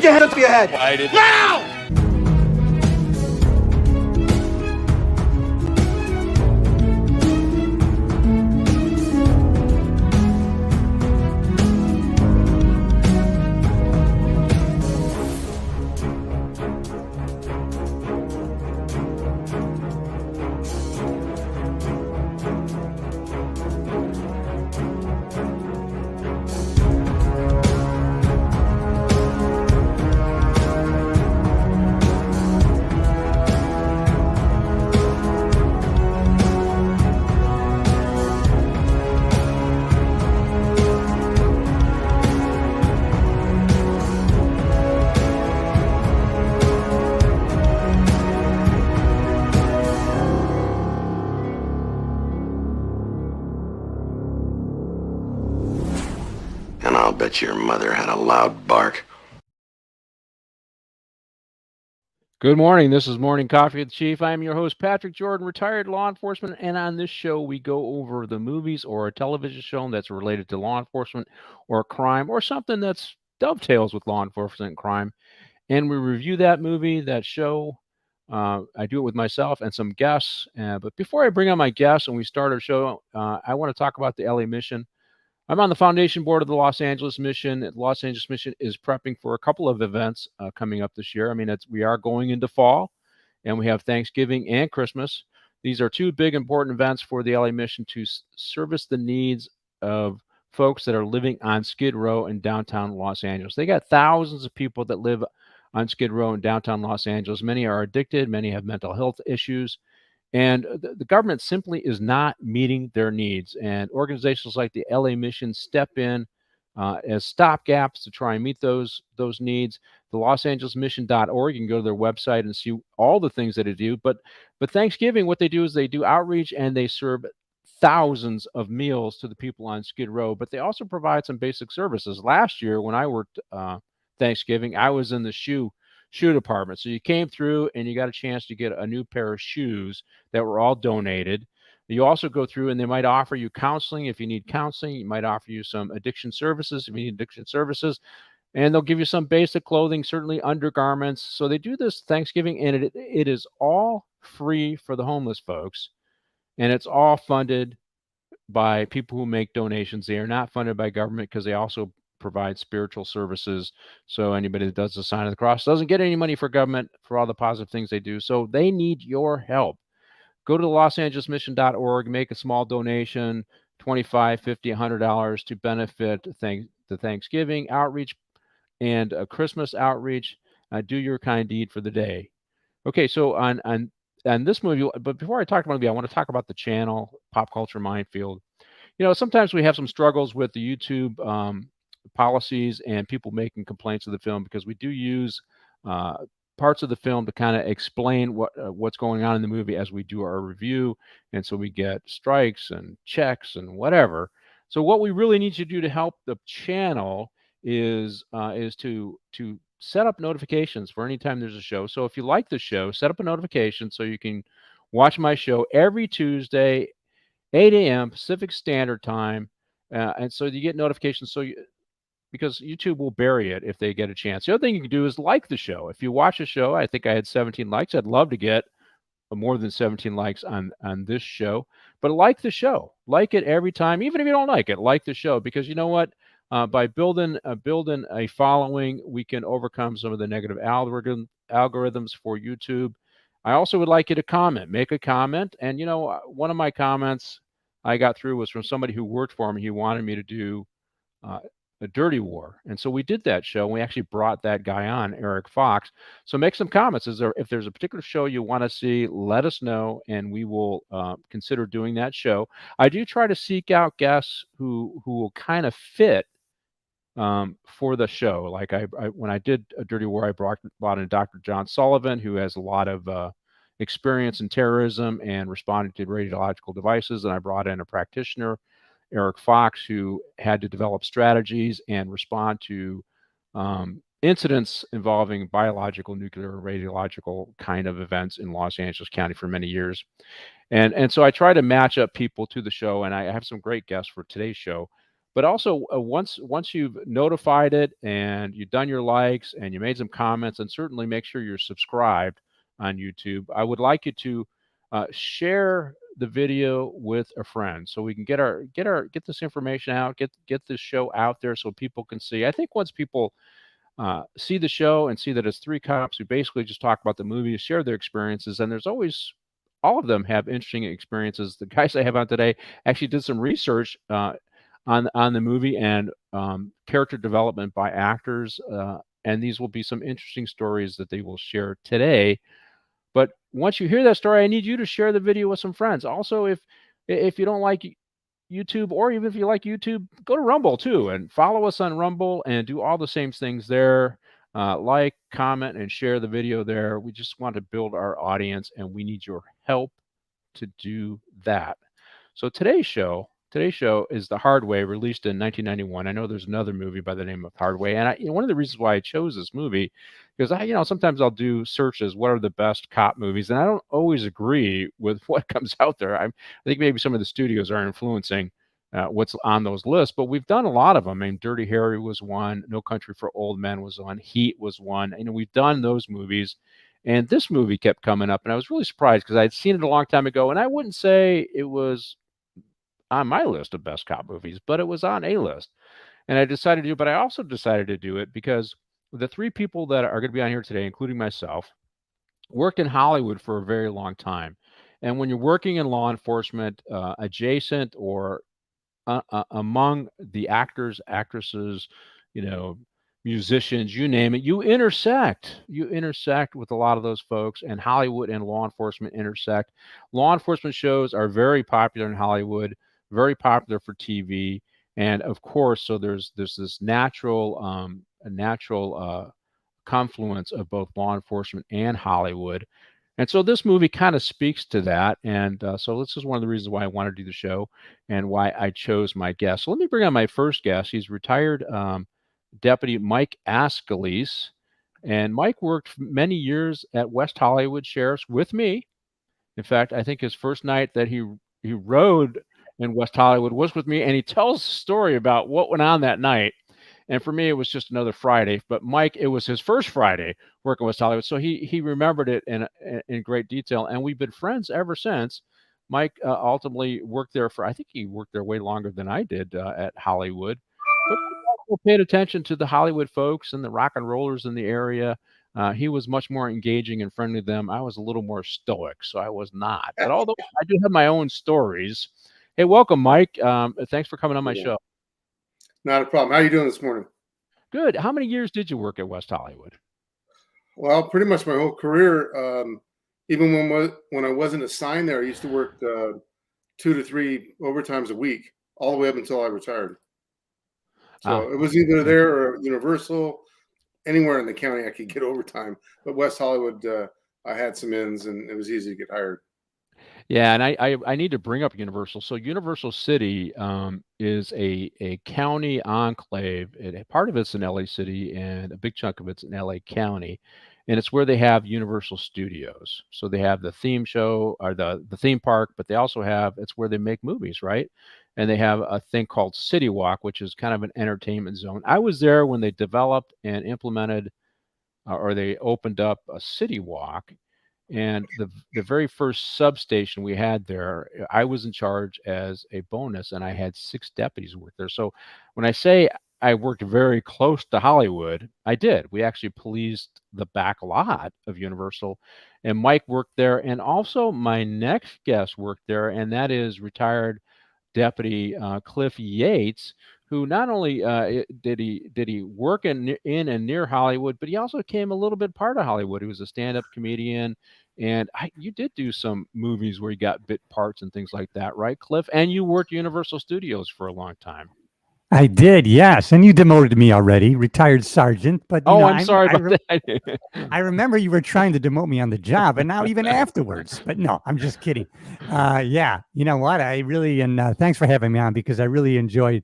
Put your hands up to your head. Why did Now! And I'll bet your mother had a loud bark. Good morning. This is Morning Coffee with the Chief. I am your host, Patrick Jordan, retired law enforcement. And on this show, we go over the movies or a television show that's related to law enforcement or crime or something that's dovetails with law enforcement and crime. And we review that movie, that show. I do it with myself and some guests. But before I bring on my guests and we start our show, I want to talk about the LA mission. I'm on the foundation board of the Los Angeles mission. The Los Angeles mission is prepping for a couple of events coming up this year. I mean, we are going into fall, and we have Thanksgiving and Christmas. These are two big important events for the LA mission to service the needs of folks that are living on Skid Row in downtown Los Angeles. They got thousands of people that live on Skid Row in downtown Los Angeles. Many are addicted. Many have mental health issues. And the government simply is not meeting their needs. And organizations like the LA Mission step in as stopgaps to try and meet those needs. The LosAngelesMission.org, you can go to their website and see all the things that they do. But Thanksgiving, what they do is they do outreach and they serve thousands of meals to the people on Skid Row. But they also provide some basic services. Last year, when I worked Thanksgiving, I was in the shoe department. So you came through and you got a chance to get a new pair of shoes that were all donated. You also go through and they might offer you counseling if you need counseling. You might offer you some addiction services if you need addiction services. And they'll give you some basic clothing, certainly undergarments. So they do this Thanksgiving, and it is all free for the homeless folks. And it's all funded by people who make donations. They are not funded by government because they also provide spiritual services. So anybody that does the sign of the cross doesn't get any money for government for all the positive things they do. So they need your help. Go to the LosAngelesMission.org, make a small donation, $25, $50, $100 to benefit the Thanksgiving outreach and a Christmas outreach. Do your kind deed for the day. Okay, so on this movie, but before I talk about the movie, I want to talk about the channel, Pop Culture Minefield. You know, sometimes we have some struggles with the YouTube policies and people making complaints of the film because we do use parts of the film to kind of explain what's going on in the movie as we do our review, and so we get strikes and checks and whatever. So what we really need you to do to help the channel is to set up notifications for any time there's a show. So if you like the show, set up a notification so you can watch my show every Tuesday, 8 a.m. Pacific Standard Time, and so you get notifications. Because YouTube will bury it if they get a chance. The other thing you can do is like the show. If you watch a show, I think I had 17 likes. I'd love to get more than 17 likes on this show. But like the show. Like it every time. Even if you don't like it, like the show. Because you know what? By building a following, we can overcome some of the negative algorithms for YouTube. I also would like you to comment. Make a comment. And, you know, one of my comments I got through was from somebody who worked for me. He wanted me to do a Dirty War. And so we did that show. We actually brought that guy on, Eric Fox. So make some comments. If there's a particular show you want to see, let us know, and we will consider doing that show. I do try to seek out guests who will kind of fit for the show. Like when I did a Dirty War, I brought in Dr. John Sullivan, who has a lot of experience in terrorism and responding to radiological devices. And I brought in a practitioner, Eric Fox, who had to develop strategies and respond to incidents involving biological, nuclear, radiological kind of events in Los Angeles County for many years. And so I try to match up people to the show, and I have some great guests for today's show. But also, once you've notified it and you've done your likes and you made some comments, and certainly make sure you're subscribed on YouTube, I would like you to share the video with a friend so we can get this information out, get this show out there so people can see. I think once people see the show and see that it's three cops who basically just talk about the movie, share their experiences, and there's always all of them have interesting experiences. The guys I have on today actually did some research on the movie and character development by actors, and these will be some interesting stories that they will share today. But once you hear that story, I need you to share the video with some friends. Also, if you don't like YouTube, or even if you like YouTube, go to Rumble too and follow us on Rumble and do all the same things there. Like, comment, and share the video there. We just want to build our audience, and we need your help to do that. So today's show is The Hard Way, released in 1991. I know there's another movie by the name of Hard Way, and one of the reasons why I chose this movie, because sometimes I'll do searches, what are the best cop movies, and I don't always agree with what comes out there. I think maybe some of the studios are influencing what's on those lists, but we've done a lot of them. I mean, Dirty Harry was one, No Country for Old Men was one, Heat was one. We've done those movies, and this movie kept coming up, and I was really surprised because I'd seen it a long time ago, and I wouldn't say it was on my list of best cop movies, but it was on a list. And I decided to do it, but I also decided to do it because the three people that are going to be on here today, including myself, worked in Hollywood for a very long time. And when you're working in law enforcement, adjacent or among the actors, actresses, musicians, you name it, you intersect with a lot of those folks, and Hollywood and law enforcement intersect. Law enforcement shows are very popular in Hollywood, very popular for TV. And of course, so there's this natural confluence of both law enforcement and Hollywood. And so this movie kind of speaks to that. And so this is one of the reasons why I want to do the show and why I chose my guest. So let me bring on my first guest. He's retired Deputy Mike Ascolese. And Mike worked many years at West Hollywood Sheriff's with me. In fact, I think his first night that he rode in West Hollywood was with me, and he tells a story about what went on that night. And for me, it was just another Friday. But Mike, it was his first Friday working West Hollywood, so he remembered it in great detail, and we've been friends ever since. Mike ultimately worked there I think he worked there way longer than I did at Hollywood. But he paid attention to the Hollywood folks and the rock and rollers in the area. He was much more engaging and friendly to them. I was a little more stoic, so I was not. But although I do have my own stories. Hey, welcome, Mike. Thanks for coming on my show. Not a problem. How are you doing this morning? Good. How many years did you work at West Hollywood? Well, pretty much my whole career. Even when I wasn't assigned there, I used to work 2 to 3 overtimes a week, all the way up until I retired. So it was either there or Universal, anywhere in the county I could get overtime. But West Hollywood, I had some ins, and it was easy to get hired. Yeah, and I need to bring up Universal. So Universal City is a county enclave. Part of it's in LA City, and a big chunk of it's in LA County. And it's where they have Universal Studios. So they have the theme show, or the theme park, but they also it's where they make movies, right? And they have a thing called City Walk, which is kind of an entertainment zone. I was there when they developed and implemented, or they opened up a City Walk. And the very first substation we had there, I was in charge as a bonus, and I had 6 deputies work there. So when I say I worked very close to Hollywood, I did. We actually policed the back lot of Universal, and Mike worked there. And also my next guest worked there, and that is retired Deputy Cliff Yates, who not only did he work in and near Hollywood, but he also came a little bit part of Hollywood. He was a stand-up comedian, and you did do some movies where you got bit parts and things like that, right, Cliff? And you worked Universal Studios for a long time. I did, yes. And you demoted me already, retired sergeant. But I'm sorry about that. I remember you were trying to demote me on the job, and now even afterwards. But no, I'm just kidding. Yeah, you know what? I really, and thanks for having me on, because I really enjoyed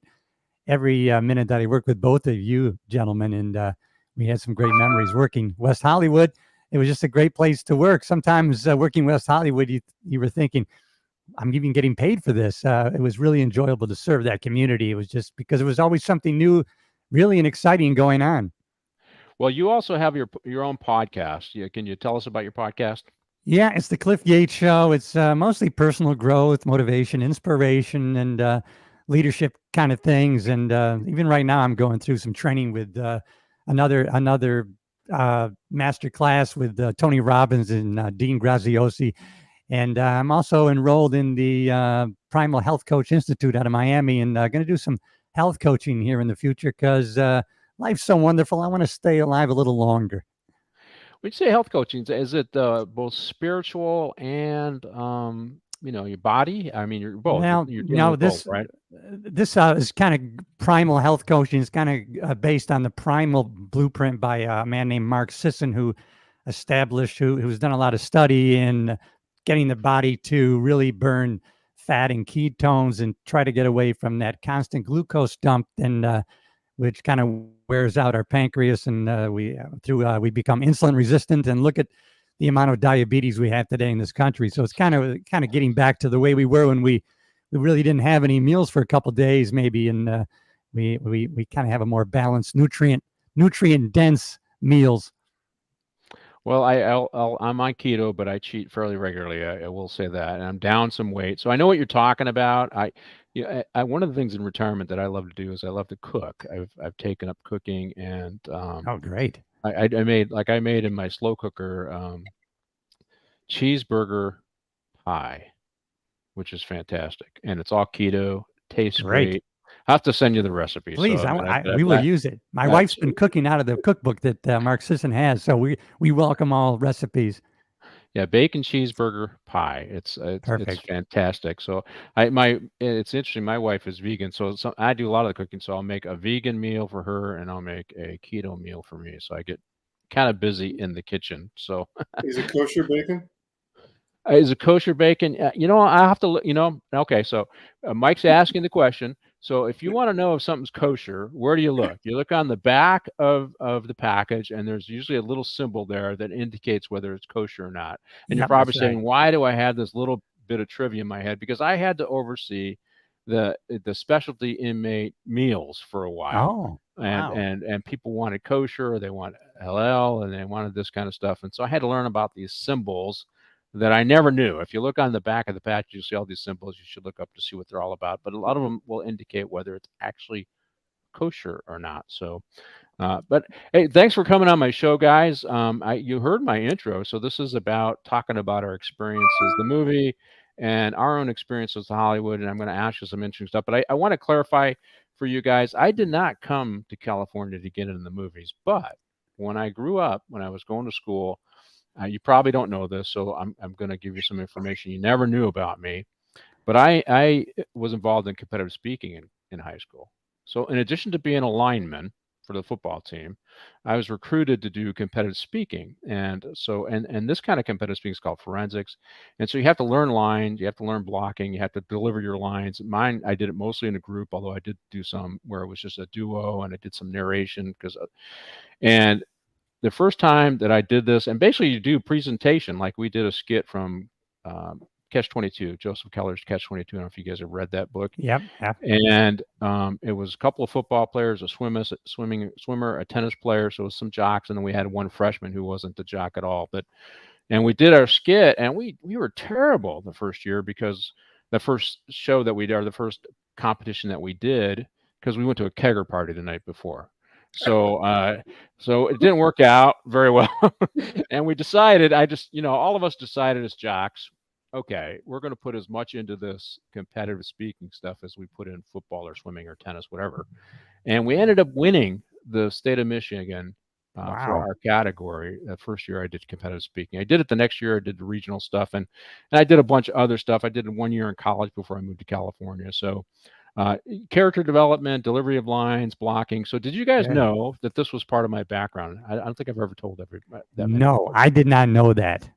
every minute that I worked with both of you gentlemen, and we had some great memories working West Hollywood. It was just a great place to work. Sometimes working West Hollywood, you were thinking, I'm even getting paid for this. It was really enjoyable to serve that community. It was just because it was always something new, really and exciting going on. Well, you also have your own podcast. Can you tell us about your podcast? Yeah, it's the Cliff Yates Show. It's mostly personal growth, motivation, inspiration, and leadership kind of things. And even right now, I'm going through some training with another master class with Tony Robbins and Dean Graziosi. And I'm also enrolled in the Primal Health Coach Institute out of Miami, and going to do some health coaching here in the future because life's so wonderful. I want to stay alive a little longer. When you say health coaching, is it both spiritual and your body? I mean, you're both. Well, You're dealing with both, right? This is kind of primal health coaching. It's kind of based on the primal blueprint by a man named Mark Sisson, who's done a lot of study in getting the body to really burn fat and ketones and try to get away from that constant glucose dump, and which kind of wears out our pancreas, and we become insulin resistant. And look at the amount of diabetes we have today in this country. So it's kind of getting back to the way we were when we really didn't have any meals for a couple of days, maybe, and we kind of have a more balanced, nutrient dense meals. Well, I'm on keto, but I cheat fairly regularly. I will say that, and I'm down some weight, so I know what you're talking about. One of the things in retirement that I love to do is I love to cook. I've taken up cooking, and Oh, great! I made in my slow cooker cheeseburger pie, which is fantastic, and it's all keto. Tastes great. I have to send you the recipe. Please, So we will use it. My wife's been cooking out of the cookbook that Mark Sisson has, so we welcome all recipes. Yeah, bacon cheeseburger pie. It's fantastic. So it's interesting. My wife is vegan, so I do a lot of the cooking. So I'll make a vegan meal for her, and I'll make a keto meal for me. So I get kind of busy in the kitchen. So is it kosher bacon? Is it kosher bacon? I have to. Okay. So Mike's asking the question. So if you want to know if something's kosher, where do you look? You look on the back of the package, and there's usually a little symbol there that indicates whether it's kosher or not. And you're probably saying, why do I have this little bit of trivia in my head? Because I had to oversee the specialty inmate meals for a while. Oh, wow. And people wanted kosher, or they want halal, and they wanted this kind of stuff. And so I had to learn about these symbols that I never knew. If you look on the back of the package, you see all these symbols you should look up to see what they're all about. But a lot of them will indicate whether it's actually kosher or not. So, but hey, thanks for coming on my show, guys. You heard my intro. So this is about talking about our experiences, the movie, and our own experiences with Hollywood. And I'm going to ask you some interesting stuff. But I want to clarify for you guys, I did not come to California to get into the movies. But when I grew up, when I was going to school, you probably don't know this, so I'm going to give you some information you never knew about me. But I was involved in competitive speaking in high school. So in addition to being a lineman for the football team, I was recruited to do competitive speaking. And so and this kind of competitive speaking is called forensics. And so you have to learn lines, you have to learn blocking, you have to deliver your lines. Mine, I did it mostly in a group, although I did do some where it was just a duo, and I did some narration and the first time that I did this, and basically you do presentation, like we did a skit from Catch-22, Joseph Keller's Catch-22. I don't know if you guys have read that book. Yep. And it was a couple of football players, a swimmer, a tennis player. So it was some jocks, and then we had one freshman who wasn't the jock at all. And we did our skit, and we were terrible the first year because the first show that we did, or the first competition that we did, because we went to a kegger party the night before. So it didn't work out very well. And we decided, all of us decided as jocks, okay, we're going to put as much into this competitive speaking stuff as we put in football or swimming or tennis, whatever. And we ended up winning the state of Michigan for our category. The first year I did competitive speaking. I did it the next year. I did the regional stuff, and I did a bunch of other stuff. I did it 1 year in college before I moved to California. So character development, delivery of lines, blocking. So did you guys know that this was part of my background? I don't think I've ever told that. No, I did not know that.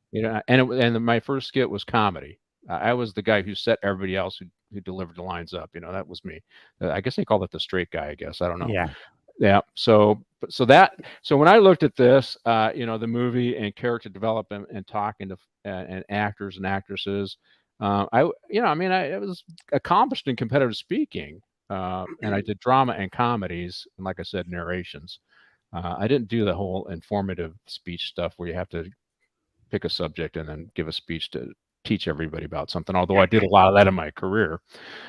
And my first skit was comedy. I was the guy who set everybody else who delivered the lines up. That was me. I guess they call it the straight guy, I guess. I don't know. Yeah. So when I looked at this, the movie and character development and talking to and actors and actresses, I was accomplished in competitive speaking, and I did drama and comedies, and like I said, narrations. I didn't do the whole informative speech stuff where you have to pick a subject and then give a speech to teach everybody about something, although I did a lot of that in my career.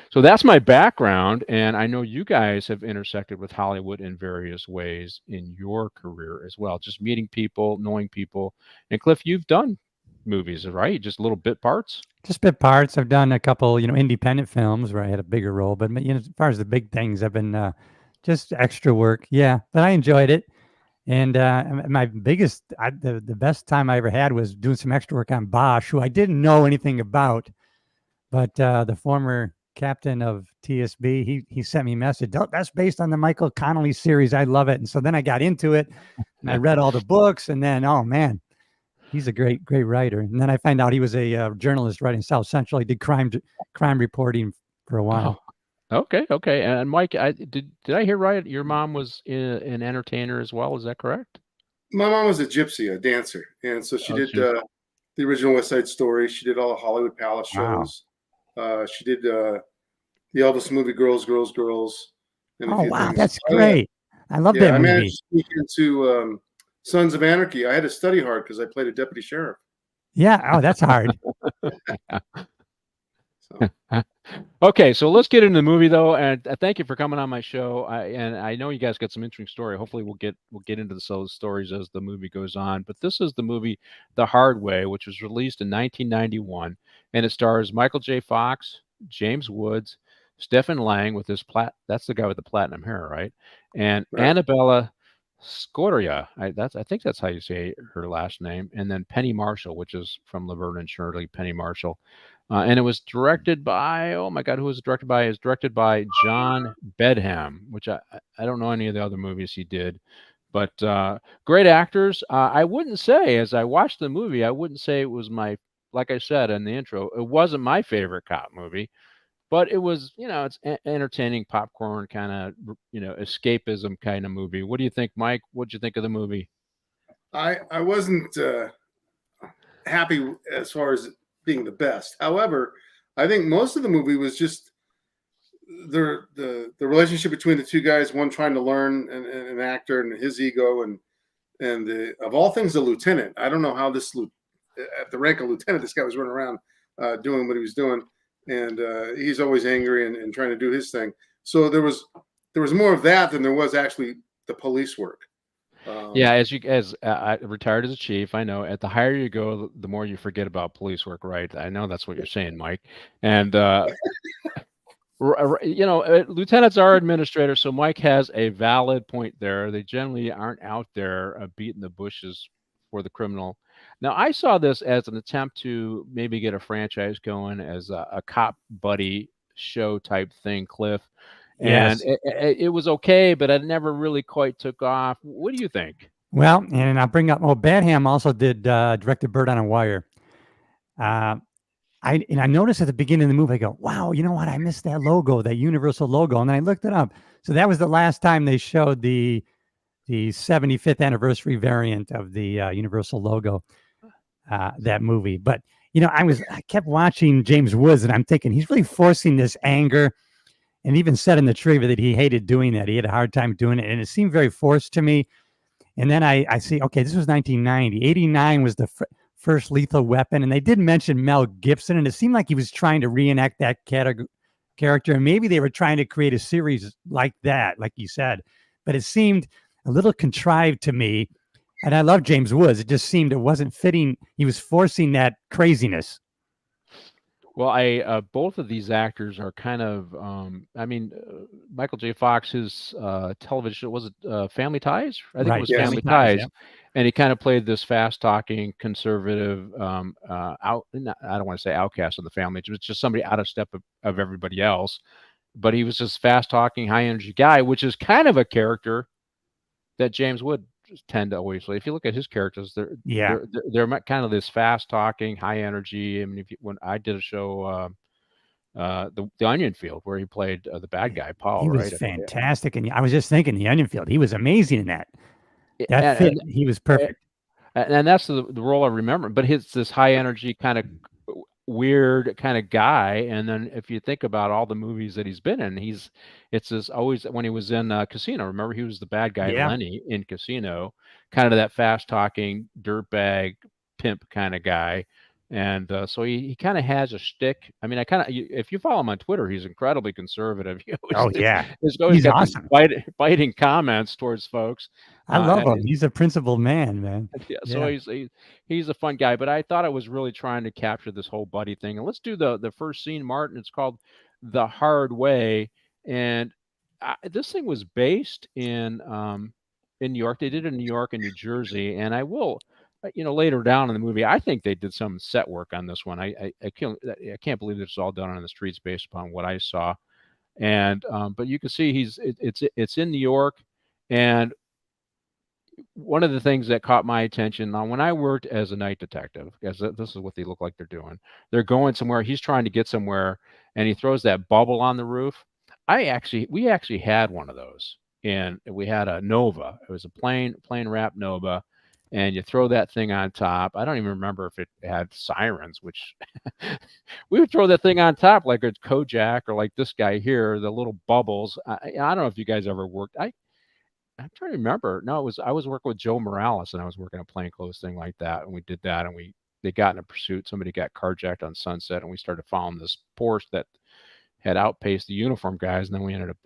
So that's my background, and I know you guys have intersected with Hollywood in various ways in your career as well, just meeting people, knowing people. And Cliff, you've done movies, right? Just little bit parts? Just bit parts. I've done a couple, independent films where I had a bigger role, but as far as the big things, I've been just extra work. Yeah, but I enjoyed it. And my the best time I ever had was doing some extra work on Bosch, who I didn't know anything about, but the former captain of TSB, he sent me a message. "Oh, that's based on the Michael Connolly series. I love it." And so then I got into it, and I read all the books, and then, oh man, he's a great writer. And then I find out he was a journalist right in South Central. He did crime reporting for a while. Okay. And Mike, did I hear right? Your mom was an entertainer as well. Is that correct? My mom was a gypsy, a dancer, and so she did She- the original West Side Story. She did all the Hollywood Palace Wow. shows. She did the Elvis movie, Girls, and a Oh few wow, things. that's Oh, yeah. great. I love Yeah, that I movie. managed to sneak into Sons of Anarchy. I had to study hard because I played a deputy sheriff. Yeah. Oh, that's hard. So. Okay, so let's get into the movie though, and thank you for coming on my show. And I know you guys got some interesting story. Hopefully, we'll get into those stories as the movie goes on. But this is the movie The Hard Way, which was released in 1991, and it stars Michael J. Fox, James Woods, Stephen Lang with his that's the guy with the platinum hair, right? And Right. Annabella Scoria. I think that's how you say her last name. And then Penny Marshall, which is from Laverne and Shirley, Penny Marshall. And it was directed by, oh my God, who was it directed by? It was directed by John Bedham, which I don't know any of the other movies he did, but great actors. I wouldn't say, as I watched the movie, I wouldn't say it was like I said in the intro, it wasn't my favorite cop movie, but it was, it's entertaining popcorn kind of, escapism kind of movie. What do you think, Mike? What'd you think of the movie? I wasn't happy as far as being the best. However, I think most of the movie was just the relationship between the two guys, one trying to learn an actor and his ego, and of all things, the lieutenant. I don't know how at the rank of lieutenant, this guy was running around doing what he was doing, and he's always angry and trying to do his thing. So there was more of that than there was actually the police work. Yeah, as I retired as a chief, I know at the higher you go, the more you forget about police work, right? I know that's what you're saying, Mike. And lieutenants are administrators, so Mike has a valid point there. They generally aren't out there beating the bushes for the criminal. Now, I saw this as an attempt to maybe get a franchise going as a cop buddy show type thing, Cliff. And Yes. it was okay, but it never really quite took off. What do you think? Well, and I'll bring up. Oh, Badham also directed Bird on a Wire. I noticed at the beginning of the movie, I go, wow, you know what? I missed that logo, that Universal logo, and then I looked it up. So that was the last time they showed the 75th anniversary variant of the Universal logo. That movie, but I kept watching James Woods, and I'm thinking he's really forcing this anger. And even said in the trivia that he hated doing that. He had a hard time doing it. And it seemed very forced to me. And then I see, okay, this was 1990. 89 was the first Lethal Weapon. And they did mention Mel Gibson. And it seemed like he was trying to reenact that character. And maybe they were trying to create a series like that, like you said. But it seemed a little contrived to me. And I love James Woods. It just seemed it wasn't fitting. He was forcing that craziness. Well, both of these actors are kind of, Michael J. Fox, his television, was it Family Ties? I think it was Yes. Family Ties. Yeah. And he kind of played this fast-talking, conservative, I don't want to say outcast of the family, it was just somebody out of step of everybody else. But he was this fast-talking, high-energy guy, which is kind of a character that James Wood tend to always play. If you look at his characters, they're kind of this fast talking, high energy. I mean, when I did a show, the Onion Field, where he played the bad guy, Paul, he was fantastic. And I was just thinking the Onion Field, he was amazing in that. He was perfect. And that's the role I remember. But this high energy kind of weird kind of guy. And then if you think about all the movies that he's been in, it's this always when he was in Casino. Remember, he was the bad guy Yeah. Lenny in Casino, kind of that fast talking dirtbag pimp kind of guy. And so he kind of has a shtick. I mean, if you follow him on Twitter, he's incredibly conservative. Oh yeah. He's always He's got these awesome. biting comments towards folks. I love And him. He's a principled man, man. yeah, so Yeah. he's a fun guy, but I thought I was really trying to capture this whole buddy thing. And let's do the first scene, Martin. It's called "The Hard Way," and this thing was based in New York. They did it in New York and New Jersey, and I will, later down in the movie, I think they did some set work on this one. I can't believe this was all done on the streets based upon what I saw, and but you can see it's in New York, and one of the things that caught my attention now when I worked as a night detective, because this is what they look like they're doing. They're going somewhere. He's trying to get somewhere, and he throws that bubble on the roof. We actually had one of those, and we had a Nova. It was a plain wrap Nova, and you throw that thing on top. I don't even remember if it had sirens, which we would throw that thing on top like it's Kojak or like this guy here, the little bubbles. I don't know if you guys ever worked. I'm trying to remember. No, I was working with Joe Morales, and I was working a plainclothes thing like that, and we did that, and they got in a pursuit. Somebody got carjacked on Sunset, and we started following this Porsche that had outpaced the uniform guys, and then we ended up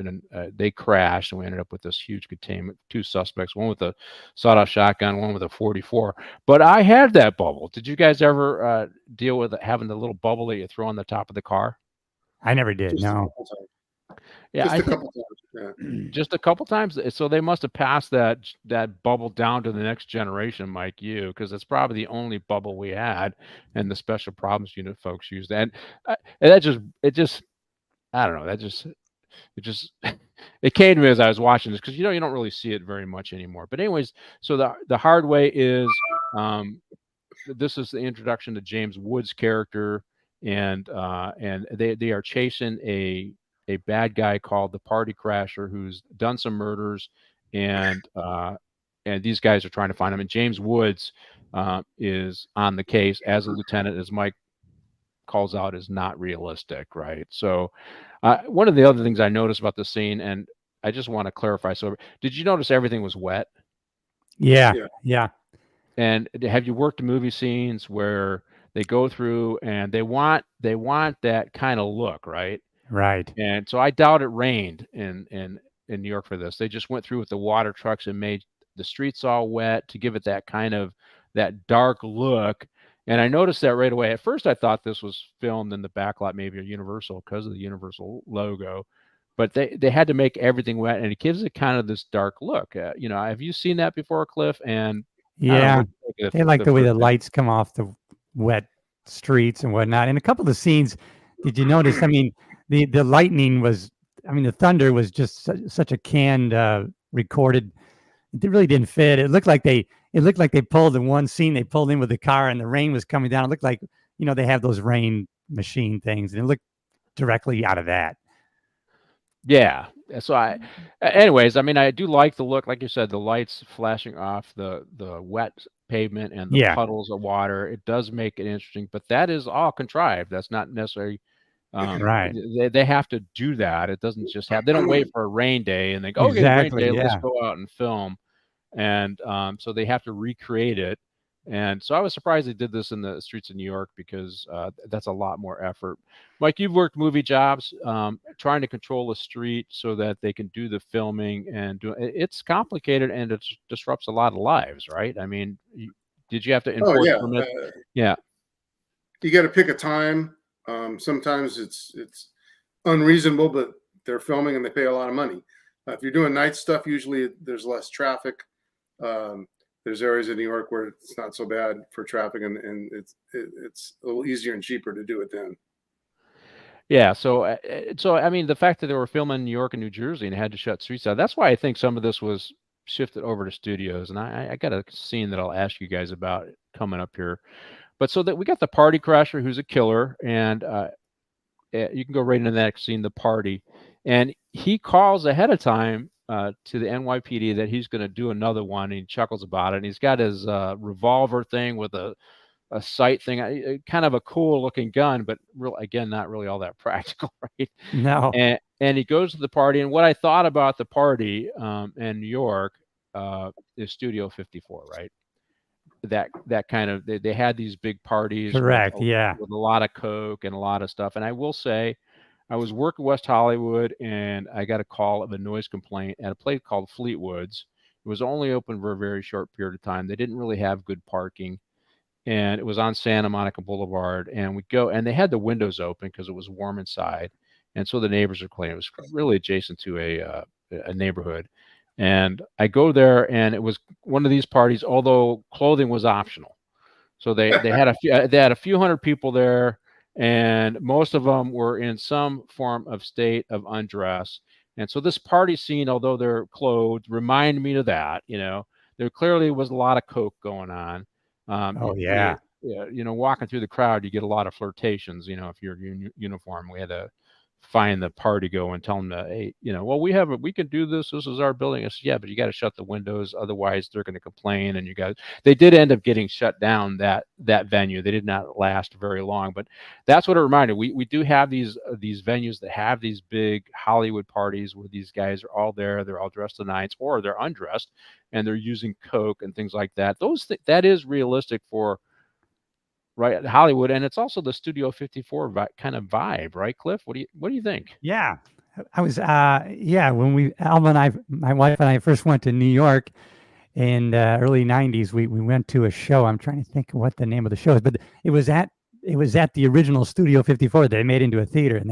they crashed, and we ended up with this huge containment. Two suspects, one with a sawed-off shotgun, one with a 44. But I had that bubble. Did you guys ever deal with having the little bubble that you throw on the top of the car? I never did. Just a No. couple times. Yeah, Just I a think couple times. Yeah. just a couple times. So they must have passed that bubble down to the next generation, Mike, because it's probably the only bubble we had, and the special problems unit folks used that. And it just I don't know. It just it came to me as I was watching this, because you don't really see it very much anymore. But anyways, so the hard way is this is the introduction to James Woods' character, and they are chasing a bad guy called the Party Crasher, who's done some murders, and these guys are trying to find him. And James Woods is on the case as a lieutenant, as Mike calls out, is not realistic, right? So one of the other things I noticed about the scene, and I just want to clarify. So did you notice everything was wet? Yeah. Yeah. Yeah. And have you worked movie scenes where they go through and they want that kind of look, right? Right. And so I doubt it rained in New York for this. They just went through with the water trucks and made the streets all wet to give it that dark look. And I noticed that right away. At first, I thought this was filmed in the backlot, maybe a Universal, because of the Universal logo. But they had to make everything wet, and it gives it kind of this dark look. Have you seen that before, Cliff? And I don't know, Yeah. what do you think of They like the way first the thing? lights come off the wet streets and whatnot. And a couple of scenes, did you notice? I mean, the lightning was, I mean, the thunder was just such a canned, recorded. It really didn't fit. It looked like they pulled in one scene. They pulled in with the car, and the rain was coming down. It looked like, they have those rain machine things, and it looked directly out of that. Yeah. So anyways, I mean, I do like the look, like you said, the lights flashing off the wet pavement and the Yeah. puddles of water. It does make it interesting, but that is all contrived. That's not necessarily. Right. They have to do that. It doesn't just have. They don't wait for a rain day and they go, okay, rain Exactly. day, let's Yeah. go out and film. And so they have to recreate it. And so I was surprised they did this in the streets of New York, because that's a lot more effort. Mike, you've worked movie jobs, trying to control a street so that they can do the filming and it's complicated, and it disrupts a lot of lives, right? I mean, did you have to Oh enforce yeah. permit? Yeah. You got to pick a time. Sometimes it's unreasonable, but they're filming and they pay a lot of money. If you're doing night stuff, usually there's less traffic. There's areas in New York where it's not so bad for traffic, and it's a little easier and cheaper to do it then. Yeah, so I mean, the fact that they were filming in New York and New Jersey and had to shut streets down, that's why I think some of this was shifted over to studios. And I got a scene that I'll ask you guys about coming up here. But so that we got the Party Crasher, who's a killer, and you can go right into the next scene, the party, and he calls ahead of time to the NYPD that he's going to do another one, and he chuckles about it. And he's got his revolver thing with a a sight thing, kind of a cool looking gun, but again, not really all that practical, right? No. And he goes to the party, and what I thought about the party in New York is Studio 54, right? That kind of they had these big parties Correct. Yeah. with a lot of coke and a lot of stuff. And I will say, I was working West Hollywood, and I got a call of a noise complaint at a place called Fleetwood's. It was only open for a very short period of time. They didn't really have good parking, and it was on Santa Monica Boulevard. And we go, and they had the windows open because it was warm inside, and so the neighbors were clean. It was really adjacent to a neighborhood. And I go there, and it was one of these parties, although clothing was optional. So they had a few hundred people there, and most of them were in some form of state of undress. And so this party scene, although they're clothed, remind me of that. There clearly was a lot of coke going on. Oh yeah. Walking through the crowd, you get a lot of flirtations. If you're in uniform, we had to find the party go and tell them that, hey, well, we can do this. This is our building. I said, yeah, but you got to shut the windows, otherwise they're going to complain. And they did end up getting shut down, that venue. They did not last very long, but that's what it reminded. We do have these venues that have these big Hollywood parties where these guys are all there. They're all dressed to the nines, or they're undressed, and they're using coke and things like that. That is realistic for right Hollywood, and it's also the Studio 54 kind of vibe, right, Cliff? What do you think? Yeah. I was when Alma and I, my wife and I, first went to New York in early 90s, we went to a show. I'm trying to think what the name of the show is, but it was at the original Studio 54 they made into a theater, and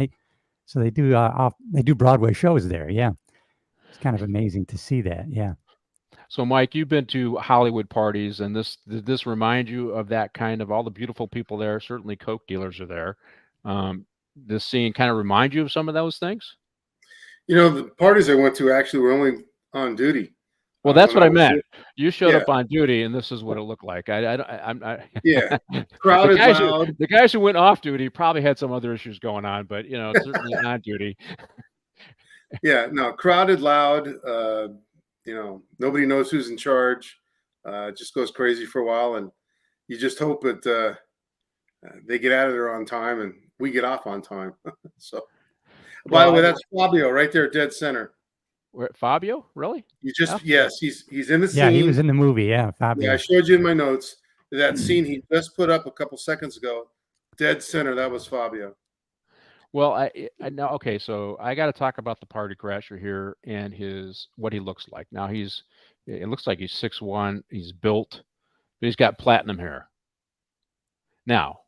they do Broadway shows there. Yeah. It's kind of amazing to see that. Yeah. So, Mike, you've been to Hollywood parties, and did this remind you of that kind of all the beautiful people there? Certainly, coke dealers are there. This scene kind of remind you of some of those things? The parties I went to actually were only on duty. Well, that's what I meant. You showed up on duty, and this is what it looked like. Yeah, crowded, loud. The guys who went off duty probably had some other issues going on, but certainly on duty. Yeah, no, crowded, loud. Nobody knows who's in charge. It just goes crazy for a while, and you just hope that they get out of there on time and we get off on time. So, by the way, that's Fabio right there, dead center. Where, Fabio? Really? Yes, he's in the scene. Yeah, he was in the movie. Yeah, Fabio. Yeah, I showed you in my notes that scene he just put up a couple seconds ago. Dead center. That was Fabio. Well, I now okay, so I got to talk about the party crasher here and what he looks like. Now it looks like he's 6'1", he's built, but he's got platinum hair. Now,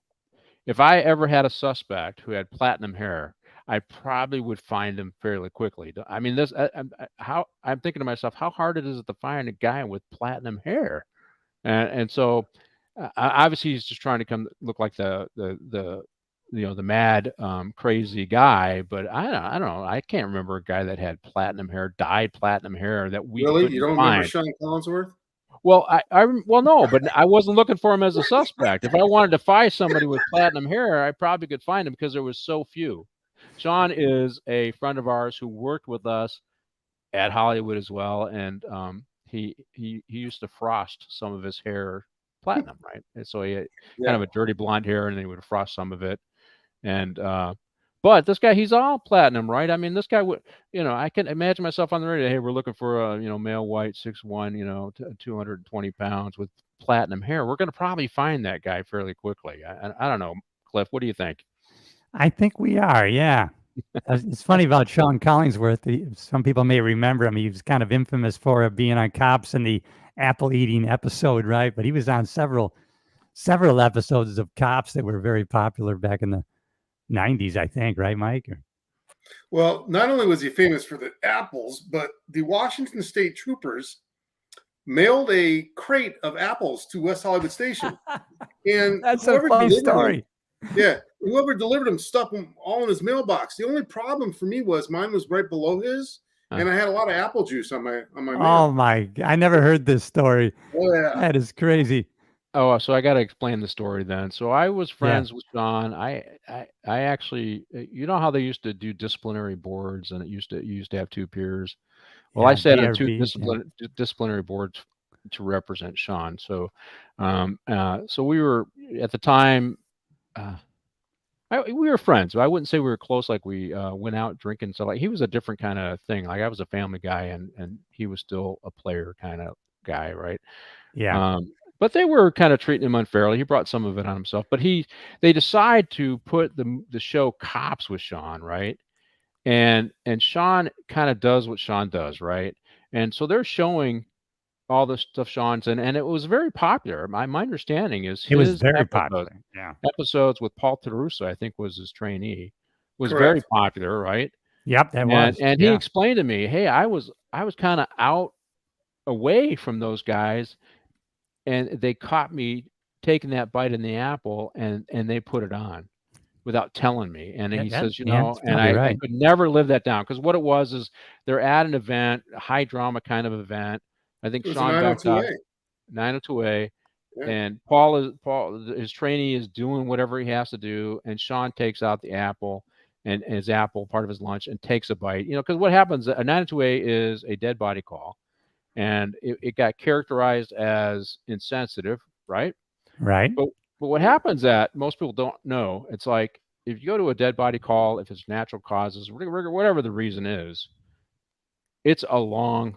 if I ever had a suspect who had platinum hair, I probably would find him fairly quickly. I mean, I'm thinking to myself, how hard it is to find a guy with platinum hair, and so obviously he's just trying to look like the mad crazy guy, but I don't know. I can't remember a guy that had platinum hair, dyed platinum hair that we really. couldn't You don't find. remember Sean Collinsworth? Well, well, no, but I wasn't looking for him as a suspect. If I wanted to find somebody with platinum hair, I probably could find him because there was so few. Sean is a friend of ours who worked with us at Hollywood as well, and he used to frost some of his hair platinum, right? And so he had kind of a dirty blonde hair, and then he would frost some of it. And but this guy, he's all platinum, right? I mean, this guy would, I can imagine myself on the radio. Hey, we're looking for a male, white, 6'1", 220 pounds with platinum hair. We're going to probably find that guy fairly quickly. I don't know, Cliff. What do you think? I think we are. Yeah. It's funny about Sean Collinsworth. Some people may remember him. He was kind of infamous for being on Cops in the apple eating episode, right? But he was on several episodes of Cops that were very popular back in the 90s, I think, right, Mike? Well, not only was he famous for the apples, but the Washington State Troopers mailed a crate of apples to West Hollywood Station. And that's a fun story. Whoever delivered them stuck them all in his mailbox. The only problem for me was mine was right below his, and I had a lot of apple juice on my mail. Oh my! I never heard this story. Oh yeah, that is crazy. Oh, so I got to explain the story then. So I was friends with Sean. I actually, how they used to do disciplinary boards, and you used to have two peers. Well, I sat on two disciplinary boards to represent Sean. So, so we were at the time. We were friends. I wouldn't say we were close. Like we went out drinking. So like he was a different kind of thing. Like I was a family guy, and he was still a player kind of guy, right? Yeah. But they were kind of treating him unfairly. He brought some of it on himself. But they decide to put the show Cops with Sean, right? And Sean kind of does what Sean does, right? And so they're showing all the stuff Sean's in, and it was very popular. My understanding is It was his very popular. Yeah. episodes with Paul Taruso, I think was his trainee, was very Correct. popular, right? Yep, that was. And he Yeah. explained to me, hey, I was kind of out away from those guys, and they caught me taking that bite in the apple, and they put it on without telling me. And he says, Yeah, that's and probably I right. could never live that down, because what it was is they're at an event, a high drama kind of event. I think It was a Sean got 902A. 902A, Yeah. and his trainee is doing whatever he has to do, and Sean takes out the apple and his apple, part of his lunch, and takes a bite. Because what happens, a 902A is a dead body call, and it got characterized as insensitive, right? Right. But what happens that most people don't know, it's like if you go to a dead body call, if it's natural causes, whatever the reason is, it's a long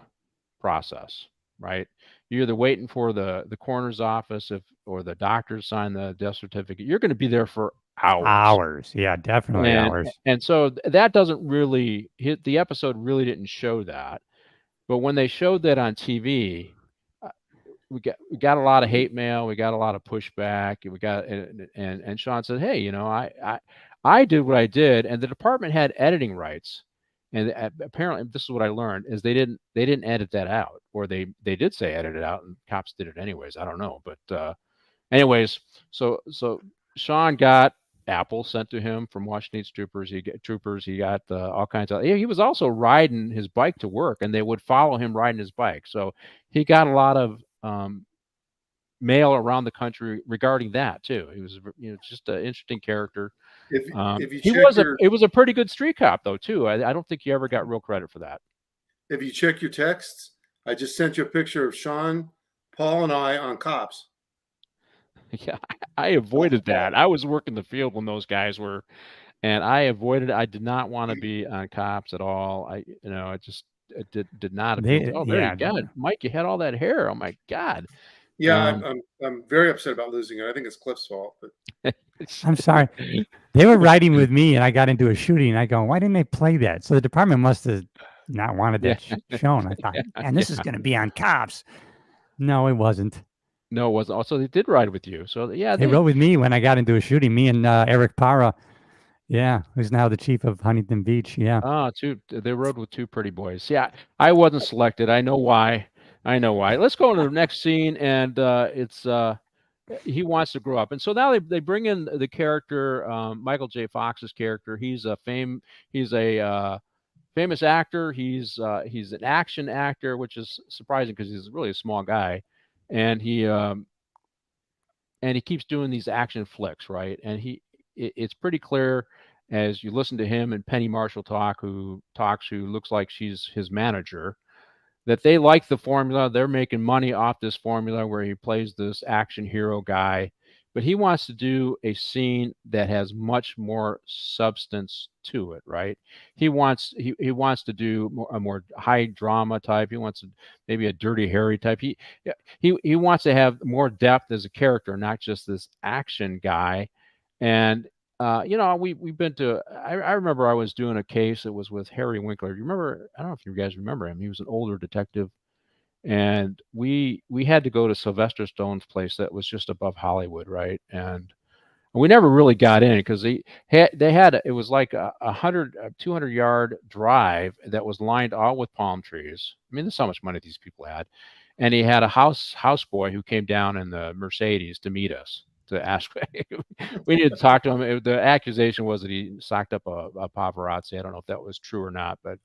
process, right? You're either waiting for the coroner's office or the doctor to sign the death certificate. You're going to be there for hours. Hours. Yeah, definitely hours. And so that doesn't really hit. The episode really didn't show that. But when they showed that on TV, we got a lot of hate mail. We got a lot of pushback. We got and Sean said, "Hey, I did what I did, and the department had editing rights, and apparently this is what I learned is they didn't edit that out, or they did say edit it out, and cops did it anyways. I don't know, but anyways, so Sean got apples sent to him from Washington troopers. He got all kinds of. He was also riding his bike to work, and they would follow him riding his bike. So he got a lot of mail around the country regarding that too. He was, just an interesting character. If you He check was your, it was a pretty good street cop though too. I don't think he ever got real credit for that. if you check your texts, I just sent you a picture of Sean, Paul, and I on Cops. Yeah, I avoided that. I was working the field when those guys were, and I avoided. I did not want to be on Cops at all. It did not appeal. Oh, there you go, Mike. You had all that hair. Oh my God. Yeah, I'm very upset about losing it. I think it's Cliff's fault. But I'm sorry. They were riding with me, and I got into a shooting. I go, why didn't they play that? So the department must have not wanted that shown. I thought, and this is going to be on Cops. No, it wasn't. No, it wasn't. Also, they did ride with you. So yeah, they rode with me when I got into a shooting. Me and Eric Parra. Yeah, who's now the chief of Huntington Beach. Yeah. They rode with two pretty boys. Yeah, I wasn't selected. I know why. Let's go into the next scene, and it's he wants to grow up, and so now they bring in the character, Michael J. Fox's character. He's a famous actor. He's an action actor, which is surprising because he's really a small guy, and he keeps doing these action flicks, right? And it's pretty clear as you listen to him and Penny Marshall who looks like she's his manager, that they like the formula. They're making money off this formula where he plays this action hero guy, but he wants to do a scene that has much more substance to it, right? He wants to do a more high drama type. He wants maybe a Dirty Harry type. He wants to have more depth as a character, not just this action guy. And we've been to. I remember I was doing a case that was with Harry Winkler. You remember? I don't know if you guys remember him. He was an older detective, and we had to go to Sylvester Stone's place that was just above Hollywood, right? And we never really got in because it was like a 200-yard drive that was lined all with palm trees. I mean, that's how much money these people had, and he had a houseboy who came down in the Mercedes to meet us. To ask, we needed to talk to him. The accusation was that he socked up a paparazzi. I don't know if that was true or not, but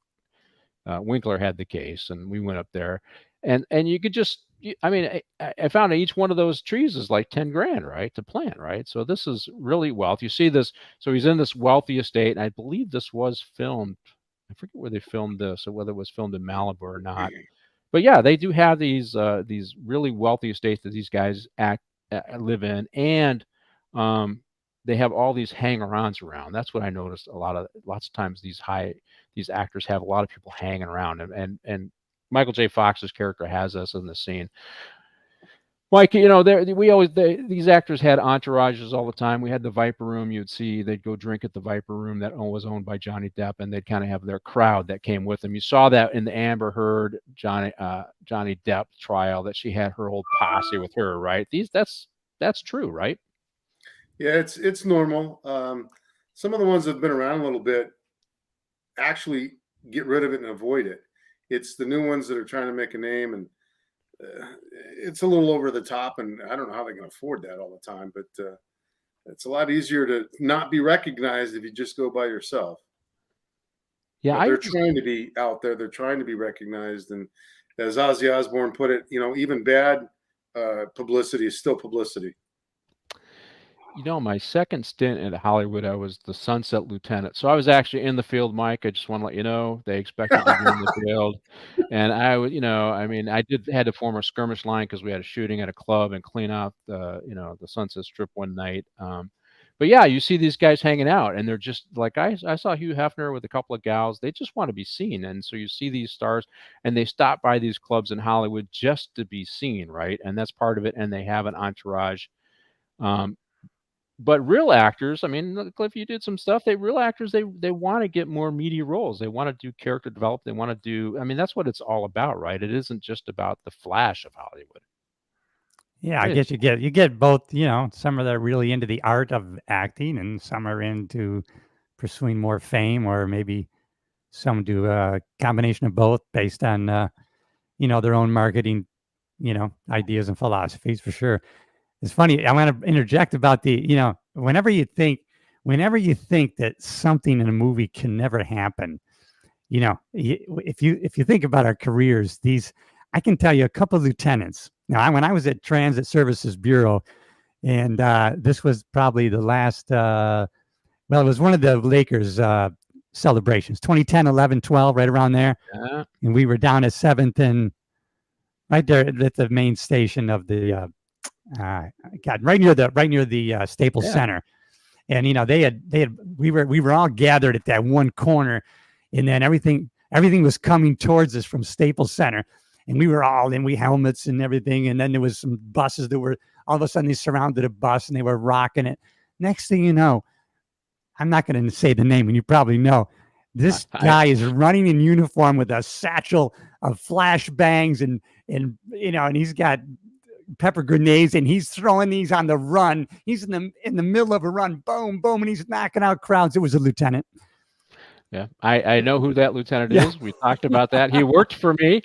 Winkler had the case, and we went up there, and you could just, I found that each one of those trees is like 10 grand, right, to plant, right? So this is really wealth. You see this. So he's in this wealthy estate, and I believe this was filmed. I forget where they filmed this, or whether it was filmed in Malibu or not. But yeah, they do have these really wealthy estates that these guys live in, and they have all these hanger-ons around. That's what I noticed lots of times. These actors have a lot of people hanging around, and Michael J. Fox's character has us in the scene. Like, these actors had entourages all the time. We had the Viper Room. You'd see they'd go drink at the Viper Room that was owned by Johnny Depp, and they'd kind of have their crowd that came with them. You saw that in the Amber Heard Johnny Depp trial, that she had her old posse with her, right? That's true, right? Yeah, it's normal. Some of the ones that have been around a little bit actually get rid of it and avoid it. It's the new ones that are trying to make a name, and it's a little over the top, and I don't know how they can afford that all the time, but it's a lot easier to not be recognized if you just go by yourself. Yeah, But they're trying to be out there. They're trying to be recognized, and as Ozzy Osbourne put it, even bad publicity is still publicity. My second stint at Hollywood, I was the Sunset Lieutenant. So I was actually in the field, Mike. I just want to let you know they expected me to be in the field, and I would, I mean, I had to form a skirmish line because we had a shooting at a club and clean out the Sunset Strip one night. But yeah, you see these guys hanging out, and they're just like I saw Hugh Hefner with a couple of gals. They just want to be seen, and so you see these stars, and they stop by these clubs in Hollywood just to be seen, right? And that's part of it. And they have an entourage. But real actors, I mean, Cliff, you did some stuff. Real actors, they want to get more meaty roles. They want to do character development. They want to do. I mean, that's what it's all about, right? It isn't just about the flash of Hollywood. Yeah, I guess you get both. Some are really into the art of acting, and some are into pursuing more fame, or maybe some do a combination of both based on their own marketing, ideas and philosophies, for sure. It's funny. I want to interject about whenever you think that something in a movie can never happen, if you think about our careers, I can tell you a couple of lieutenants. Now, when I was at Transit Services Bureau, and this was probably the last, it was one of the Lakers celebrations, 2010, 11, 12, right around there. Yeah. And we were down at 7th and right there at the main station of the, right near the Staples Center. And, we were all gathered at that one corner, and then everything was coming towards us from Staples Center. And we were all in helmets and everything. And then there was some buses that were, all of a sudden they surrounded a bus and they were rocking it. Next thing you know, I'm not going to say the name, and you probably know, this guy is running in uniform with a satchel of flashbangs and he's got pepper grenades, and he's throwing these on the run. He's in the middle of a run, boom, boom, and he's knocking out crowds. It was a lieutenant. Yeah, I know who that lieutenant is. We talked about that. He worked for me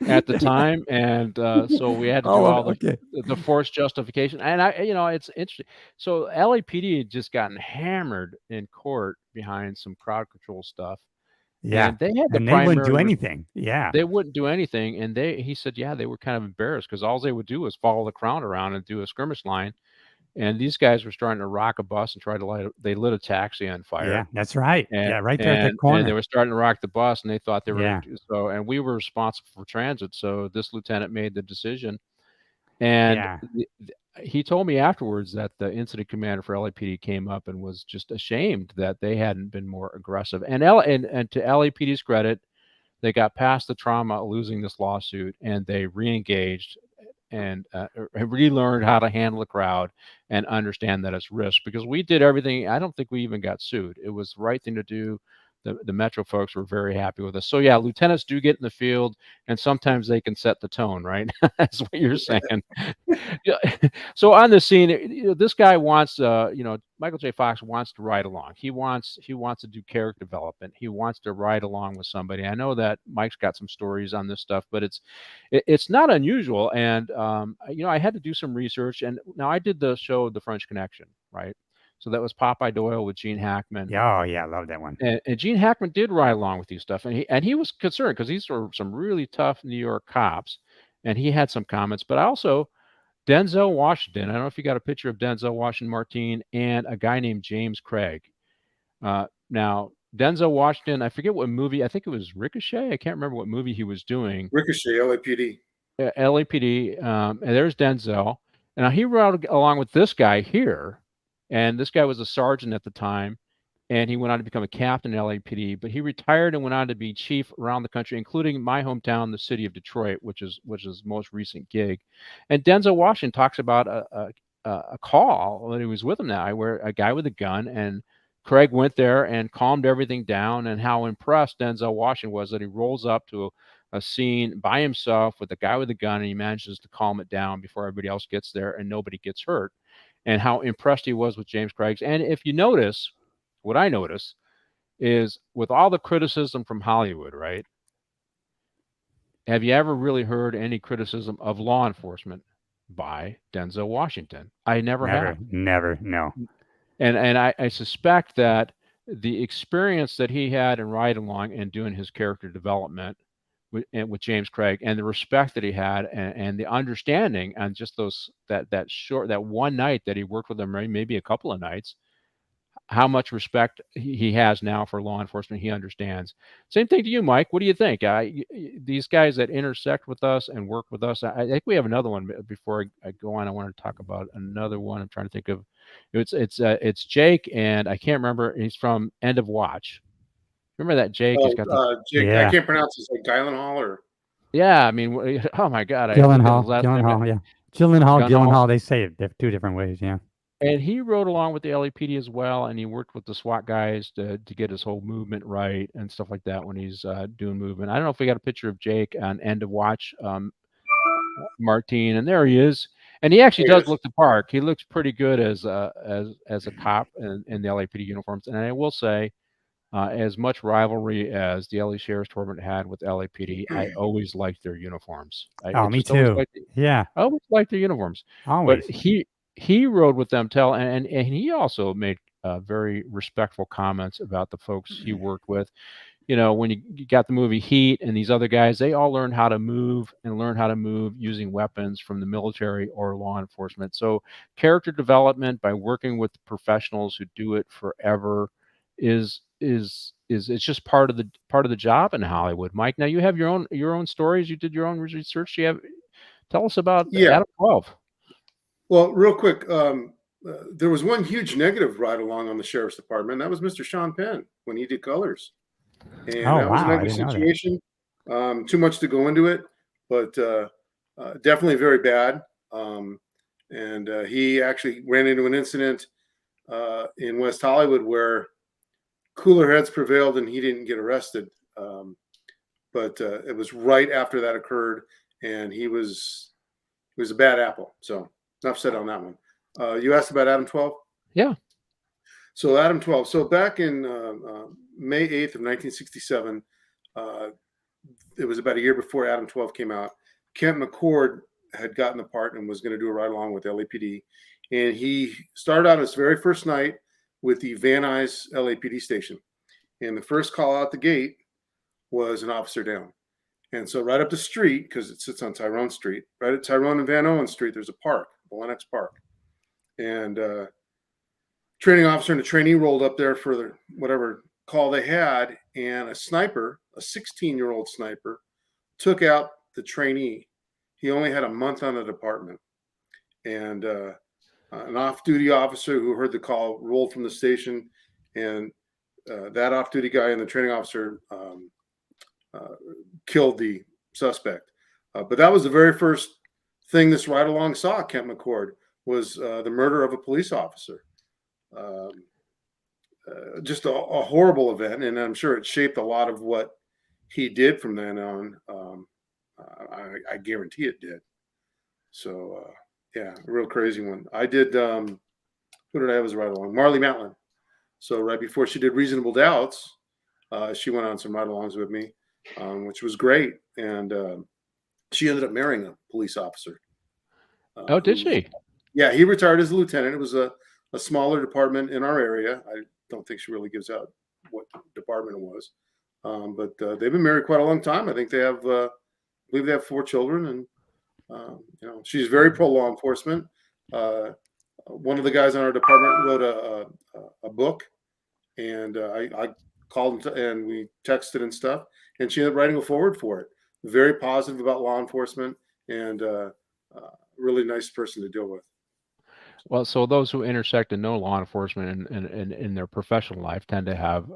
at the time, and so we had to do all the force justification. And it's interesting. So LAPD had just gotten hammered in court behind some crowd control stuff. Yeah, and they had they wouldn't do anything. Yeah, they wouldn't do anything, and he said, they were kind of embarrassed because all they would do was follow the crowd around and do a skirmish line. And these guys were starting to rock a bus and they lit a taxi on fire. Yeah, that's right. And, right there at the corner. And they were starting to rock the bus, and they thought they were and we were responsible for transit. So this lieutenant made the decision. And he told me afterwards that the incident commander for LAPD came up and was just ashamed that they hadn't been more aggressive. And to LAPD's credit, they got past the trauma of losing this lawsuit, and they re-engaged and relearned how to handle a crowd and understand that it's risk, because we did everything. I don't think we even got sued. It was the right thing to do. The Metro folks were very happy with us. So yeah, lieutenants do get in the field, and sometimes they can set the tone, right? That's what you're saying. So on the scene, this guy wants, Michael J. Fox wants to ride along. He wants to do character development. He wants to ride along with somebody. I know that Mike's got some stories on this stuff, but it's not unusual. And I had to do some research. And now I did the show The French Connection, right? So that was Popeye Doyle with Gene Hackman. Oh yeah, I love that one. And Gene Hackman did ride along with these stuff, and he was concerned because these were some really tough New York cops, and he had some comments. But also Denzel Washington. I don't know if you got a picture of Denzel Washington Martin and a guy named James Craig. Now Denzel Washington, I forget what movie. I think it was Ricochet. I can't remember what movie he was doing. Ricochet, LAPD. LAPD. And there's Denzel. And now he rode along with this guy here, and this guy was a sergeant at the time, and he went on to become a captain in LAPD. But he retired and went on to be chief around the country, including my hometown, the city of Detroit, which is his most recent gig. And Denzel Washington talks about a call when he was with him now, where a guy with a gun, and Craig went there and calmed everything down, and how impressed Denzel Washington was that he rolls up to a scene by himself with a guy with a gun, and he manages to calm it down before everybody else gets there and nobody gets hurt, and how impressed he was with James Craig's. And if you notice, what I notice is, with all the criticism from Hollywood, right? Have you ever really heard any criticism of law enforcement by Denzel Washington? I never have. Never, no. And I suspect that the experience that he had in riding along and doing his character development with James Craig, and the respect that he had, and the understanding, and just that one night that he worked with him, maybe a couple of nights, how much respect he has now for law enforcement. He understands. Same thing to you, Mike. What do you think? These guys that intersect with us and work with us. I think we have another one before I go on. I want to talk about another one. I'm trying to think of. It's Jake, and I can't remember. He's from End of Watch. Remember that Jake? He's got Jake, Yeah. I can't pronounce his like Gyllenhaal or. yeah. I mean, oh my God. Gyllenhaal, yeah. Gyllenhaal, they say it two different ways, yeah. And he rode along with the LAPD as well, and he worked with the SWAT guys to get his whole movement right and stuff like that when he's doing movement. I don't know if we got a picture of Jake on End of Watch, Martine, and there he is. And he actually does look the part. He looks pretty good as a cop in the LAPD uniforms. And I will say, as much rivalry as the LA Sheriff's Department had with LAPD, I always liked their uniforms. Me too. I always liked their uniforms. Always. But he rode with them and he also made very respectful comments about the folks he worked with. You know, when you got the movie Heat, and these other guys, they all learned how to move using weapons from the military or law enforcement. So character development by working with professionals who do it forever is it's just part of the job in Hollywood. Mike, now you have your own stories. You did your own research. Tell us about Adam 12. Well, real quick, there was one huge negative ride along on the Sheriff's Department. That was Mr. Sean Penn when he did Colors. And that was a negative situation. Too much to go into it, but definitely very bad. And he actually ran into an incident in West Hollywood where cooler heads prevailed and he didn't get arrested. But it was right after that occurred, and he was a bad apple. So enough said on that one. You asked about Adam 12? Yeah. So Adam 12. So back in May 8th of 1967, it was about a year before Adam 12 came out. Kent McCord had gotten the part and was going to do a ride along with LAPD. And he started out his very first night with the Van Nuys LAPD station. And the first call out the gate was an officer down. And so right up the street, because it sits on Tyrone Street, right at Tyrone and Van Owen Street, there's a park, the Lennox Park. And training officer and a trainee rolled up there for whatever call they had, and a sniper, a 16-year-old sniper, took out the trainee. He only had a month on the department. And an off-duty officer who heard the call rolled from the station, and that off-duty guy and the training officer killed the suspect. But that was the very first thing this ride-along saw, Kent McCord, was the murder of a police officer. Just a horrible event, and I'm sure it shaped a lot of what he did from then on. I guarantee it did. So, yeah, a real crazy one. I did, who did I have as a ride-along? Marlee Matlin. So right before she did Reasonable Doubts, she went on some ride-alongs with me, which was great. And she ended up marrying a police officer. Oh, did she? Yeah, he retired as a lieutenant. It was a smaller department in our area. I don't think she really gives out what department it was. But they've been married quite a long time. I think they have, I believe they have 4 children. And, you know, she's very pro-law enforcement. One of the guys in our department wrote a book, and I called and we texted and stuff, and she ended up writing a forward for it. Very positive about law enforcement, and really nice person to deal with. Well, so those who intersect and know law enforcement in their professional life tend to have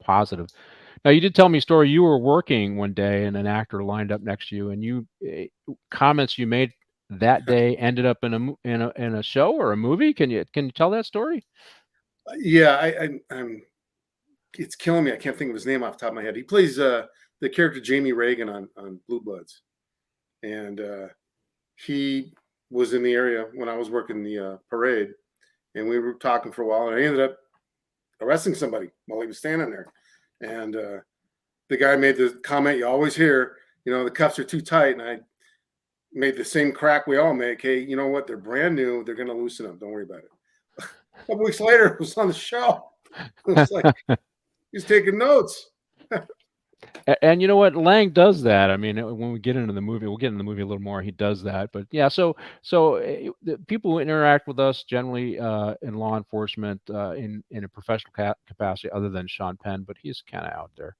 positive. Now, you did tell me a story. You were working one day, and an actor lined up next to you, and comments you made that day ended up in a show or a movie. Can you tell that story? Yeah, I'm. It's killing me. I can't think of his name off the top of my head. He plays the character Jamie Reagan on Blue Bloods, and he was in the area when I was working the parade, and we were talking for a while, and I ended up arresting somebody while he was standing there, and the guy made the comment you always hear, the cuffs are too tight, and I made the same crack we all make. Hey, you know what? They're brand new. They're going to loosen up. Don't worry about it. A couple weeks later, it was on the show. It was like he's taking notes. And you know what? Lang does that. I mean, when we get into the movie, we'll get into the movie a little more. He does that. But yeah, so the people who interact with us generally in law enforcement in a professional capacity, other than Sean Penn, but he's kind of out there.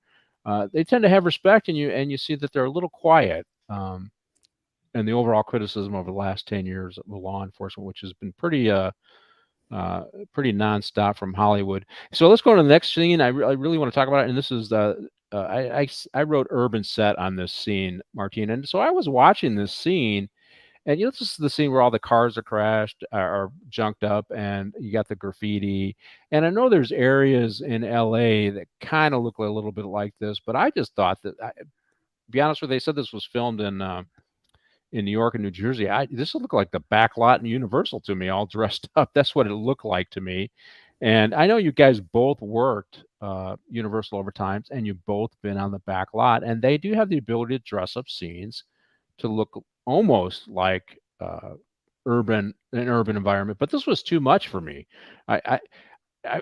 They tend to have respect, and you see that they're a little quiet. And the overall criticism over the last 10 years of law enforcement, which has been pretty nonstop from Hollywood. So let's go to the next scene. I really want to talk about it, and this is I wrote urban set on this scene, Martine, and so I was watching this scene, and this is the scene where all the cars are crashed, are junked up, and you got the graffiti. And I know there's areas in LA that kind of look a little bit like this, but I just thought that, to be honest with you, they said this was filmed in New York and New Jersey. This would look like the back lot in Universal to me, all dressed up. That's what it looked like to me. And I know you guys both worked Universal over times, and you've both been on the back lot, and they do have the ability to dress up scenes to look almost like an urban environment. But this was too much for me.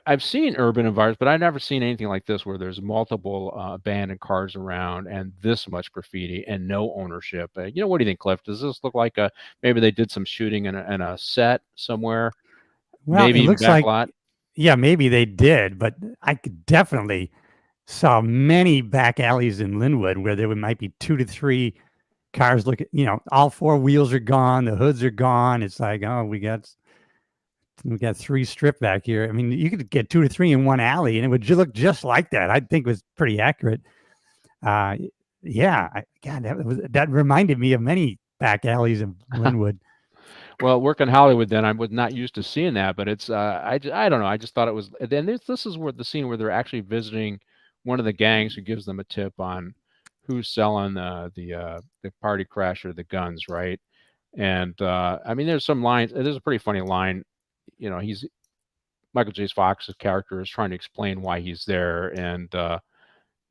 I've seen urban environments, but I've never seen anything like this where there's multiple abandoned cars around and this much graffiti and no ownership. What do you think, Cliff? Does this look like maybe they did some shooting in a set somewhere? Well, maybe it looks back like, lot? yeah, maybe they did, but I could definitely saw many back alleys in Linwood where there might be 2 to 3 cars looking, all 4 wheels are gone, the hoods are gone. It's like, oh, we got 3 stripped back here. I mean, you could get 2 to 3 in one alley, and it would look just like that. I think it was pretty accurate. Yeah, God, that reminded me of many back alleys in Linwood. Well, working Hollywood, then I was not used to seeing that, but it's I don't know. I just thought it was. Then this is where the scene where they're actually visiting one of the gangs who gives them a tip on who's selling the party crasher the guns, right? And I mean, there's some lines. There's a pretty funny line. He's Michael J. Fox's character is trying to explain why he's there, and to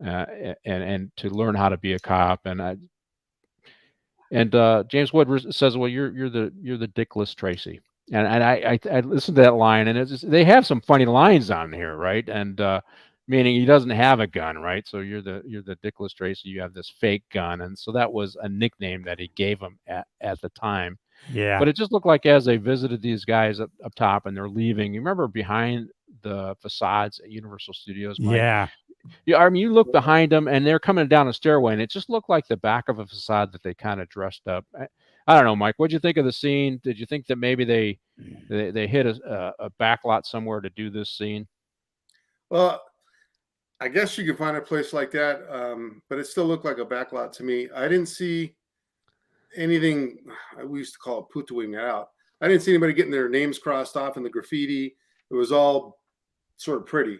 learn how to be a cop. And James Wood says, "Well, you're the Dickless Tracy." And I listened to that line, and they have some funny lines on here, right? And meaning he doesn't have a gun, right? So you're the Dickless Tracy. You have this fake gun, and so that was a nickname that he gave him at the time. Yeah. But it just looked like as they visited these guys up top and they're leaving, you remember behind the facades at Universal Studios, Mike? Yeah. I mean, you look behind them and they're coming down a stairway, and it just looked like the back of a facade that they kind of dressed up. I don't know, Mike. What'd you think of the scene? Did you think that maybe they hit a back lot somewhere to do this scene? Well, I guess you could find a place like that, but it still looked like a back lot to me. I didn't see anything. We used to call it putooing out. I didn't see anybody getting their names crossed off in the graffiti. It was all sort of pretty.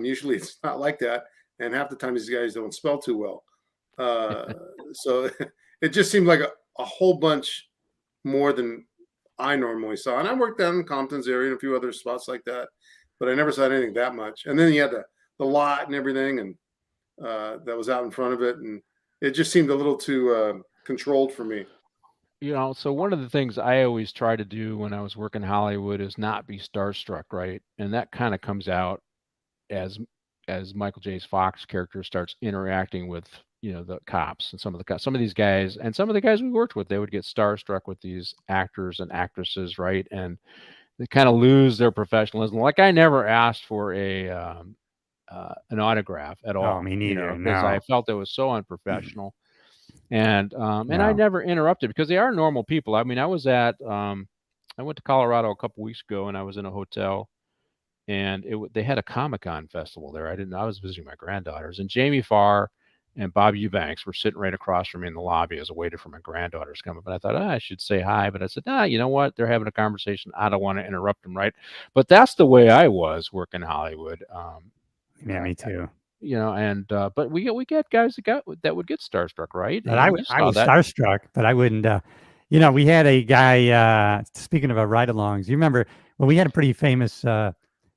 Usually it's not like that, and half the time these guys don't spell too well. So it just seemed like a whole bunch more than I normally saw. And I worked down in Compton's area and a few other spots like that, but I never saw anything that much. And then you had the lot and everything, and that was out in front of it, and it just seemed a little too controlled for me. So one of the things I always try to do when I was working Hollywood is not be starstruck, right? And that kind of comes out as Michael J. Fox character starts interacting with the cops and some of these guys and some of the guys we worked with. They would get starstruck with these actors and actresses, right? And they kind of lose their professionalism. Like I never asked for a an autograph at all. Oh, me neither. Because I No. felt it was so unprofessional. And I No. never interrupted because they are normal people. I mean, I was at I went to Colorado a couple weeks ago, and I was in a hotel, and they had a Comic-Con festival there. I was visiting my granddaughters, and Jamie Farr and Bob Eubanks were sitting right across from me in the lobby as I waited for my granddaughters to come up. And I thought, I should say hi, but I said, you know what? They're having a conversation. I don't want to interrupt them, right? But that's the way I was working Hollywood. Yeah, me too. But we get guys that would get starstruck, right? But And you I saw was that. starstruck, but I wouldn't. We had a guy. Speaking of our ride-alongs, you remember when we had a pretty famous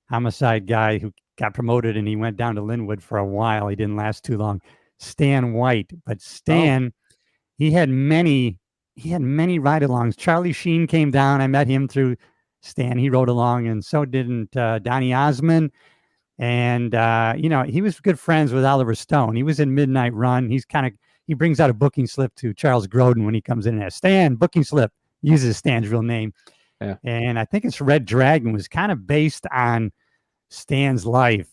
homicide guy who got promoted, and he went down to Linwood for a while. He didn't last too long. Stan White, but Stan, he had many ride-alongs. Charlie Sheen came down. I met him through Stan. He rode along, and so didn't Donny Osmond. And he was good friends with Oliver Stone. He was in Midnight Run. He brings out a booking slip to Charles Grodin when he comes in as Stan, booking slip. Uses Stan's real name. Yeah. And I think it's Red Dragon was kind of based on Stan's life.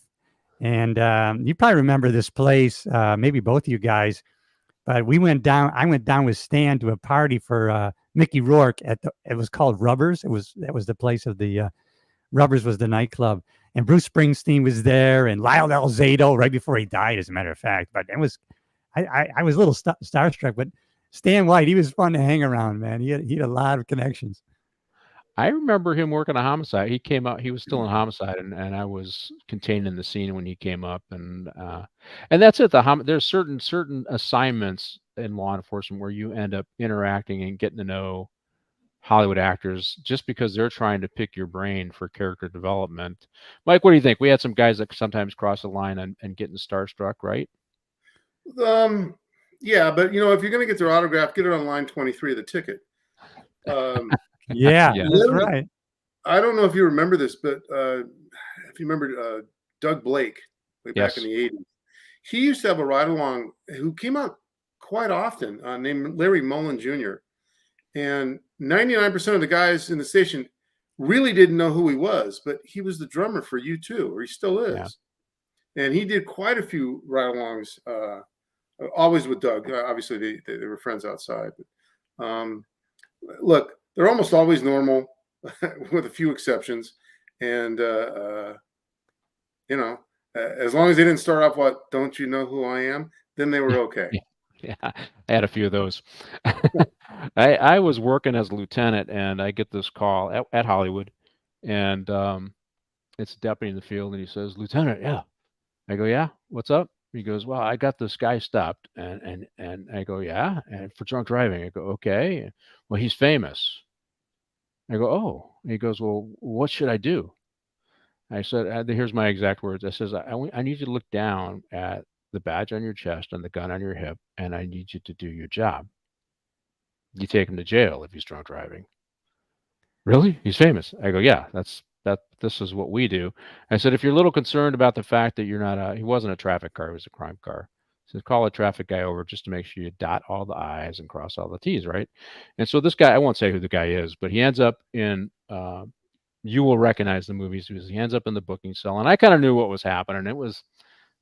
And you probably remember this place, maybe both of you guys. But I went down with Stan to a party for Mickey Rourke it was called Rubbers. That was the place of the Rubbers was the nightclub. And Bruce Springsteen was there, and Lyle Alzado right before he died, as a matter of fact. But it was, I was a little starstruck. But Stan White, he was fun to hang around, man. He had a lot of connections. I remember him working a homicide. He came out. He was still in homicide, and I was contained in the scene when he came up, and that's it. There's certain assignments in law enforcement where you end up interacting and getting to know Hollywood actors just because they're trying to pick your brain for character development. Mike, what do you think? We had some guys that sometimes cross the line and getting starstruck, right? Yeah, but if you're going to get their autograph, get it on line 23 of the ticket. Yeah, that's right. I don't know if you remember this, but if you remember Doug Blake way back in the 80s, he used to have a ride-along who came out quite often named Larry Mullen Jr., and 99% of the guys in the station really didn't know who he was, but he was the drummer for U2, or he still is. Yeah. And he did quite a few ride-alongs, always with Doug. Obviously, they were friends outside. But, look, they're almost always normal, with a few exceptions. And, as long as they didn't start off, don't you know who I am? Then they were okay. Yeah, I had a few of those. I was working as a lieutenant, and I get this call at Hollywood, and it's a deputy in the field, and he says, "Lieutenant, yeah." I go, "Yeah, what's up?" He goes, "Well, I got this guy stopped," and I go, "Yeah," and for drunk driving. I go, "Okay, well, he's famous." I go, "Oh." He goes, "Well, what should I do?" I said, here's my exact words. I says, I need you to look down at the badge on your chest and the gun on your hip, and I need you to do your job. You take him to jail if he's drunk driving. Really? He's famous. I go, yeah, this is what we do. I said, if you're a little concerned about the fact that you're not he wasn't a traffic car, he was a crime car. So call a traffic guy over just to make sure you dot all the I's and cross all the T's, right? And so this guy, I won't say who the guy is, but he ends up in you will recognize the movies because he ends up in the booking cell. And I kind of knew what was happening. It was,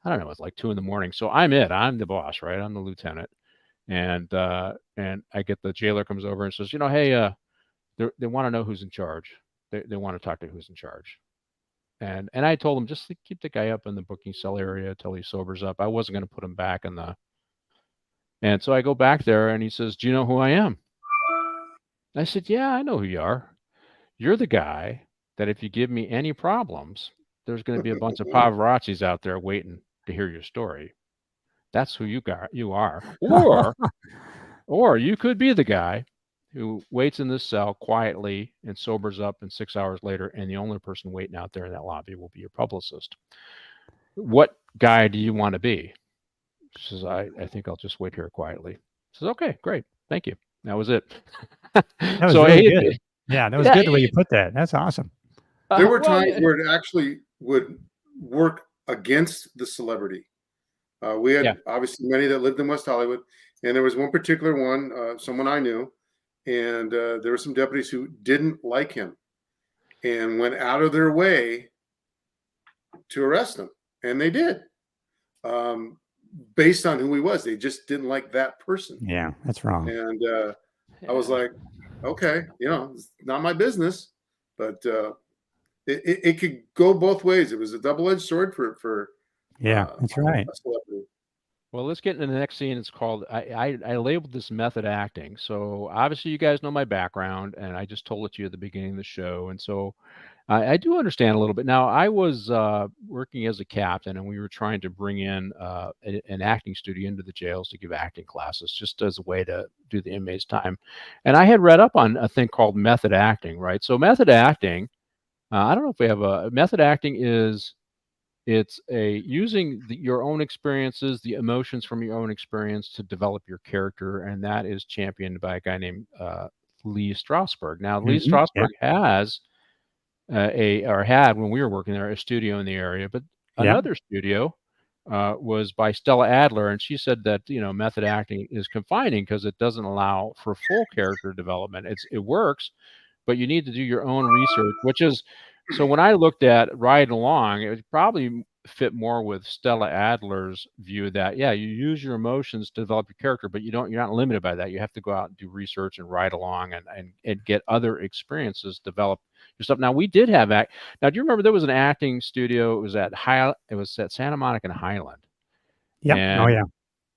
I don't know, it was like 2 a.m. So I'm the boss, right? I'm the lieutenant. And I get the jailer comes over and says, hey, they want to know who's in charge. They want to talk to who's in charge. And I told him, just keep the guy up in the booking cell area until he sobers up. I wasn't going to put him back in the. And so I go back there and he says, do you know who I am? I said, yeah, I know who you are. You're the guy that if you give me any problems, there's going to be a bunch of paparazzis out there waiting to hear your story. That's who you are. Or you could be the guy who waits in this cell quietly and sobers up, and 6 hours later, and the only person waiting out there in that lobby will be your publicist. What guy do you want to be? She says, I think I'll just wait here quietly. She says, okay, great. Thank you. That was it. That was really good. Yeah, that was good the way you put that. That's awesome. There were times where it actually would work against the celebrity. We had obviously many that lived in West Hollywood, and there was one particular one, someone I knew, and there were some deputies who didn't like him and went out of their way to arrest him. and they did. Based on who he was, they just didn't like that person, Yeah, that's wrong. and I was like, okay, it's not my business, but it could go both ways. It was a double-edged sword for Yeah, that's right. a celebrity. Well, let's get into the next scene. It's called, I labeled this method acting. So obviously you guys know my background, and I just told it to you at the beginning of the show. And so I do understand a little bit. Now, I was working as a captain, and we were trying to bring in an acting studio into the jails to give acting classes, just as a way to do the inmates' time. And I had read up on a thing called method acting, right? So method acting, I don't know if we have a method acting is it's using your own experiences, the emotions from your own experience to develop your character, and that is championed by a guy named Lee Strasberg. Now, Lee Mhm. Yeah. Strasberg has or had when we were working there a studio in the area, but Yeah. another studio was by Stella Adler, and she said that method acting is confining because it doesn't allow for full character development. It works, but you need to do your own research, which is so when I looked at Ride Along, it would probably fit more with Stella Adler's view that, yeah, you use your emotions to develop your character, but you're not limited by that. You have to go out and do research and ride along and get other experiences, develop your stuff. Now we did have Now, do you remember there was an acting studio? It was at Santa Monica and Highland. Yep. Oh, And yeah.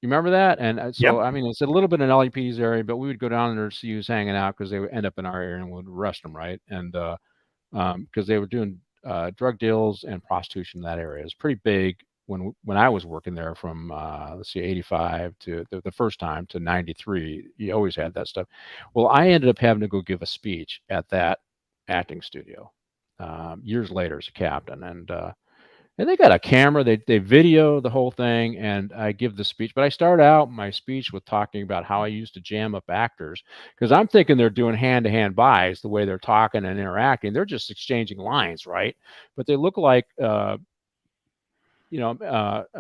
you remember that? And so, Yep. I mean, it's a little bit in LAPD's area, but we would go down there to see who's hanging out because they would end up in our area and would arrest them, right? And because they were doing drug deals and prostitution in that area. It was pretty big when I was working there from, let's see, 85 to the first time to 93. You always had that stuff. Well, I ended up having to go give a speech at that acting studio years later as a captain. And they got a camera, they video the whole thing, and I give the speech. But I start out my speech with talking about how I used to jam up actors, because I'm thinking they're doing hand-to-hand buys the way they're talking and interacting. They're just exchanging lines, right? But they look like a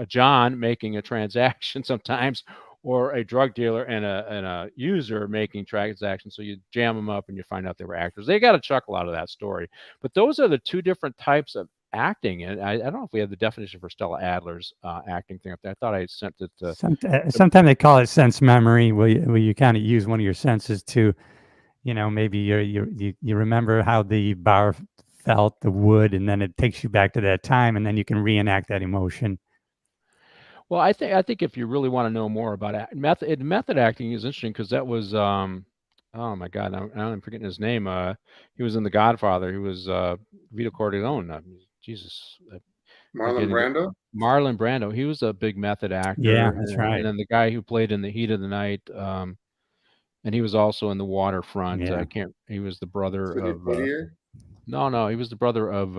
John making a transaction sometimes, or a drug dealer and a user making transactions. So you jam them up and you find out they were actors. They got a chuckle out of that story. But those are the two different types of acting. And I don't know if we have the definition for Stella Adler's acting thing up there. I thought I sent it to. Sometimes they call it sense memory, where you kind of use one of your senses to, maybe you remember how the bar felt, the wood, and then it takes you back to that time, and then you can reenact that emotion. Well, I think if you really want to know more about method acting is interesting because that was oh my God, I'm forgetting his name. He was in The Godfather. He was Vito Corleone. Jesus, Marlon Brando. Marlon Brando. He was a big method actor. Yeah, that's and, right. And then the guy who played in The Heat of the Night, and he was also in The Waterfront. Yeah. He was the brother of. No, he was the brother of.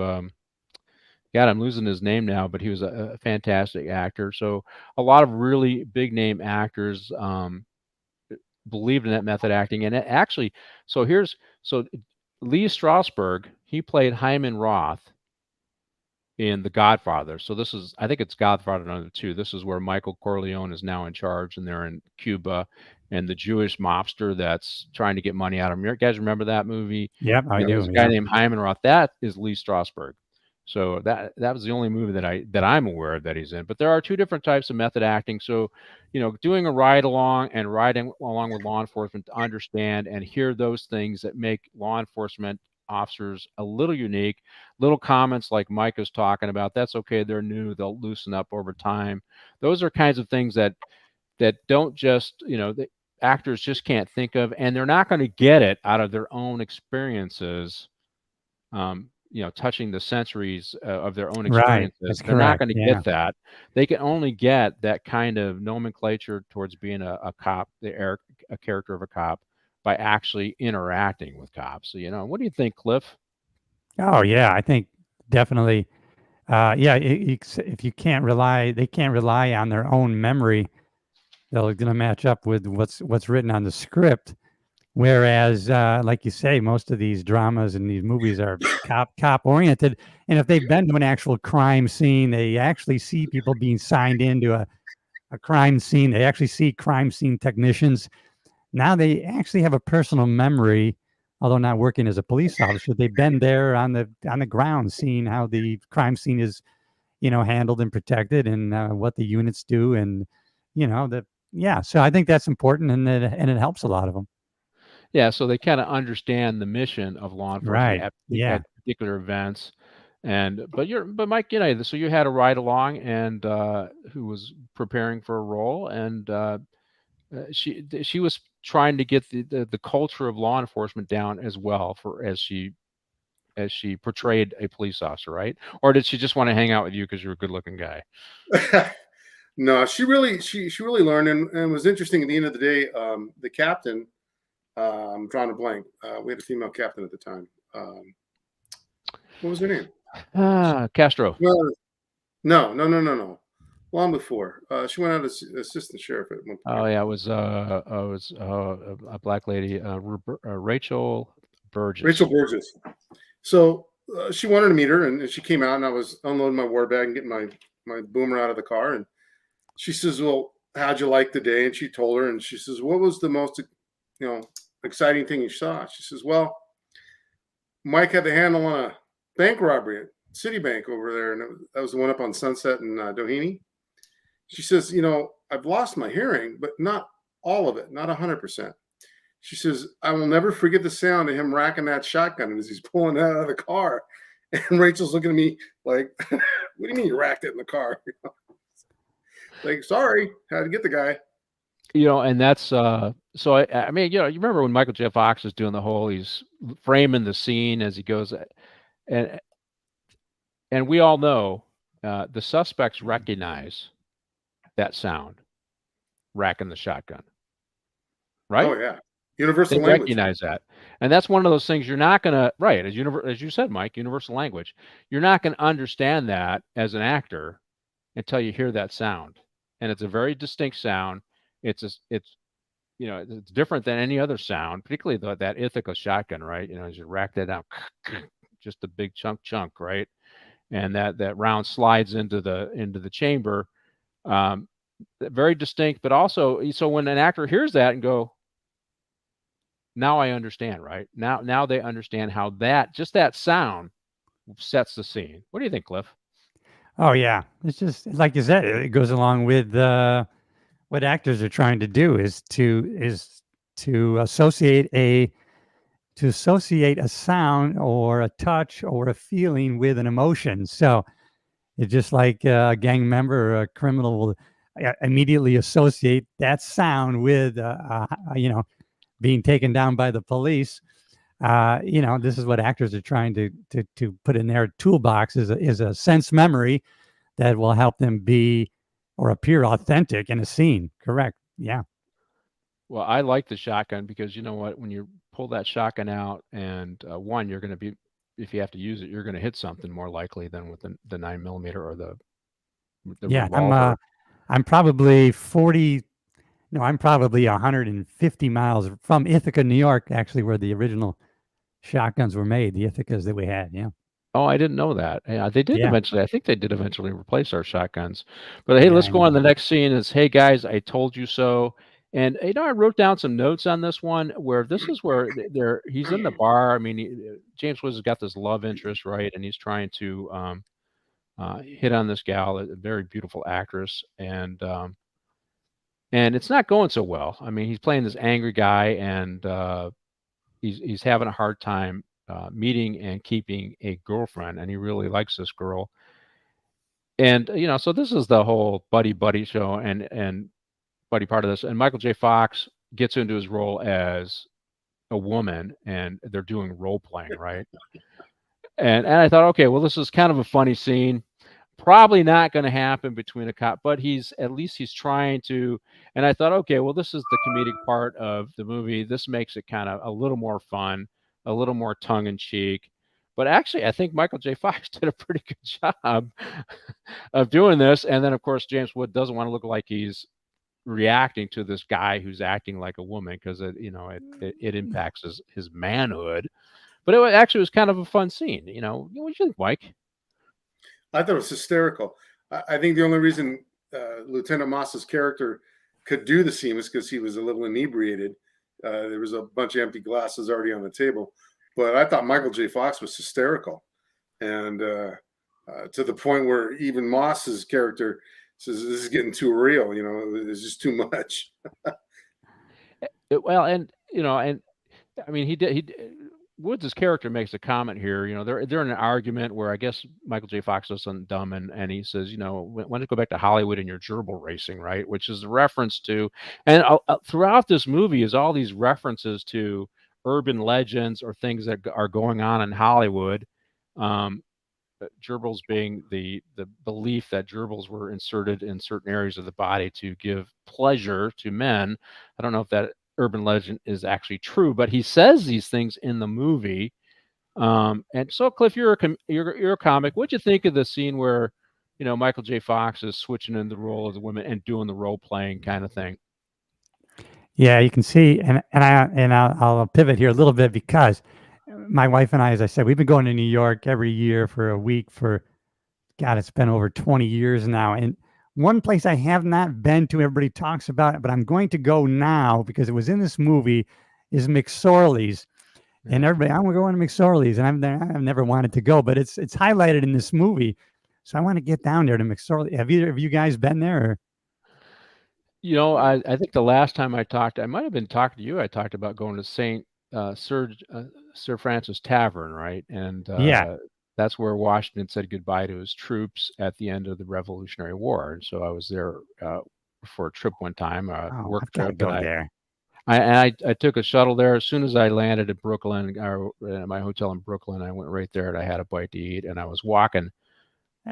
God, I'm losing his name now, but he was a fantastic actor. So a lot of really big name actors believed in that method acting. And actually, so Lee Strasberg, he played Hyman Roth in The Godfather. So I think it's Godfather #2. This is where Michael Corleone is now in charge, and they're in Cuba, and the Jewish mobster that's trying to get money out of him. You guys remember that movie? Yep, I do. There's a guy named Hyman Roth. That is Lee Strasberg. So that was the only movie that I'm aware of that he's in. But there are two different types of method acting. So, doing a ride along and riding along with law enforcement to understand and hear those things that make law enforcement officers a little unique. Little comments like Mike is talking about. That's okay. They're new. They'll loosen up over time. Those are kinds of things that don't just the actors just can't think of, and they're not going to get it out of their own experiences. Touching the sensories of their own Right. experiences. That's They're not correct. going to Yeah. get that. They can only get that kind of nomenclature towards being a cop, a character of a cop, by actually interacting with cops. So, what do you think, Cliff? Oh yeah, I think definitely. Yeah, if they can't rely on their own memory, they're going to match up with what's written on the script. Whereas, like you say, most of these dramas and these movies are cop oriented, and if they've been to an actual crime scene, they actually see people being signed into a crime scene. They actually see crime scene technicians. Now they actually have a personal memory, although not working as a police officer. They've been there on the ground, seeing how the crime scene is handled and protected, and what the units do, and so I think that's important, and it helps a lot of them. Yeah, so they kind of understand the mission of law enforcement Right. at Yeah. particular events. But Mike, so you had a ride along and who was preparing for a role, and she was trying to get the culture of law enforcement down as well for as she portrayed a police officer, right? Or did she just want to hang out with you because you're a good-looking guy? No, she really learned, and it was interesting. At the end of the day, the captain, I'm drawing a blank. We had a female captain at the time. What was her name? Castro. Well, no. Long before, she went out as assistant sheriff at one Oh point. yeah, it was a black lady, Rachel Burgess. Rachel Burgess. So she wanted to meet her, and she came out, and I was unloading my war bag and getting my boomer out of the car, and she says, "Well, how'd you like the day?" And she told her, and she says, "What was the most, exciting thing you saw?" She says, "Well, Mike had the handle on a bank robbery at Citibank over there, and that was the one up on Sunset and Doheny." She says, "I've lost my hearing, but not all of it, not 100%. She says, I will never forget the sound of him racking that shotgun as he's pulling it out of the car." And Rachel's looking at me like, "What do you mean you racked it in the car?" Like, sorry, had to get the guy. And that's so I mean, you remember when Michael J. Fox is doing the whole, he's framing the scene as he goes, and we all know the suspects recognize that sound, racking the shotgun, right? Oh, yeah. They Universal language. recognize that, and that's one of those things you're not gonna, right, as you said, Mike, universal language. You're not gonna understand that as an actor until you hear that sound, and it's a very distinct sound. It's different than any other sound, particularly that Ithaca shotgun, right? As you rack that down, just a big chunk, right? And that round slides into the chamber. Um, Very distinct, but also, so when an actor hears that and go, now I understand, right? Now they understand how that sound sets the scene. What do you think, Cliff? Oh yeah, it's just like you said. It goes along with what actors are trying to do is to associate a sound or a touch or a feeling with an emotion. So it's just like a gang member or a criminal will immediately associate that sound with being taken down by the police. This is what actors are trying to put in their toolbox is a sense memory that will help them be or appear authentic in a scene. Correct. Yeah. Well, I like the shotgun because you know what? When you pull that shotgun out, and one, you're going to be, if you have to use it, you're going to hit something more likely than with the 9mm or the Yeah. revolver. I'm probably 40. No, I'm probably 150 miles from Ithaca, New York, actually, where the original shotguns were made. The Ithacas that we had. Yeah. Oh, I didn't know that. Yeah, they did Yeah. eventually. I think they did eventually replace our shotguns. But hey, Yeah. let's I go on know. the next scene. It's, hey guys, I told you so. And I wrote down some notes on this one where this is where he's in the bar. I mean, James Woods has got this love interest, right? And he's trying to hit on this gal, a very beautiful actress, and it's not going so well. I mean, he's playing this angry guy, and he's having a hard time meeting and keeping a girlfriend, and he really likes this girl. And so this is the whole buddy show, and buddy part of this. And Michael J. Fox gets into his role as a woman, and they're doing role playing, right? And I thought, okay, well, this is kind of a funny scene. Probably not going to happen between a cop, but at least he's trying to. And I thought, okay, well, this is the comedic part of the movie. This makes it kind of a little more fun, a little more tongue in cheek. But actually, I think Michael J. Fox did a pretty good job of doing this. And then, of course, James Wood doesn't want to look like he's reacting to this guy who's acting like a woman, because it impacts his manhood. But it actually was kind of a fun scene. What do you think, Mike? I thought it was hysterical. I think the only reason Lieutenant Moss's character could do the scene was because he was a little inebriated. There was a bunch of empty glasses already on the table. But I thought Michael J. Fox was hysterical. And to the point where even Moss's character says this is getting too real. You know, it's just too much. Well, and I mean, Woods' character makes a comment here. They're in an argument where I guess Michael J. Fox does something dumb, and he says, when to go back to Hollywood and your gerbil racing, right? Which is a reference to, and throughout this movie is all these references to urban legends or things that are going on in Hollywood. Gerbils being the belief that gerbils were inserted in certain areas of the body to give pleasure to men. I don't know if that urban legend is actually true, but he says these things in the movie. And so, Cliff, you're a comic. What'd you think of the scene where, Michael J. Fox is switching in the role of the women and doing the role playing kind of thing? Yeah, you can see, and I'll pivot here a little bit because my wife and I, as I said, we've been going to New York every year for a week for, God, it's been over 20 years now. And one place I have not been to, everybody talks about it, but I'm going to go now because it was in this movie, is McSorley's. And everybody, I'm going to McSorley's, and I've never wanted to go, but it's highlighted in this movie. So I want to get down there to McSorley. Have either of you guys been there? Or? I think the last time I might have been talking to you. I talked about going to Sir Francis Tavern, right? And Yeah. that's where Washington said goodbye to his troops at the end of the Revolutionary War. And so I was there for a trip one time, work I've got to trip, go and there. I took a shuttle there. As soon as I landed at Brooklyn, or at my hotel in Brooklyn, I went right there and I had a bite to eat. And I was walking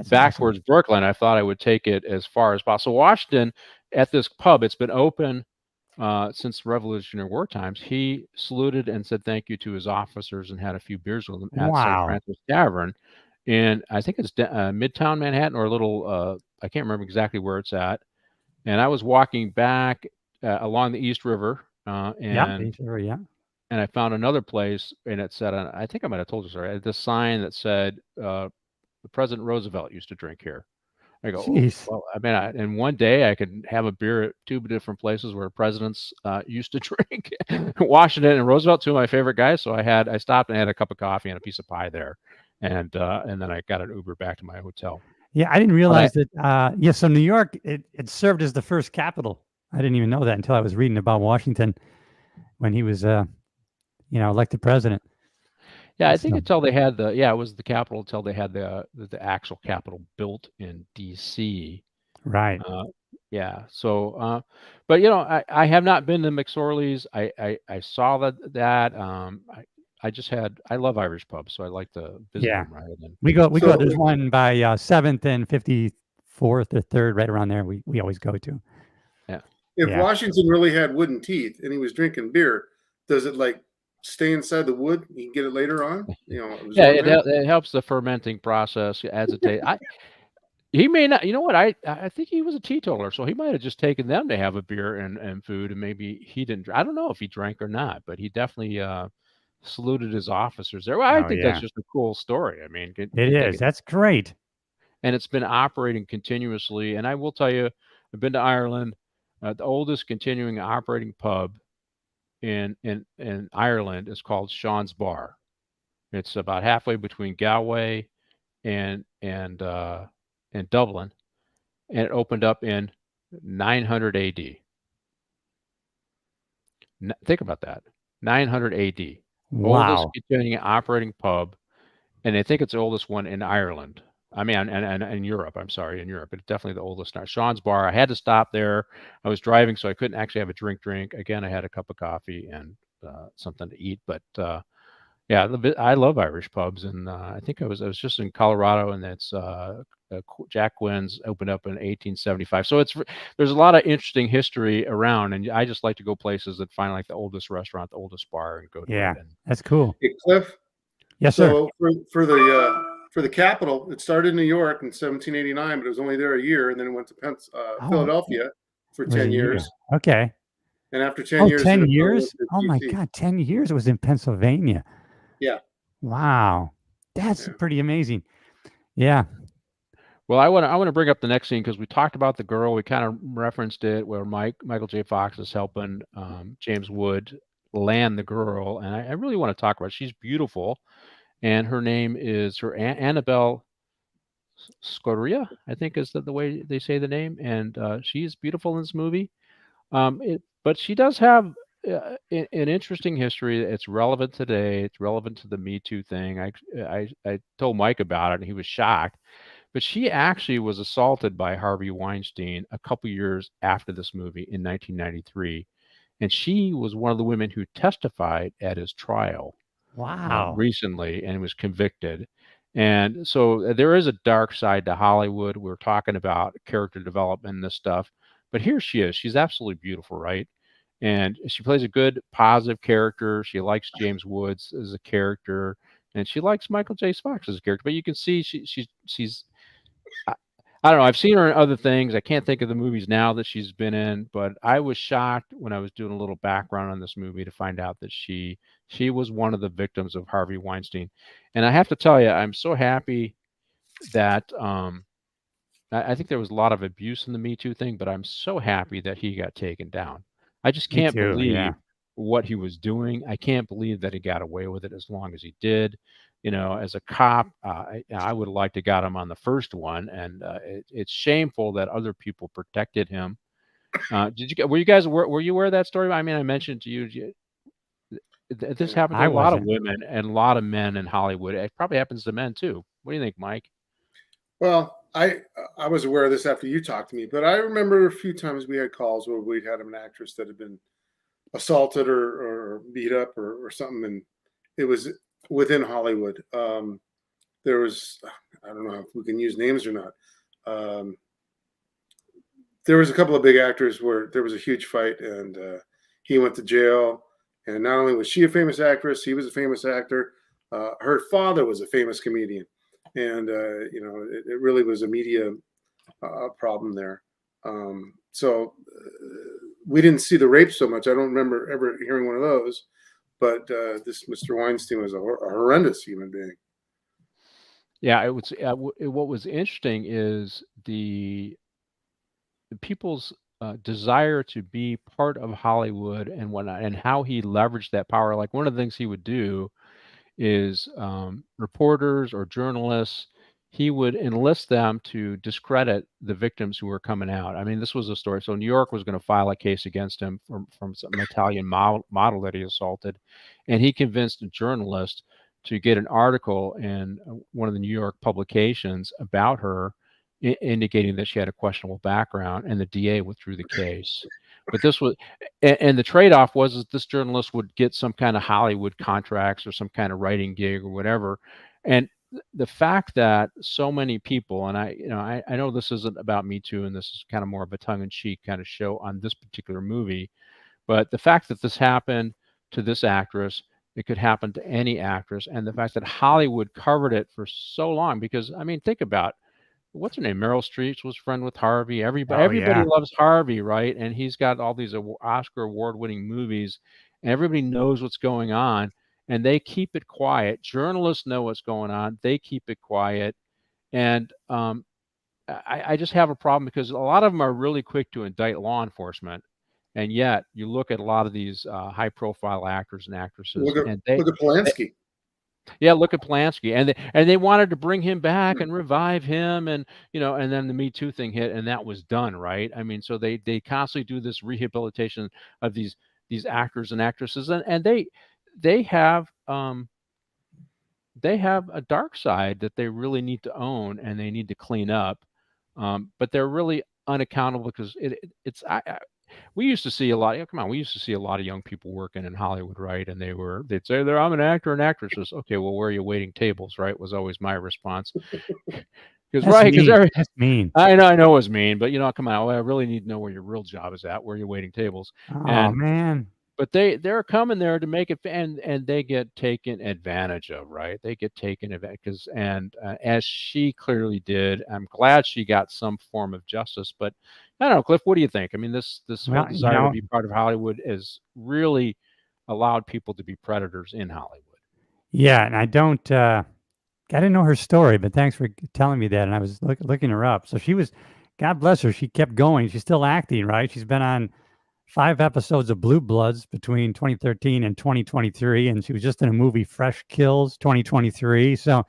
back awesome. towards Brooklyn. I thought I would take it as far as possible. Washington, at this pub, it's been open since Revolutionary War times. He saluted and said thank you to his officers and had a few beers with them at St. Francis Tavern. And I think it's Midtown Manhattan, or a little, I can't remember exactly where it's at. And I was walking back along the East River. And I found another place, and it said, I think I might have told you, sorry, this sign that said, President Roosevelt used to drink here. I go, well, I mean, and one day I could have a beer at two different places where presidents used to drink. Washington and Roosevelt, two of my favorite guys. So I stopped and had a cup of coffee and a piece of pie there, and then I got an Uber back to my hotel. Yeah, I didn't realize that. So New York, it served as the first capital. I didn't even know that until I was reading about Washington when he was, elected president. Yeah, I think until they had it was the capital until they had the actual capital built in D.C. Right. Yeah. So, but I have not been to McSorley's. I saw that. I love Irish pubs, so I like to visit them rather than. We go. There's one by 7th and 54th or 3rd, right around there. We always go to. Yeah. If Washington really had wooden teeth and he was drinking beer, does it stay inside the wood? You can get it later on. It helps the fermenting process. Adds a taste. He may not. You know what? I think he was a teetotaler, so he might have just taken them to have a beer and food, and maybe he didn't. I don't know if he drank or not, but he definitely saluted his officers there. Well, I think that's just a cool story. I mean, it is. That's great. And it's been operating continuously. And I will tell you, I've been to Ireland. The oldest continuing operating pub in Ireland is called Sean's Bar. It's about halfway between Galway and Dublin, and it opened up in 900 AD. Think about that. 900 AD. Wow. Oldest continuing operating pub, and I think it's the oldest one in Ireland. I mean, and in Europe. I'm sorry, in Europe. It's definitely the oldest now. Sean's Bar. I had to stop there. I was driving, so I couldn't actually have a drink. Again, I had a cup of coffee and something to eat. But I love Irish pubs, and I think I was just in Colorado, and that's Jack Quinn's opened up in 1875. So there's a lot of interesting history around, and I just like to go places that find the oldest restaurant, the oldest bar, and go to it. Yeah, that's cool. Hey, Cliff. Yes, sir. So for the capital, it started in New York in 1789, but it was only there a year, and then it went to Philadelphia for 10 years. Okay. And after 10 years, 10 years? Oh my God, 10 years it was in Pennsylvania. Yeah. Wow, that's pretty amazing. Yeah. Well, I want to bring up the next scene because we talked about the girl. We kind of referenced it where Michael J. Fox is helping James Wood land the girl, and I really want to talk about it. She's beautiful, and her name is Annabelle Scoria, I think is the way they say the name, and she's beautiful in this movie. But she does have an interesting history. It's relevant today. It's relevant to the Me Too thing. I told Mike about it, and he was shocked. But she actually was assaulted by Harvey Weinstein a couple years after this movie in 1993, and she was one of the women who testified at his trial Wow. recently and was convicted. And so there is a dark side to Hollywood. We're talking about character development and this stuff, but here she is. She's absolutely beautiful, right? And she plays a good, positive character. She likes James Woods as a character, and she likes Michael J. Fox as a character. But you can see she's I don't know. I've seen her in other things. I can't think of the movies now that she's been in, but I was shocked when I was doing a little background on this movie to find out that she was one of the victims of Harvey Weinstein. And I have to tell you, I'm so happy that I think there was a lot of abuse in the Me Too thing, but I'm so happy that he got taken down. I just Me can't too, believe yeah. what he was doing. I can't believe that he got away with it as long as he did. You know, as a cop, I would have liked to got him on the first one, and it's shameful that other people protected him. Were you guys were you aware of that story? I mean, I mentioned to you, this happened to I a lot of wasn't. women and a lot of men in Hollywood. It probably happens to men too. What do you think, Mike? Well, I was aware of this after you talked to me, but I remember a few times we had calls where we'd had an actress that had been assaulted or beat up or something, and it was within Hollywood. There was, I don't know if we can use names or not. There was a couple of big actors where there was a huge fight, and he went to jail. And not only was she a famous actress, he was a famous actor. Her father was a famous comedian, and it really was a media problem there. So we didn't see the rape so much. I don't remember ever hearing one of those. But this Mr. Weinstein was a horrendous human being. Yeah, it was. What was interesting is the people's desire to be part of Hollywood and whatnot, and how he leveraged that power. Like one of the things he would do is reporters or journalists, he would enlist them to discredit the victims who were coming out. I mean, this was a story. So New York was going to file a case against him from some Italian model that he assaulted, and he convinced a journalist to get an article in one of the New York publications about her, indicating that she had a questionable background, and the DA withdrew the case. But this was, and the trade-off was that this journalist would get some kind of Hollywood contracts or some kind of writing gig or whatever. And the fact that so many people, and I know this isn't about Me Too, and this is kind of more of a tongue-in-cheek kind of show on this particular movie, but the fact that this happened to this actress, it could happen to any actress, and the fact that Hollywood covered it for so long, because I mean, think about what's her name? Meryl Streep was friend with Harvey. Everybody Yeah. loves Harvey, right? And he's got all these Oscar award-winning movies, and everybody knows what's going on, and they keep it quiet. Journalists know what's going on; they keep it quiet, and I just have a problem because a lot of them are really quick to indict law enforcement, and yet you look at a lot of these high-profile actors and actresses, Look and at Polanski. yeah, look at Polanski, and they wanted to bring him back and revive him, and and then the Me Too thing hit, and that was done, right? I mean, so they constantly do this rehabilitation of these actors and actresses, and they have a dark side that they really need to own and they need to clean up, but they're really unaccountable because it's we used to see a lot. Come on, we used to see a lot of young people working in Hollywood, right? And they'd say, "I'm an actor and actresses." Okay, well, where are you waiting tables? Right? Was always my response. Because That's mean. I know it was mean, but come on, I really need to know where your real job is at. Where are you waiting tables? Oh man. But they're coming there to make it, and they get taken advantage of, right? They get taken advantage because, and as she clearly did, I'm glad she got some form of justice. But I don't know, Cliff, what do you think? I mean, this whole Well, desire to be part of Hollywood has really allowed people to be predators in Hollywood. yeah, and I didn't know her story, but thanks for telling me that. And I was looking her up. So she was, God bless her, she kept going. She's still acting, right? She's been on 5 episodes of Blue Bloods between 2013 and 2023, and she was just in a movie, Fresh Kills, 2023. So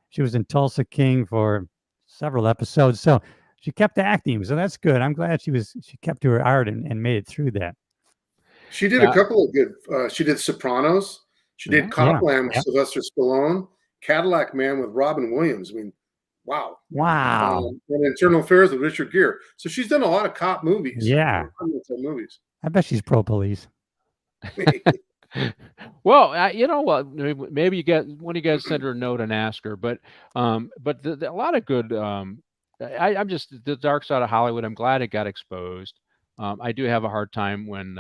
she was in Tulsa King for several episodes. So she kept acting. So that's good. I'm glad she kept to her art and made it through that. She did a couple of good. She did Sopranos. She did Copland with Sylvester Stallone. Cadillac Man with Robin Williams. I mean, wow. And Internal Affairs with Richard Gere. So she's done a lot of cop movies. Yeah. Movies. I bet she's pro police. Well, you know what? Maybe you get one of you guys send her a note and ask her. But a lot of good. I'm just the dark side of Hollywood. I'm glad it got exposed. I do have a hard time when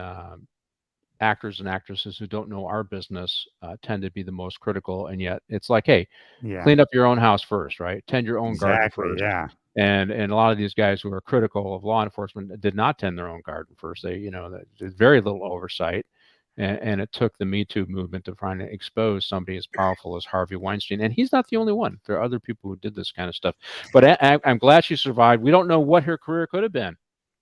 actors and actresses who don't know our business tend to be the most critical, and yet it's like, hey, clean up your own house first, right? Tend your own garden first. Yeah. And a lot of these guys who are critical of law enforcement did not tend their own garden first. They, there's very little oversight. And it took the Me Too movement to try to expose somebody as powerful as Harvey Weinstein. And he's not the only one. There are other people who did this kind of stuff. But I'm glad she survived. We don't know what her career could have been,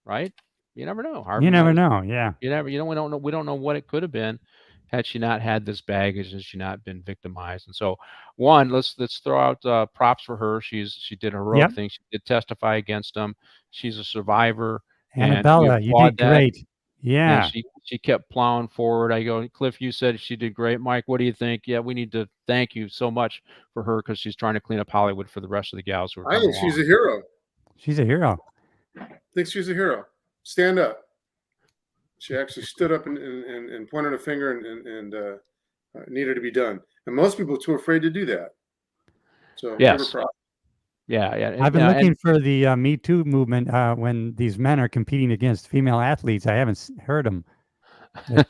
right? You never know. You never know. Yeah. We don't know. We don't know what it could have been had she not had this baggage and she not been victimized. And so, let's throw out props for her. She did heroic things. She did testify against them. She's a survivor. Annabella, you did great. Yeah. And she kept plowing forward. I go, Cliff, you said she did great. Mike, what do you think? Yeah, we need to thank you so much for her because she's trying to clean up Hollywood for the rest of the gals who are I think she's a hero. She's a hero. I think she's a hero. Stand up. She actually stood up and pointed a finger and needed to be done. And most people are too afraid to do that. So yes. Yeah. I've been looking for the Me Too movement when these men are competing against female athletes. I haven't heard them. But,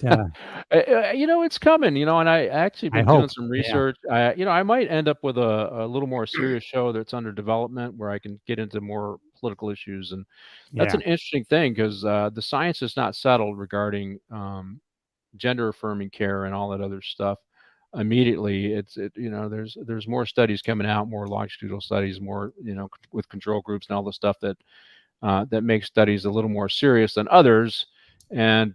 it's coming, and I actually been doing some research. Yeah. I might end up with a little more serious show that's under development where I can get into more political issues. And that's an interesting thing because the science is not settled regarding gender affirming care and all that other stuff. Immediately, there's more studies coming out, more longitudinal studies, more with control groups and all the stuff that makes studies a little more serious than others, and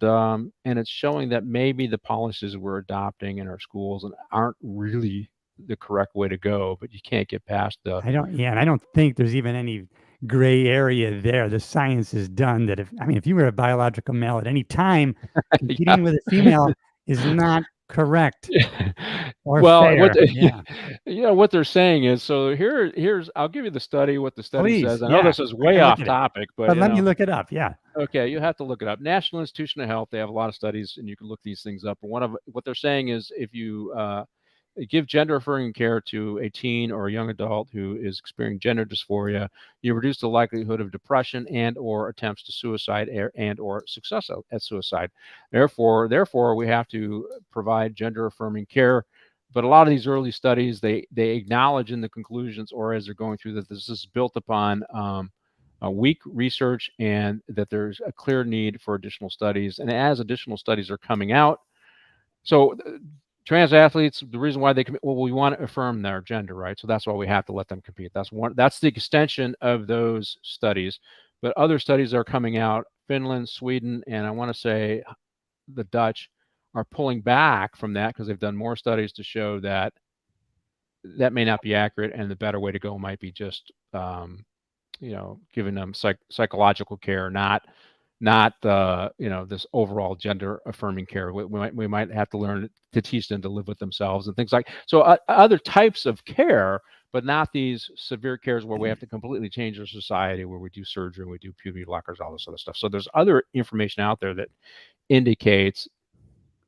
it's showing that maybe the policies we're adopting in our schools aren't really the correct way to go. But you can't get past the. I don't think there's even any gray area there. The science is done that if you were a biological male at any time, competing with a female is not correct or fair. What they're saying is, so here's I'll give you the study, what the study says. I know this is way off topic, but let me look it up. Yeah. Okay, you have to look it up. National Institution of Health, they have a lot of studies and you can look these things up. And one of what they're saying is if you give gender affirming care to a teen or a young adult who is experiencing gender dysphoria, you reduce the likelihood of depression and or attempts to suicide and or success at suicide. Therefore, we have to provide gender affirming care. But a lot of these early studies, they acknowledge in the conclusions or as they're going through that this is built upon weak research and that there's a clear need for additional studies. And as additional studies are coming out, so trans athletes, the reason why they compete, we want to affirm their gender, right? So that's why we have to let them compete. That's the extension of those studies. But other studies are coming out, Finland, Sweden, and I want to say the Dutch are pulling back from that because they've done more studies to show that may not be accurate, and the better way to go might be just giving them psychological care, not this overall gender affirming care. We might have to learn to teach them to live with themselves and things like so. Other types of care, but not these severe cares where we have to completely change our society, where we do surgery, we do puberty blockers, all this other stuff. So there's other information out there that indicates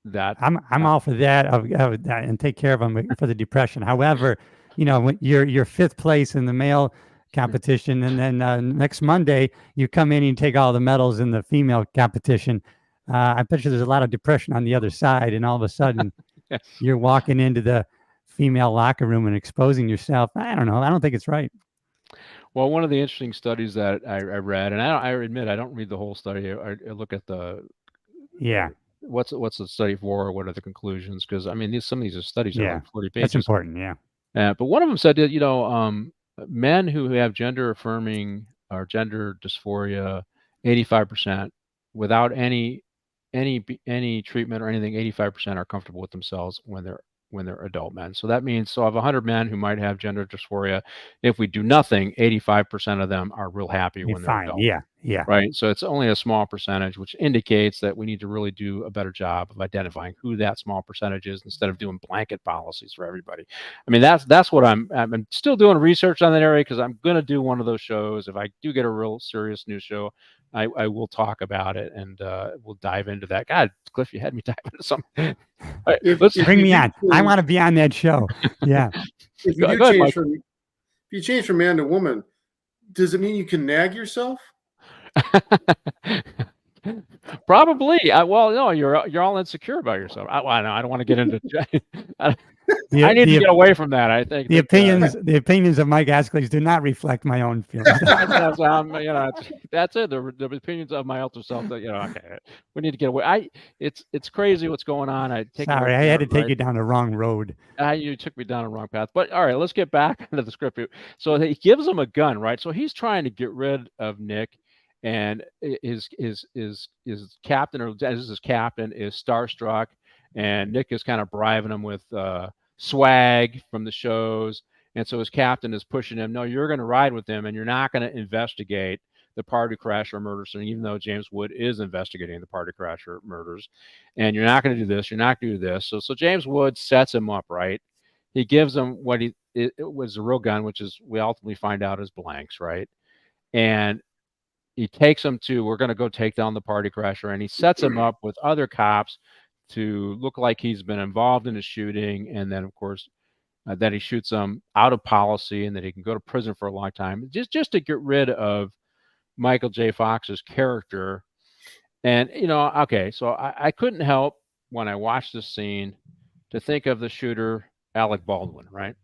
that I'm all for that and take care of them for the depression. However, when you're fifth place in the male competition, and then next Monday you come in and you take all the medals in the female competition. I bet you there's a lot of depression on the other side, and all of a sudden yes. You're walking into the female locker room and exposing yourself. I don't know. I don't think it's right. Well, one of the interesting studies that I read, and I admit I don't read the whole study. I look at the what's the study for, or what are the conclusions? Because some of these studies are like 40 pages. That's important. Yeah. But one of them said that men who have gender affirming or gender dysphoria, 85% without any treatment or anything, 85% are comfortable with themselves when when they're adult men. So that means, so of 100 men who might have gender dysphoria, if we do nothing, 85% of them are real happy You're when they're fine. adult. Yeah. Yeah. Right. So it's only a small percentage, which indicates that we need to really do a better job of identifying who that small percentage is instead of doing blanket policies for everybody. I mean, that's what I'm still doing research on that area, because I'm going to do one of those shows. If I do get a real serious news show, I will talk about it, and we'll dive into that. God, Cliff, you had me dive into something. All right, let's Bring me on. I want to be on that show. Yeah. If you Go do ahead, change Mike. from, if you change from man to woman, does it mean you can nag yourself? Probably. Well, no, you're all insecure about yourself. I don't want to get into. I need to get away from that. I think the opinions of Mike Ascolese do not reflect my own feelings. that's it. The opinions of my alter self. That, okay, we need to get away. It's crazy what's going on. Sorry, I had to take you down the wrong road. You took me down the wrong path. But all right, let's get back into the script. So he gives him a gun, right? So he's trying to get rid of Nick, and his captain, or his captain, is starstruck, and Nick is kind of bribing him with swag from the shows. And so his captain is pushing him, no, you're going to ride with him, and you're not going to investigate the party crasher murders. And even though James Wood is investigating the party crasher murders, and you're not going to do this, you're not going to do this. So James Wood sets him up, right? He gives him what it was a real gun, which is, we ultimately find out, is blanks, right? And he takes him to, we're going to go take down the party crasher, and he sets him up with other cops to look like he's been involved in a shooting. And then, of course, that he shoots them out of policy, and that he can go to prison for a long time, just to get rid of Michael J. Fox's character. And, okay, so I couldn't help, when I watched this scene, to think of the shooter, Alec Baldwin, right?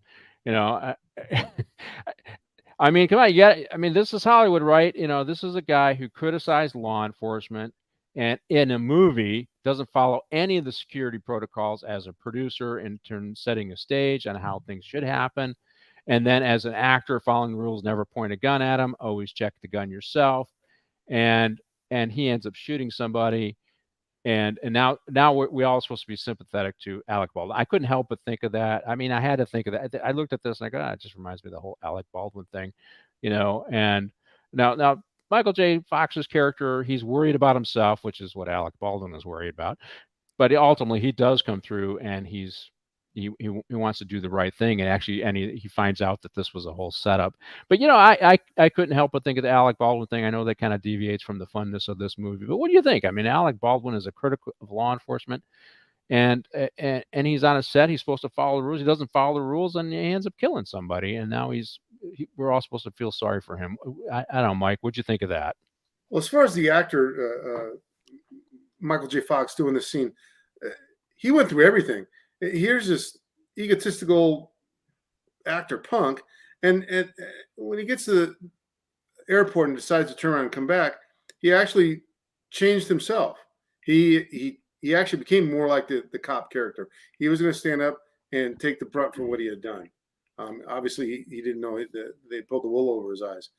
I mean, come on, this is Hollywood, right? This is a guy who criticized law enforcement, and in a movie doesn't follow any of the security protocols as a producer, in turn setting a stage on how things should happen. And then as an actor, following the rules, never point a gun at him, always check the gun yourself. And he ends up shooting somebody. And now we all supposed to be sympathetic to Alec Baldwin. I couldn't help but think of that. I mean, I had to think of that. I looked at this and I go, it just reminds me of the whole Alec Baldwin thing, and now Michael J. Fox's character, he's worried about himself, which is what Alec Baldwin is worried about. But ultimately he does come through, and he wants to do the right thing, and he finds out that this was a whole setup. But I couldn't help but think of the Alec Baldwin thing. I know that kind of deviates from the funness of this movie, but what do you think? I mean, Alec Baldwin is a critic of law enforcement, and he's on a set. He's supposed to follow the rules. He doesn't follow the rules, and he ends up killing somebody. And now we're all supposed to feel sorry for him. I don't know, Mike, what'd you think of that? Well, as far as the actor, Michael J. Fox doing this scene, he went through everything. Here's this egotistical actor punk, and when he gets to the airport and decides to turn around and come back, he actually changed himself. He actually became more like the cop character. He was going to stand up and take the brunt for what he had done. Obviously, he didn't know that they pulled the wool over his eyes.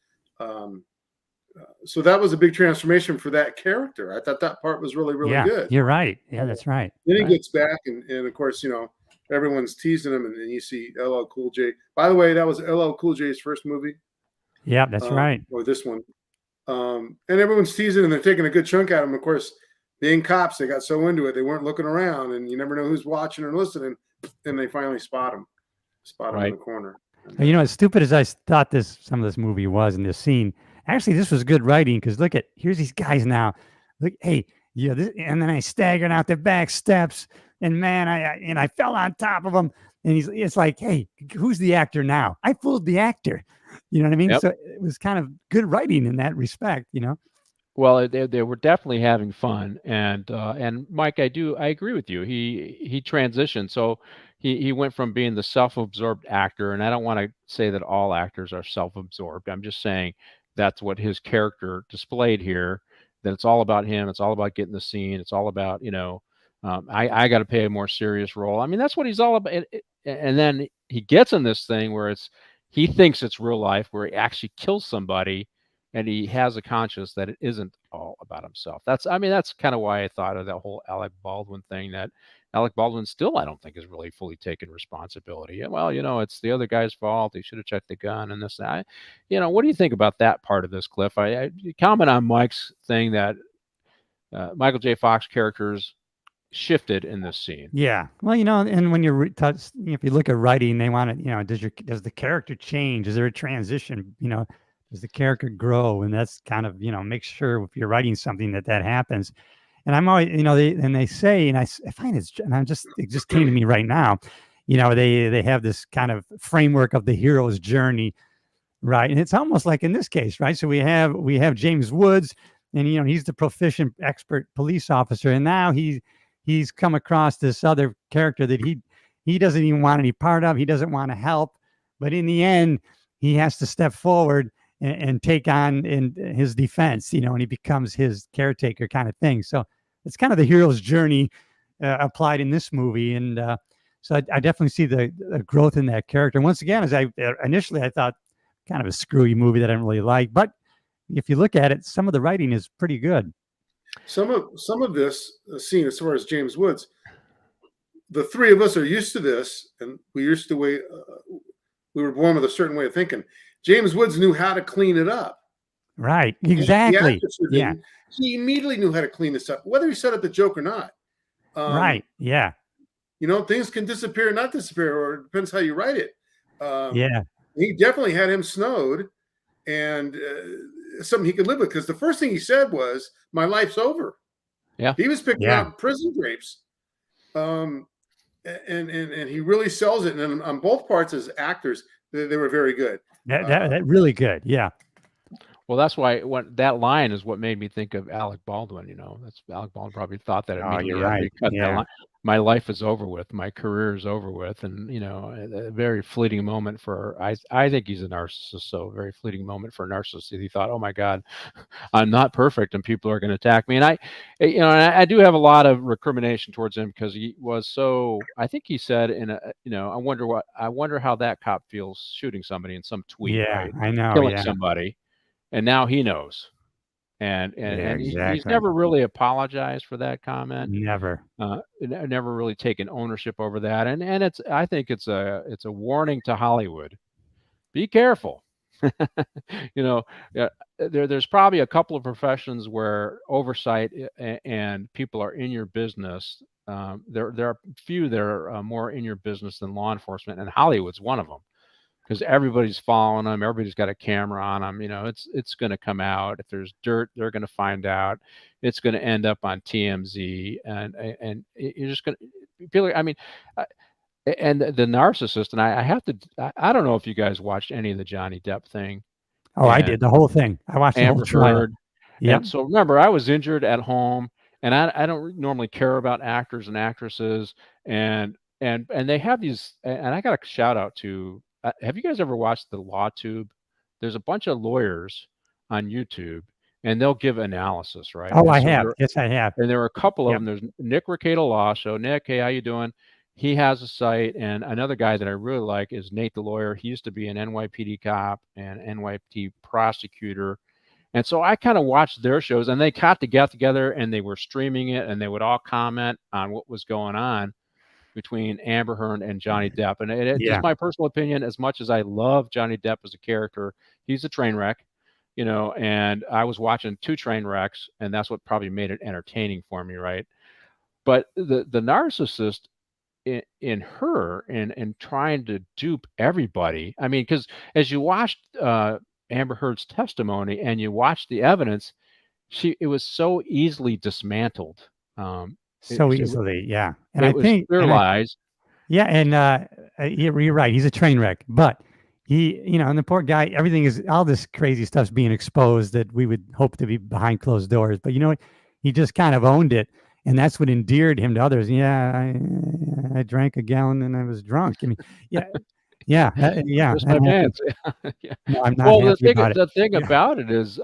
So that was a big transformation for that character. I thought that part was really, really good. You're right. Yeah, that's right. Then he gets back, and of course, everyone's teasing him, and then you see LL Cool J. By the way, that was LL Cool J's first movie. Yeah, that's right. Or this one. And everyone's teasing, and they're taking a good chunk out of him. Of course, being cops, they got so into it, they weren't looking around, and you never know who's watching or listening. And they finally spot him in the corner. As stupid as I thought some of this movie was in this scene, actually, this was good writing, because here's these guys now. Look, hey, and then I staggered out the back steps, and man, I fell on top of him. And it's like, hey, who's the actor now? I fooled the actor. You know what I mean? Yep. So it was kind of good writing in that respect, Well, they were definitely having fun, and Mike, I agree with you. He transitioned, so he went from being the self-absorbed actor, and I don't want to say that all actors are self-absorbed. I'm just saying that's what his character displayed here. That it's all about him. It's all about getting the scene. It's all about I got to play a more serious role. I mean, that's what he's all about. And then he gets in this thing where he thinks it's real life, where he actually kills somebody, and he has a conscience that it isn't all about himself. That's kind of why I thought of that whole Alec Baldwin thing. That Alec Baldwin still, I don't think, is really fully taken responsibility. Yeah, well, it's the other guy's fault. He should have checked the gun and this. What do you think about that part of this, Cliff? I comment on Mike's thing that Michael J. Fox characters shifted in this scene. Yeah. Well, and when if you look at writing, they want to, does the character change? Is there a transition? Does the character grow? And that's kind of, make sure if you're writing something that happens. And I'm always, they say, and I find it just came to me right now, they have this kind of framework of the hero's journey, right? And it's almost like in this case, right? So we have James Woods, and he's the proficient expert police officer, and now he's come across this other character that he doesn't even want any part of. He doesn't want to help, but in the end, he has to step forward and take on in his defense, and he becomes his caretaker kind of thing. So it's kind of the hero's journey applied in this movie. And so I definitely see the growth in that character. And once again, as initially I thought kind of a screwy movie that I didn't really like, but if you look at it, some of the writing is pretty good. Some of this scene, as far as James Woods, the three of us are used to this, and we were born with a certain way of thinking. James Woods knew how to clean it up. Right. Exactly. Yeah. He immediately knew how to clean this up, whether he set up the joke or not. Right. Yeah. Things can disappear or not disappear, or it depends how you write it. Yeah. He definitely had him snowed, and something he could live with, because the first thing he said was, "My life's over." Yeah. He was picking out prison drapes. And he really sells it. And on both parts as actors, they were very good. That really good. Yeah. Well, that's why that line is what made me think of Alec Baldwin. That's Alec Baldwin probably thought that immediately. You're right. That line. My life is over with. My career is over with. And a very fleeting moment for I think he's a narcissist. So a very fleeting moment for a narcissist. He thought, oh my God, I'm not perfect, and people are going to attack me. And I do have a lot of recrimination towards him, because he was so. I think he said I wonder how that cop feels shooting somebody in some tweet. Yeah, right? I know. Killing somebody. And now he knows, and exactly. He's never really apologized for that comment. Never Really taken ownership over that. And I think it's a warning to Hollywood. Be careful. There's probably a couple of professions where oversight and people are in your business. There are few that are more in your business than law enforcement, and Hollywood's one of them. Because everybody's following them, everybody's got a camera on them. It's going to come out. If there's dirt, they're going to find out. It's going to end up on TMZ, and you're just going to feel like. And the narcissist. And I have to. I don't know if you guys watched any of the Johnny Depp thing. Oh, I did the whole thing. I watched the whole trial. Yeah. So remember, I was injured at home, and I don't normally care about actors and actresses, and they have these. And I got a shout out to. Have you guys ever watched the Law Tube? There's a bunch of lawyers on YouTube, and they'll give analysis, right? Oh, I have. Yes, I have. And there are a couple of them. There's Nick Recato Law Show. Nick, hey, how you doing? He has a site, and another guy that I really like is Nate the Lawyer. He used to be an NYPD cop and NYPD prosecutor. And so I kind of watched their shows, and they got together, and they were streaming it, and they would all comment on what was going on between Amber Heard and Johnny Depp. And it's just my personal opinion. As much as I love Johnny Depp as a character, he's a train wreck, and I was watching two train wrecks, and that's what probably made it entertaining for me, right? But the narcissist in her and trying to dupe everybody. Because as you watched Amber Heard's testimony and you watched the evidence, it was so easily dismantled. Easily, yeah. And I think their lies. And you're right. He's a train wreck, but he, and the poor guy, everything is, all this crazy stuff's being exposed that we would hope to be behind closed doors. But he just kind of owned it, and that's what endeared him to others. Yeah, I drank a gallon and I was drunk. Yeah. That's my pants. No, I'm not happy about it. The thing about it is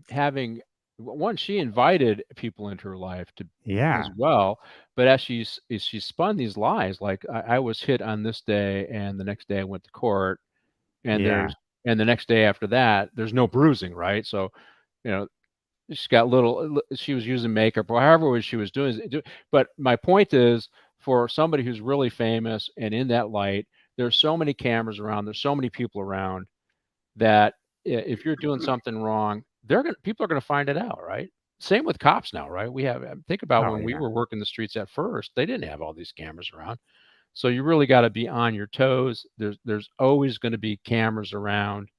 having. One, she invited people into her life as well, but as she spun these lies, like I was hit on this day, and the next day I went to court, and the next day after that, there's no bruising, right? So, She's got little. She was using makeup or however she was doing. But my point is, for somebody who's really famous and in that light, there's so many cameras around. There's so many people around that if you're doing something wrong, people are gonna find it out, right? Same with cops now, right? We have think about Oh when we yeah. were working the streets at first, they didn't have all these cameras around. So you really got to be on your toes. There's always going to be cameras around.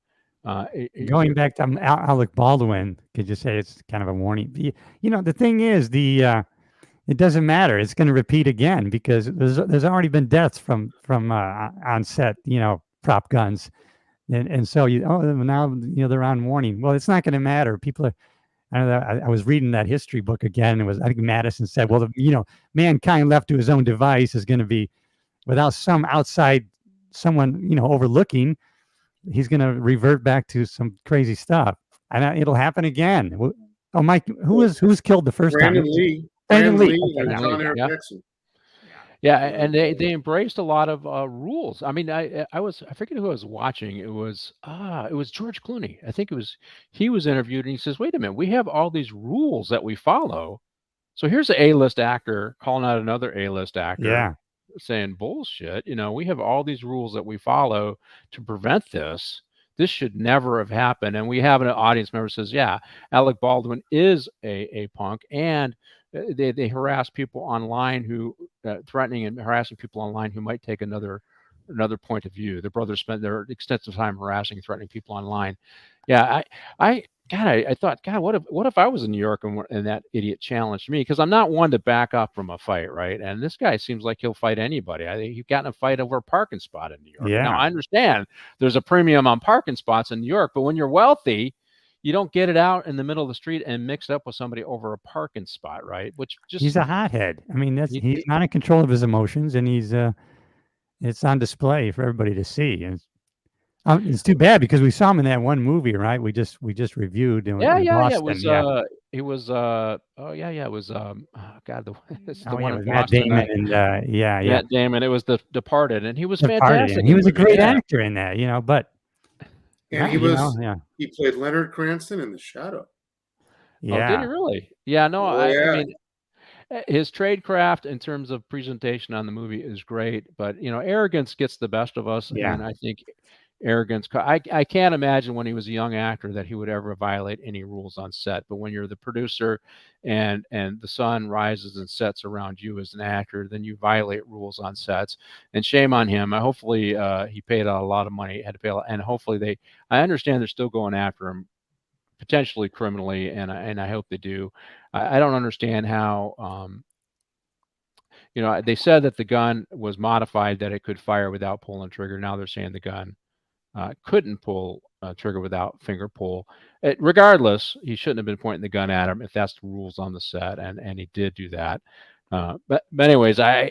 Going back to Alec Baldwin, could you say it's kind of a warning? The thing is, it doesn't matter. It's going to repeat again because there's already been deaths from on set. Prop guns, and so now they're on warning. Well, it's not going to matter. People are. I don't know. I was reading that history book again. I think Madison said, well, mankind left to his own device is going to be without some outside someone overlooking. He's going to revert back to some crazy stuff, and it'll happen again. Oh, Mike, who's killed the first Brandon time? Lee. Brandon Lee. And Brandon John Lee, Eric yeah. Dixon. Yeah, and they embraced a lot of rules. I mean, I forget who I was watching. It was George Clooney. I think he was interviewed and he says, "Wait a minute, we have all these rules that we follow." So here's an A-list actor calling out another A-list actor. Yeah. Saying bullshit. We have all these rules that we follow to prevent this. This should never have happened. And we have an audience member says, yeah, Alec Baldwin is a punk, and they harass people online who threatening and harassing people online who might take another point of view. The brothers spent their extensive time harassing and threatening people online. Yeah, I thought, God, what if I was in New York and that idiot challenged me? Because I'm not one to back up from a fight, right? And this guy seems like he'll fight anybody. I think he got in a fight over a parking spot in New York. Yeah. Now, I understand there's a premium on parking spots in New York, but when you're wealthy, you don't get it out in the middle of the street and mix it up with somebody over a parking spot, right? He's a hothead. I mean, he's not in control of his emotions, and it's on display for everybody to see. And it's too bad because we saw him in that one movie, right? We just reviewed. In Yeah. Boston. It was. Yeah. It was. Oh yeah. It was. God, it's the one in Matt Boston. Damon and Matt Damon. It was The Departed, and he was Departed, fantastic. and he was a great actor in that, but. And he played Leonard Cranston in The Shadow. Yeah. Oh, did he really? Yeah. No. Yeah. I mean, his tradecraft in terms of presentation on the movie is great, but arrogance gets the best of us, Yeah. and I think arrogance. I can't imagine when he was a young actor that he would ever violate any rules on set. But when you're the producer, and the sun rises and sets around you as an actor, then you violate rules on sets. And shame on him. Hopefully, he paid a lot of money. Had to pay, and hopefully I understand they're still going after him, potentially criminally, and I hope they do. I don't understand how. They said that the gun was modified, that it could fire without pulling trigger. Now they're saying the gun couldn't pull trigger without finger pull. Regardless, he shouldn't have been pointing the gun at him if that's the rules on the set, and he did do that. But anyways, and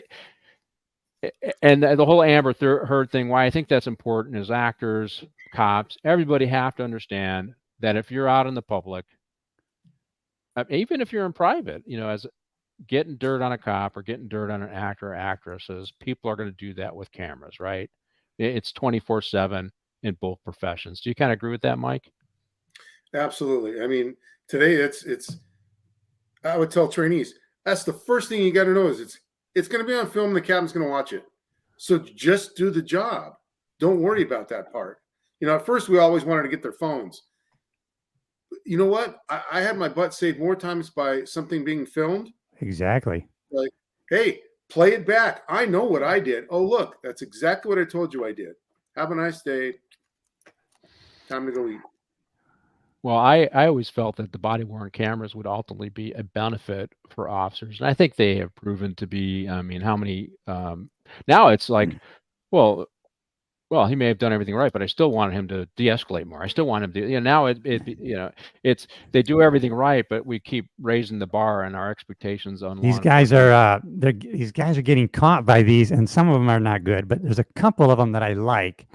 the whole Amber Heard thing, why I think that's important is actors, cops, everybody have to understand that if you're out in the public, even if you're in private, as getting dirt on a cop or getting dirt on an actor or actresses, people are going to do that with cameras, right? It's 24/7 in both professions. Do you kind of agree with that, Mike? Absolutely. I mean, today it's I would tell trainees, that's the first thing you got to know is it's going to be on film. The captain's going to watch it. So just do the job. Don't worry about that part. At first we always wanted to get their phones. You know what? I had my butt saved more times by something being filmed. Exactly. Like, hey, play it back. I know what I did. Oh, look, that's exactly what I told you I did. Have a nice day. Time to go eat. Well, I always felt that the body-worn cameras would ultimately be a benefit for officers, and I think they have proven to be. I mean, how many? Now it's like, well, he may have done everything right, but I still want him to de-escalate more. I still want him to. Now it's they do everything right, but we keep raising the bar and our expectations on these guys are these guys are getting caught by these, and some of them are not good, but there's a couple of them that I like.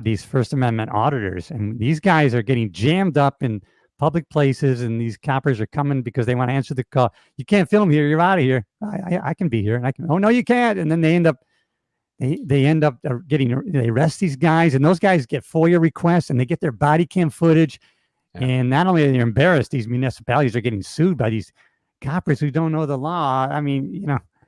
These First Amendment auditors, and these guys are getting jammed up in public places, and these coppers are coming because they want to answer the call. You can't film here. You're out of here. I can be here, and I can. Oh no, you can't. And then they end up they arrest these guys, and those guys get FOIA requests, and they get their body cam footage, Yeah. And not only are they embarrassed, these municipalities are getting sued by these coppers who don't know the law. I mean,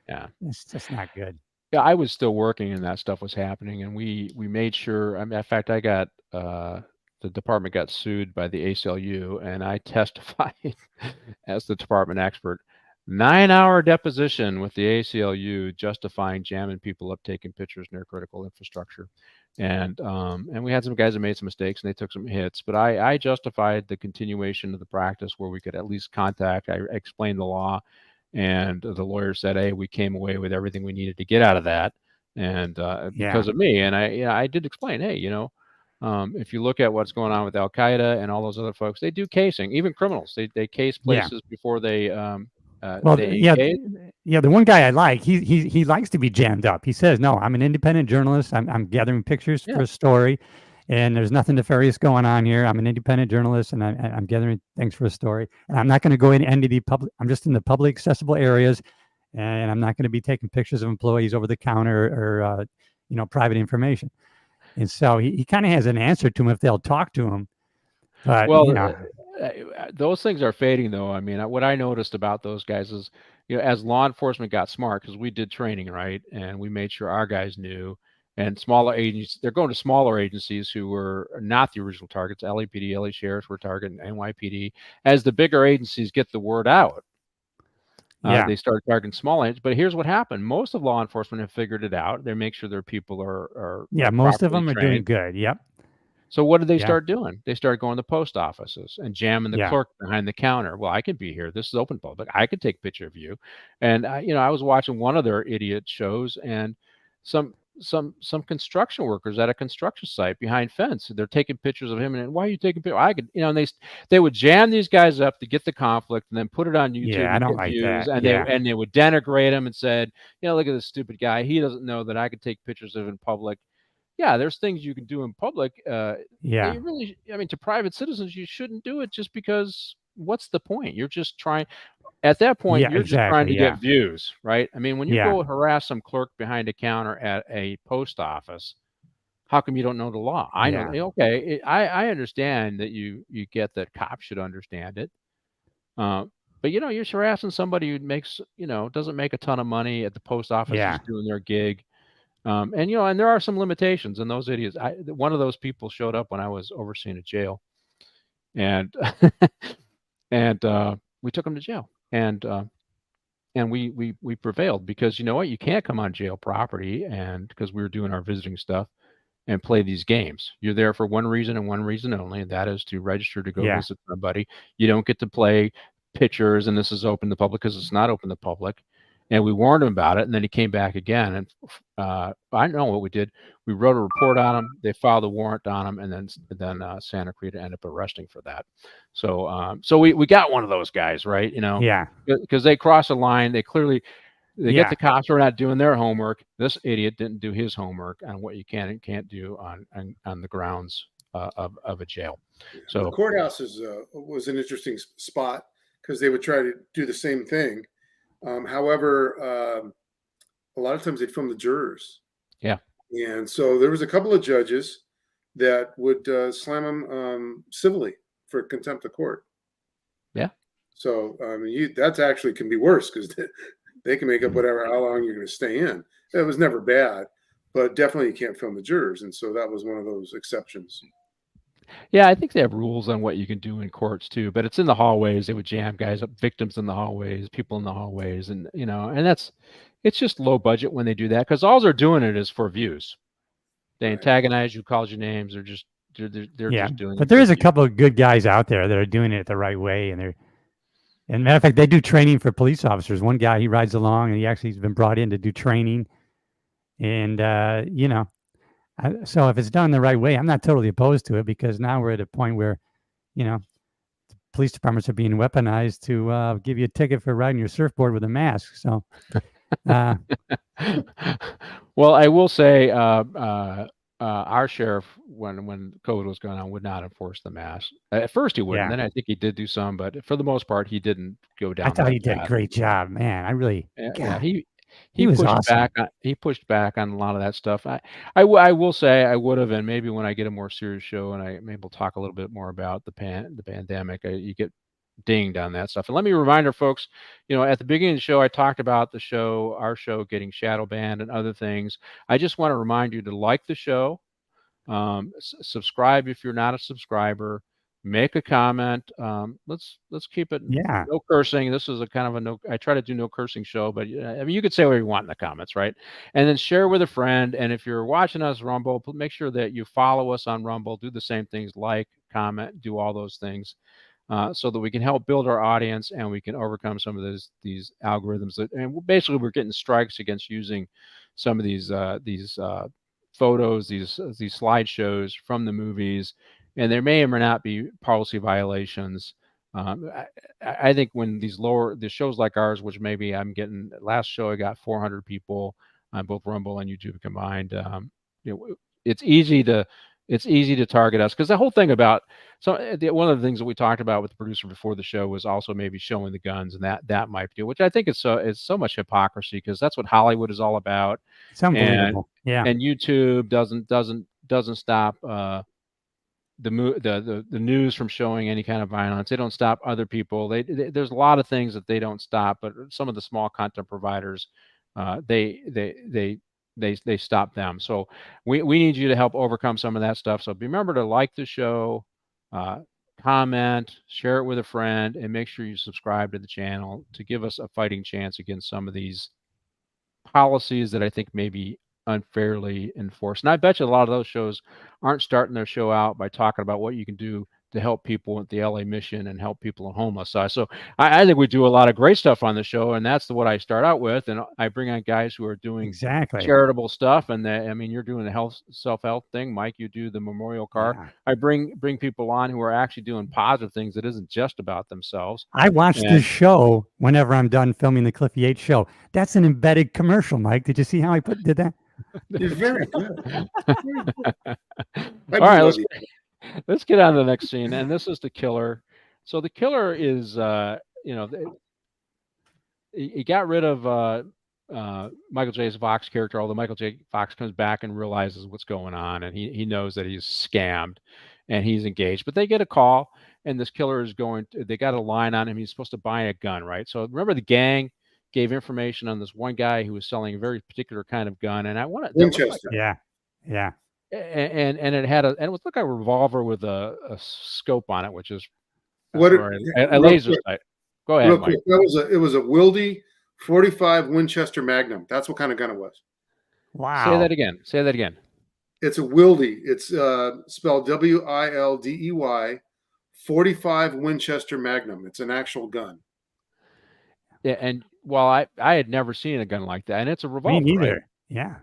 Yeah. it's just not good. Yeah, I was still working and that stuff was happening, and we made sure. I mean, in fact, I got the department got sued by the ACLU, and I testified as the department expert. 9-hour deposition with the ACLU justifying jamming people up, taking pictures near critical infrastructure, and we had some guys that made some mistakes and they took some hits, but I justified the continuation of the practice where we could at least contact. I explained the law. And the lawyer said, "Hey, we came away with everything we needed to get out of that, and because of me." And I did explain, hey, if you look at what's going on with Al Qaeda and all those other folks, they do casing, even criminals. They case places before they Well, they yeah, case. the one guy I like, he likes to be jammed up. He says, "No, I'm an independent journalist. I'm gathering pictures for a story, and there's nothing nefarious going on here. I'm an independent journalist, and I'm gathering things for a story. And I'm not going to go in any of the public. I'm just in the public accessible areas, and I'm not going to be taking pictures of employees over the counter or private information." And so he kind of has an answer to him if they'll talk to him. But Well, those things are fading, though. I mean, what I noticed about those guys is, as law enforcement got smart, because we did training, right, and we made sure our guys knew. And smaller agencies, they're going to smaller agencies who were not the original targets. LAPD, LA Sheriffs were targeting NYPD. As the bigger agencies get the word out, they start targeting small agents. But here's what happened: most of law enforcement have figured it out. They make sure their people are most of properly them are doing trained. good. Yep. So what did they start doing? They started going to post offices and jamming the Yeah. clerk behind the counter. Well, I could be here. This is open public. I could take a picture of you. And I was watching one of their idiot shows, and some construction workers at a construction site behind fence. They're taking pictures of him, and why are you taking pictures? I could, and they would jam these guys up to get the conflict, and then put it on YouTube I and don't get like views. that. And they would denigrate him and said, look at this stupid guy. He doesn't know that I could take pictures of him in public. Yeah, there's things you can do in public. You really, to private citizens, you shouldn't do it just because. What's the point? You're just trying. At that point, you're just trying to get views, right? I mean, when you go harass some clerk behind a counter at a post office, how come you don't know the law? I know. Okay, I understand that you get that cops should understand it. But you're harassing somebody who makes doesn't make a ton of money at the post office, just doing their gig. And there are some limitations, and those idiots. One of those people showed up when I was overseeing a jail, and we took him to jail, and we prevailed because you know what? You can't come on jail property, and because we were doing our visiting stuff and play these games. You're there for one reason and one reason only, and that is to register to go visit somebody. You don't get to play pictures, and this is open to the public because it's not open to the public. And we warned him about it, and then he came back again. And I know what we did. We wrote a report on him. They filed a warrant on him, and then Santa Cruz ended up arresting for that. So we got one of those guys, right? Because they cross a line. They clearly get the cops who are not doing their homework. This idiot didn't do his homework on what you can and can't do on the grounds of a jail. So the courthouse was an interesting spot because they would try to do the same thing. However, a lot of times they'd film the jurors. Yeah. And so there was a couple of judges that would slam them civilly for contempt of court. Yeah. So that's actually can be worse because they can make up how long you're going to stay in. It was never bad, but definitely you can't film the jurors. And so that was one of those exceptions. Yeah, I think they have rules on what you can do in courts too, but it's in the hallways. They would jam guys up, victims in the hallways, people in the hallways, and it's just low budget when they do that because all they're doing it is for views. They antagonize you, calls you names. They're just doing. But there is a couple of good guys out there that are doing it the right way, and matter of fact, they do training for police officers. One guy, he rides along, and he's been brought in to do training, and so if it's done the right way, I'm not totally opposed to it because now we're at a point where, police departments are being weaponized to give you a ticket for riding your surfboard with a mask. So, well, I will say our sheriff, when COVID was going on, would not enforce the mask. At first he wouldn't. Then I think he did do some, but for the most part, he didn't go down. I thought he did a great job, man. I really. He was pushed awesome. back. He pushed back on a lot of that stuff. I will say I would have, and maybe when I get a more serious show and I'm able to talk a little bit more about the pandemic, you get dinged on that stuff. And let me remind our folks, at the beginning of the show, I talked about our show getting shadow banned and other things. I just want to remind you to like the show, subscribe if you're not a subscriber, make a comment. Let's keep it Yeah. no cursing. This is a kind of a no. I try to do no cursing show, but I mean, you could say what you want in the comments, right? And then share with a friend. And if you're watching us Rumble, make sure that you follow us on Rumble. Do the same things, like, comment, do all those things. So that we can help build our audience and we can overcome some of these algorithms and basically we're getting strikes against using some of these photos, these slideshows from the movies, and there may or may not be policy violations. I think when the shows like ours, which maybe I'm getting, last show I got 400 people on both Rumble and YouTube combined. It's easy to target us because the whole thing about one of the things that we talked about with the producer before the show was also maybe showing the guns, and that might do, which I think is so much hypocrisy because that's what Hollywood is all about. It's unbelievable. And YouTube doesn't stop the news from showing any kind of violence. They don't stop other people. There's a lot of things that they don't stop, but some of the small content providers, they stop them. So we need you to help overcome some of that stuff. So remember to like the show, comment, share it with a friend, and make sure you subscribe to the channel to give us a fighting chance against some of these policies that I think may be unfairly enforced. And I bet you a lot of those shows aren't starting their show out by talking about what you can do to help people at the LA mission and help people in homeless side. So I think we do a lot of great stuff on the show, and that's what I start out with. And I bring on guys who are doing Exactly. charitable stuff. And you're doing the self-help thing. Mike, you do the memorial car. Yeah. I bring people on who are actually doing positive things that isn't just about themselves. I watch this show whenever I'm done filming the Cliff Yates show. That's an embedded commercial, Mike. Did you see how I did that? You're very good. All right, let's get on to the next scene, and this is the killer. So the killer is, he got rid of Michael J. Fox character, although Michael J. Fox comes back and realizes what's going on, and he knows that he's scammed, and he's engaged. But they get a call, and this killer is they got a line on him. He's supposed to buy a gun, right? So remember, the gang gave information on this one guy who was selling a very particular kind of gun, and I want to Winchester. Yeah. And it was like a revolver with a scope on it, which is a laser sight. Go ahead, Mike. It was a Wildy 45 Winchester Magnum. That's what kind of gun it was. Wow. Say that again. It's a Wildy. It's spelled Wildey. 45 Winchester Magnum. It's an actual gun. Yeah, and I had never seen a gun like that, and it's a revolver. Me neither. Right? Yeah.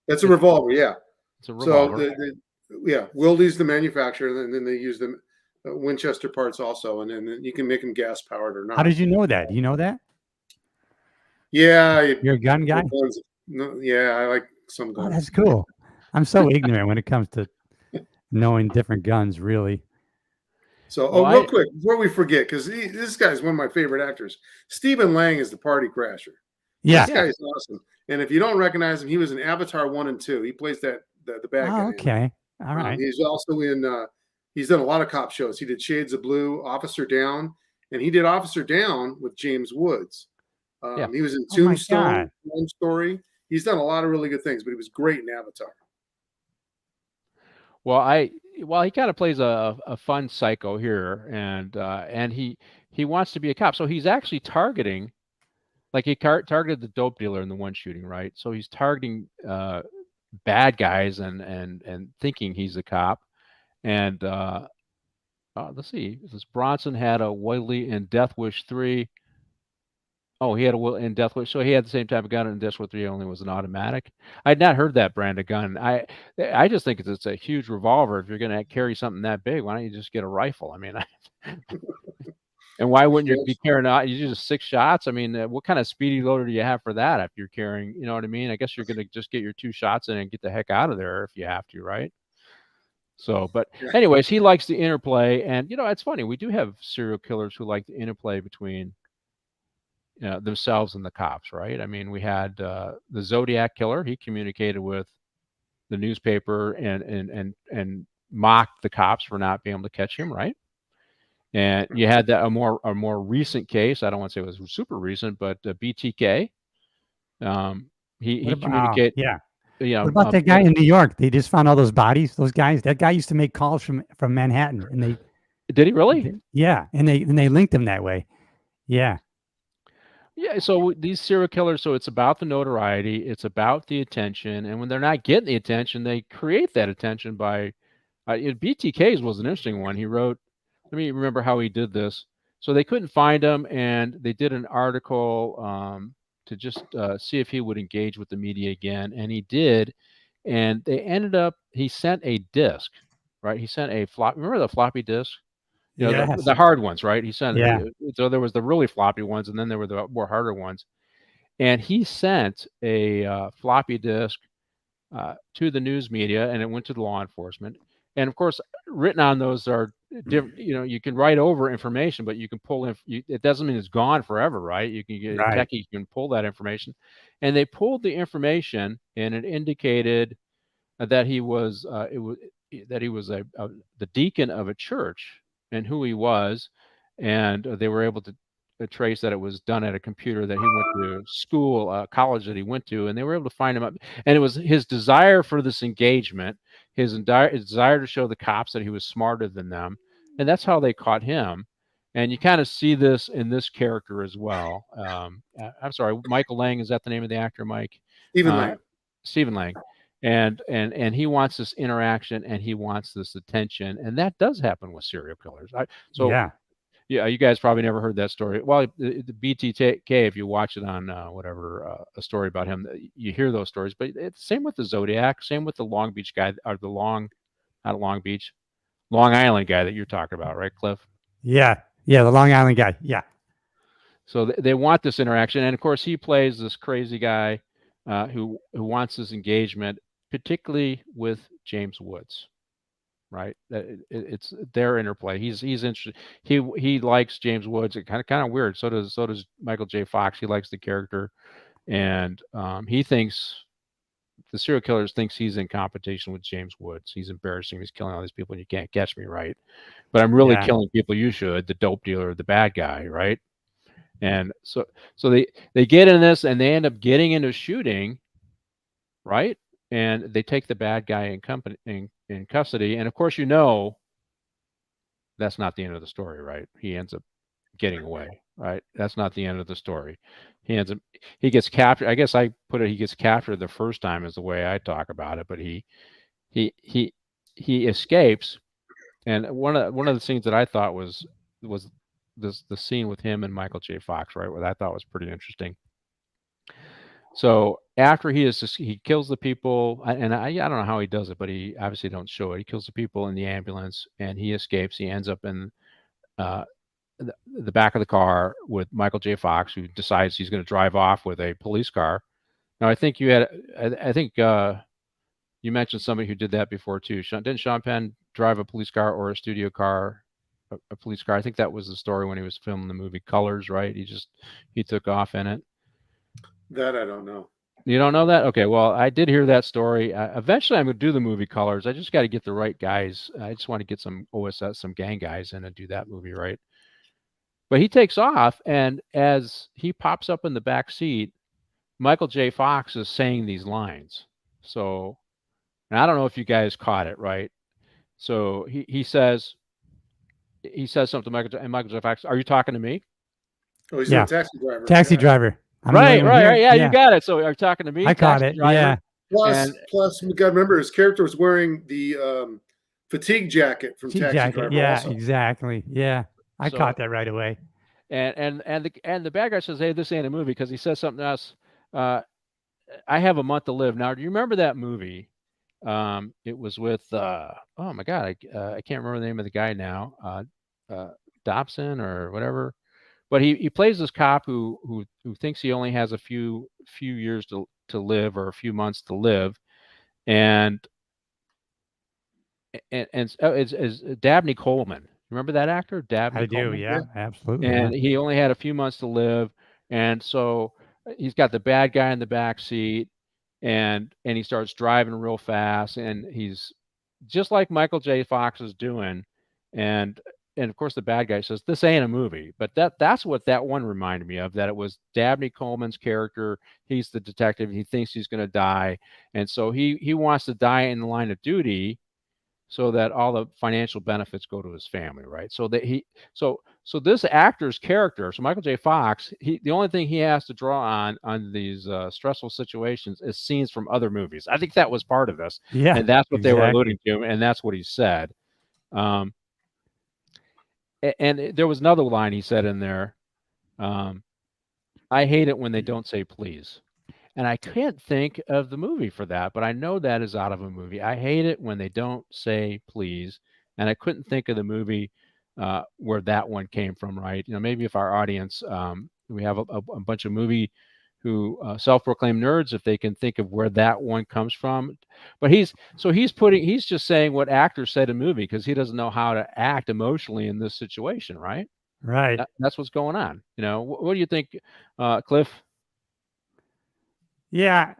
It's a revolver. Yeah. It's a revolver. So Wildy's the manufacturer, and then they use the Winchester parts also, and then you can make them gas powered or not. How did you know that? Do you know that? Yeah. You're a gun guy? No, yeah, I like some guns. Oh, that's cool. I'm so ignorant when it comes to knowing different guns, really. So, real quick, before we forget, because this guy's one of my favorite actors. Stephen Lang is the party crasher. Yeah. This guy is awesome. And if you don't recognize him, he was in Avatar 1 and 2. He plays the bad guy. Okay. All right. He's also in he's done a lot of cop shows. He did Shades of Blue, Officer Down, and he did Officer Down with James Woods. He was in Tombstone, One Story. He's done a lot of really good things, but he was great in Avatar. Well, he kind of plays a fun psycho here, and he wants to be a cop. So he's actually targeting, like he targeted the dope dealer in the one shooting, right? So he's targeting bad guys and thinking he's a cop. And let's see, this Bronson had a Wiley in Death Wish 3. Oh, he had a in Death Wish, so he had the same type of gun in Death Wish 3, only was an automatic. I'd not heard that brand of gun. I just think it's a huge revolver. If you're going to carry something that big, why don't you just get a rifle? I mean, and why wouldn't you be carrying out? You just 6 shots. I mean, what kind of speedy loader do you have for that? If you're carrying, you know what I mean? I guess you're going to just get your 2 shots in and get the heck out of there if you have to, right? So, but anyways, he likes the interplay, and it's funny. We do have serial killers who like the interplay between themselves and the cops, right? I mean, we had the Zodiac killer. He communicated with the newspaper and mocked the cops for not being able to catch him, right? And you had that a more recent case. I don't want to say it was super recent, but BTK. He communicated. yeah. You What know, about that guy in New York? They just found all those bodies. Those guys. That guy used to make calls from Manhattan, and they did he really? yeah, and they linked him that way. Yeah. Yeah, so these serial killers, so it's about the notoriety, it's about the attention, and when they're not getting the attention, they create that attention by BTK's was an interesting one. He wrote, let me remember how he did this. So they couldn't find him, and they did an article to just see if he would engage with the media again, and he did, and they ended up, he sent a disc, right? He sent a flop. Remember the floppy disk? You know, Yes. the hard ones, right? He sent Yeah. so there was the really floppy ones, and then there were the more harder ones. And he sent a floppy disk to the news media, and it went to the law enforcement. And of course, written on those are different. You know, you can write over information, but you can pull in. It doesn't mean it's gone forever, right? You can get Right. techie, you can pull that information, and they pulled the information, and it indicated that he was that he was the deacon of a church and who he was, and they were able to trace that it was done at a computer that he went to school, college that he went to, and they were able to find him up. And it was his desire for this engagement, his desire to show the cops that he was smarter than them, and that's how they caught him. And you kind of see this in this character as well. I'm sorry, Michael Lang, is that the name of the actor, Mike? Stephen Lang. Stephen Lang. And he wants this interaction, and he wants this attention, and that does happen with serial killers. Yeah, you guys probably never heard that story. Well, the BTK, if you watch it on a story about him, you hear those stories. But it's same with the Zodiac, same with the Long Beach guy, or not Long Beach, Long Island guy that you're talking about, right, Cliff? Yeah, the Long Island guy. Yeah. So they want this interaction, and of course, he plays this crazy guy who wants this engagement, particularly with James Woods, right? It's their interplay. He's interested. He likes James Woods. It kind of weird. So does Michael J. Fox. He likes the character, and he thinks the serial killer thinks he's in competition with James Woods. He's embarrassing. He's killing all these people, and you can't catch me, right? But I'm really killing people. You should. The dope dealer, the bad guy, right? And so they get in this, and they end up getting into shooting, right? And they take the bad guy in custody. And of course, that's not the end of the story, right? He ends up getting away, right? That's not the end of the story. He gets captured. I guess I put it, he gets captured the first time is the way I talk about it, but he escapes. And one of the scenes that I thought was the scene with him and Michael J. Fox, right? What I thought was pretty interesting. So after he kills the people, and I don't know how he does it, but he obviously don't show it. He kills the people in the ambulance, and he escapes. He ends up in the back of the car with Michael J. Fox, who decides he's going to drive off with a police car. Now, I think you mentioned somebody who did that before too. Didn't Sean Penn drive a police car or a studio car? A police car. I think that was the story when he was filming the movie Colors, right? He took off in it. That I don't know. You don't know that? Okay. Well, I did hear that story. Eventually, I'm going to do the movie Colors. I just got to get the right guys. I just want to get some OSS, some gang guys in and do that movie, right? But he takes off, and as he pops up in the back seat, Michael J. Fox is saying these lines. So, and I don't know if you guys caught it, right? So he says something to Michael J. Fox. Are you talking to me? Oh, he's a taxi driver. Taxi driver. Right. Yeah, you got it. So are you talking to me? I caught it. Driver? Yeah. Plus, we got to remember his character was wearing the fatigue jacket from Taxi Driver. Yeah, also. Exactly. Yeah, I caught that right away. And the bad guy says, "Hey, this ain't a movie," because he says something else. I have a month to live. Now, do you remember that movie? It was with oh my God, I can't remember the name of the guy now. Dobson or whatever. But he plays this cop who thinks he only has a few years to live, or a few months to live, and it's Dabney Coleman. Remember that actor, Dabney Coleman? Yeah, absolutely. And he only had a few months to live, And so he's got the bad guy in the back seat, and he starts driving real fast, and he's just like Michael J. Fox is doing, and of course the bad guy says this ain't a movie, but that's what that one reminded me of. That it was Dabney Coleman's character. He's the detective. He thinks he's going to die, and so he wants to die in the line of duty, so that all the financial benefits go to his family, right? So that so this actor's character, so Michael J. Fox, the only thing he has to draw on these stressful situations is scenes from other movies. I think that was part of this, Yeah, and that's what they were alluding exactly. to, and that's what he said. And there was another line he said in there. I hate it when they don't say please. And I can't think of the movie for that, but I know that is out of a movie. I hate it when they don't say please, and I couldn't think of the movie where that one came from. Right? Maybe if our audience, we have a bunch of movie who self-proclaimed nerds, if they can think of where that one comes from. But he's just saying what actors said in movie because he doesn't know how to act emotionally in this situation. Right? Right. That's what's going on. What do you think, Cliff? Yeah,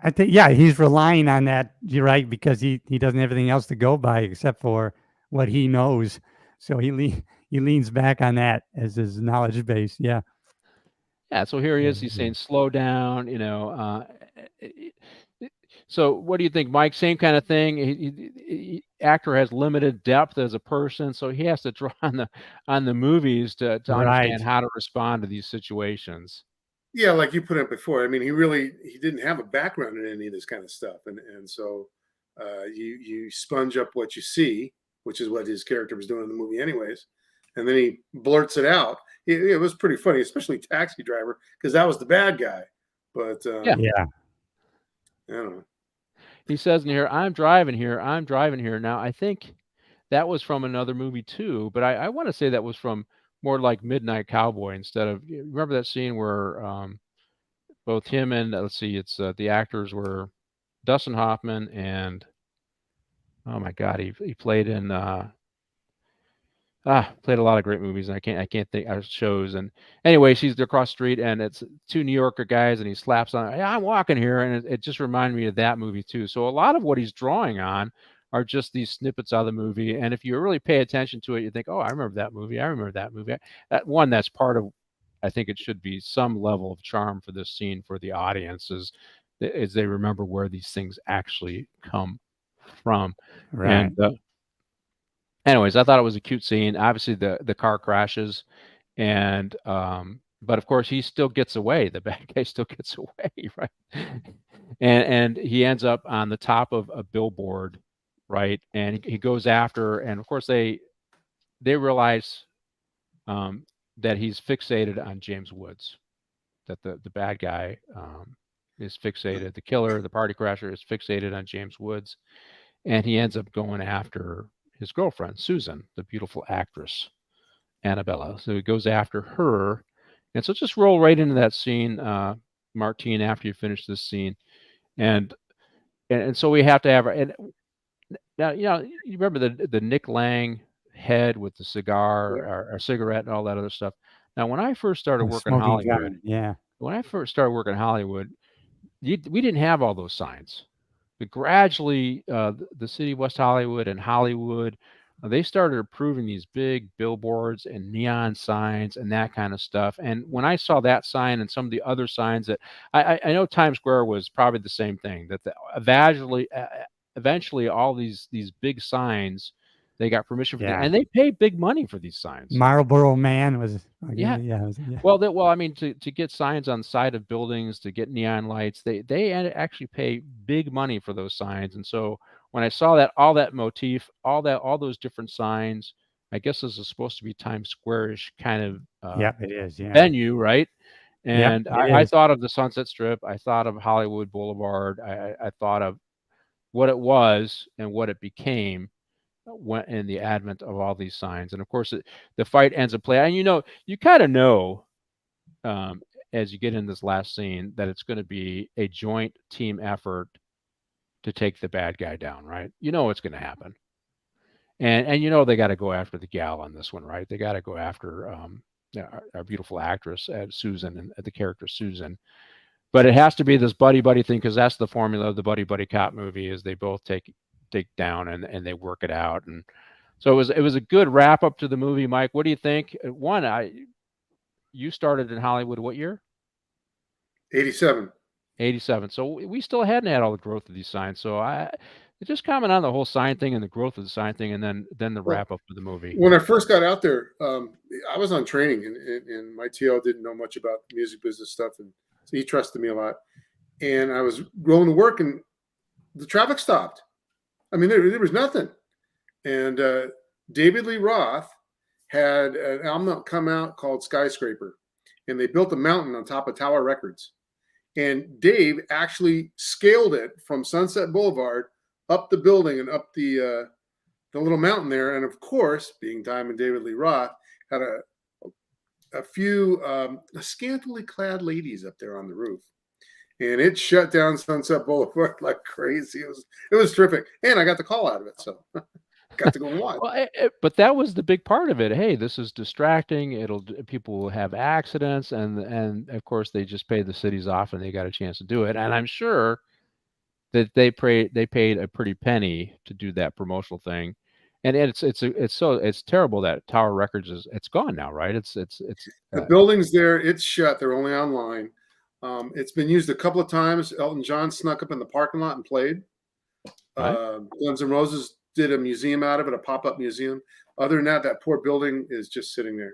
I think he's relying on that. You're right, because he doesn't have anything else to go by except for what he knows. So he leans back on that as his knowledge base. Yeah. Yeah, so here he is. He's saying, "Slow down," So, what do you think, Mike? Same kind of thing. Actor has limited depth as a person, so he has to draw on the movies to Right. understand how to respond to these situations. Yeah, like you put it before. I mean, he didn't have a background in any of this kind of stuff, and so you sponge up what you see, which is what his character was doing in the movie, anyways, and then he blurts it out. It was pretty funny, especially Taxi Driver, because that was the bad guy. But Yeah. Yeah. I don't know. He says in here, "I'm driving here. I'm driving here." Now, I think that was from another movie too, but I want to say that was from more like Midnight Cowboy instead of. Remember that scene where both him and let's see, it's the actors were Dustin Hoffman and oh my God, he played in played a lot of great movies, and I can't think shows. And anyway, she's across the street, and it's two New Yorker guys, and he slaps on, "Yeah, I'm walking here," and it just reminded me of that movie too. So a lot of what he's drawing on are just these snippets out of the movie, and if you really pay attention to it, you think, "Oh, I remember that movie. I remember that movie." That's part of. I think it should be some level of charm for this scene for the audiences, as they remember where these things actually come from. Right. And anyways, I thought it was a cute scene. Obviously, the car crashes, and but of course, he still gets away. The bad guy still gets away, right? And he ends up on the top of a billboard, right? And he goes after, and of course, they realize that he's fixated on James Woods. That the bad guy is fixated. The killer, the party crasher, is fixated on James Woods, and he ends up going after his girlfriend, Susan, the beautiful actress, Annabella. So he goes after her. And so just roll right into that scene, Martine, after you finish this scene. And so we have to have, and now, you remember the Nick Lang head with the cigar Yeah. or cigarette and all that other stuff. Now, when I first started A working in smoking Hollywood, gun. Yeah. we didn't have all those signs. But gradually, the city of West Hollywood and Hollywood, they started approving these big billboards and neon signs and that kind of stuff. And when I saw that sign and some of the other signs that I know Times Square was probably the same thing, that eventually all these big signs, they got permission for them, Yeah. and they pay big money for these signs. Marlboro Man was. Yeah. Yeah. Well, I mean, to get signs on the side of buildings, to get neon lights, they actually pay big money for those signs. And so when I saw that, all that motif, all those different signs, I guess this is supposed to be Times Square-ish kind of Yep. It is. Yeah. venue, right? Yep. And It I is. thought of the Sunset Strip. I thought of Hollywood Boulevard. I thought of what it was and what it became when in the advent of all these signs. And of course, the fight ends up playing. And you kind of know as you get in this last scene that it's going to be a joint team effort to take the bad guy down, right? You know what's going to happen. And they got to go after the gal on this one, right? They got to go after our beautiful actress Susan, and the character Susan. But it has to be this buddy thing, because that's the formula of the buddy cop movie, is they both take down and they work it out. And so it was a good wrap up to the movie. Mike, what do you think? You started in Hollywood what year? 87. 87. So we still hadn't had all the growth of these signs. So just comment on the whole sign thing and the growth of the sign thing, and then the wrap up of the movie. When I first got out there, I was on training, and my TL didn't know much about music business stuff, and so he trusted me a lot. And I was going to work, and the traffic stopped. I mean, there was nothing. And David Lee Roth had an album come out called Skyscraper, and they built a mountain on top of Tower Records. And Dave actually scaled it from Sunset Boulevard up the building and up the little mountain there. And of course, being Diamond David Lee Roth, had a few scantily clad ladies up there on the roof. And it shut down Sunset Boulevard like crazy. It was terrific. And I got the call out of it. So got to go and watch. Well, but that was the big part of it. Hey, this is distracting. People will have accidents, and of course they just pay the cities off, and they got a chance to do it. And I'm sure that they paid a pretty penny to do that promotional thing. And it's terrible that Tower Records it's gone now, right? The building's there. It's shut. They're only online. It's been used a couple of times. Elton John snuck up in the parking lot and played. Right. Guns N' Roses did a museum out of it, a pop-up museum. Other than that poor building is just sitting there.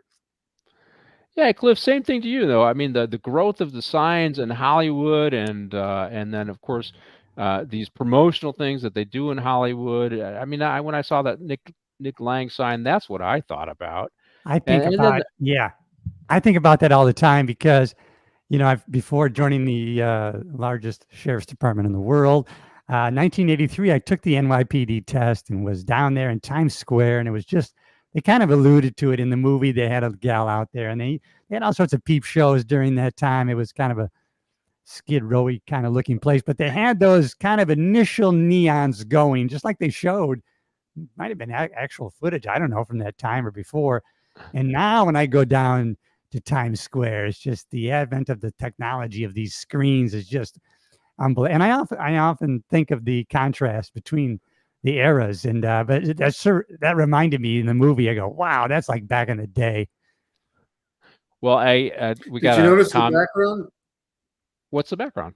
Yeah, Cliff, same thing to you, though. I mean, the growth of the signs in Hollywood, and then, of course, these promotional things that they do in Hollywood. I mean, when I saw that Nick Lang sign, that's what I thought about. I think I think about that all the time, because, before joining the largest sheriff's department in the world, 1983, I took the NYPD test and was down there in Times Square, and it was just, they kind of alluded to it in the movie. They had a gal out there, and they had all sorts of peep shows during that time. It was kind of a Skid Row-y kind of looking place, but they had those kind of initial neons going, just like they showed. Might have been actual footage, I don't know, from that time or before. And now when I go down to Times Square, it's just the advent of the technology of these screens is just unbelievable. And I often think of the contrast between the eras, and but that reminded me in the movie. I go, wow, that's like back in the day. Well, Did you notice the background? What's the background?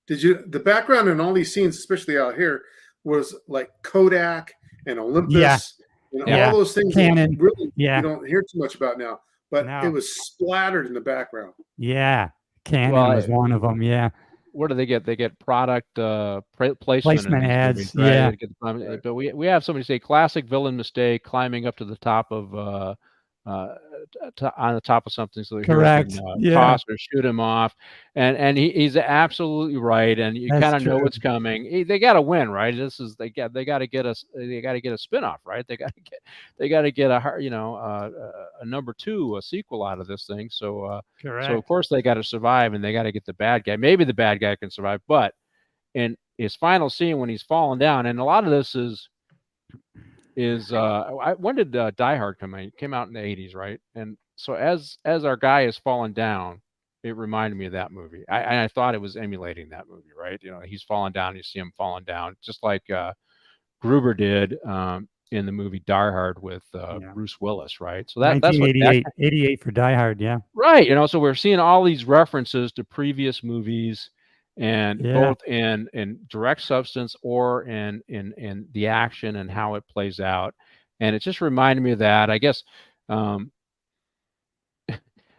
The background in all these scenes, especially out here, was like Kodak and Olympus and all those things. Canon. Really, you don't hear too much about now, but it was splattered in the background. Yeah, Canon was one of them. Yeah. What do they get? They get product placement ads. Movies, right? But we have somebody say classic villain mistake, climbing up to the top of on the top of something so that correct can, toss or shoot him off, and he's absolutely right, and you kind of know what's coming. They got to win, right? They got to get a spin-off, right? They got to get a number 2, a sequel out of this thing. So correct. So of course they got to survive, and they got to get the bad guy. Maybe the bad guy can survive, but in his final scene when he's falling down, and a lot of this is when did Die Hard come out? Came out in the 80s, right? And so as our guy is falling down, it reminded me of that movie. I thought it was emulating that movie, right? He's falling down, you see him falling down, just like Gruber did in the movie Die Hard with Bruce Willis, right? So that's what 88 for Die Hard, yeah. Right, so we're seeing all these references to previous movies, and both in direct substance or in the action and how it plays out. And it just reminded me of that. I guess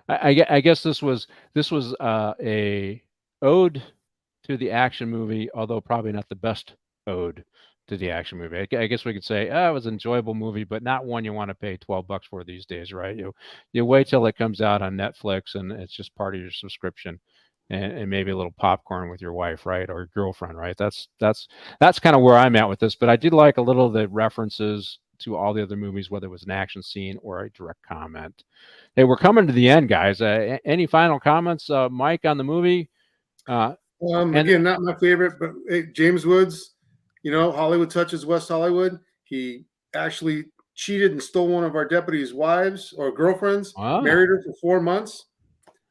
I guess this was a ode to the action movie, although probably not the best ode to the action movie. I guess we could say it was an enjoyable movie, but not one you want to pay $12 for these days, right? You wait till it comes out on Netflix and it's just part of your subscription. And maybe a little popcorn with your wife, right, or your girlfriend, right? That's kind of where I'm at with this. But I did like a little of the references to all the other movies, whether it was an action scene or a direct comment. Hey, we're coming to the end, guys. Any final comments, Mike, on the movie? Again, not my favorite, but hey, James Woods, Hollywood touches West Hollywood. He actually cheated and stole one of our deputies' wives or girlfriends, Wow. married her for 4 months,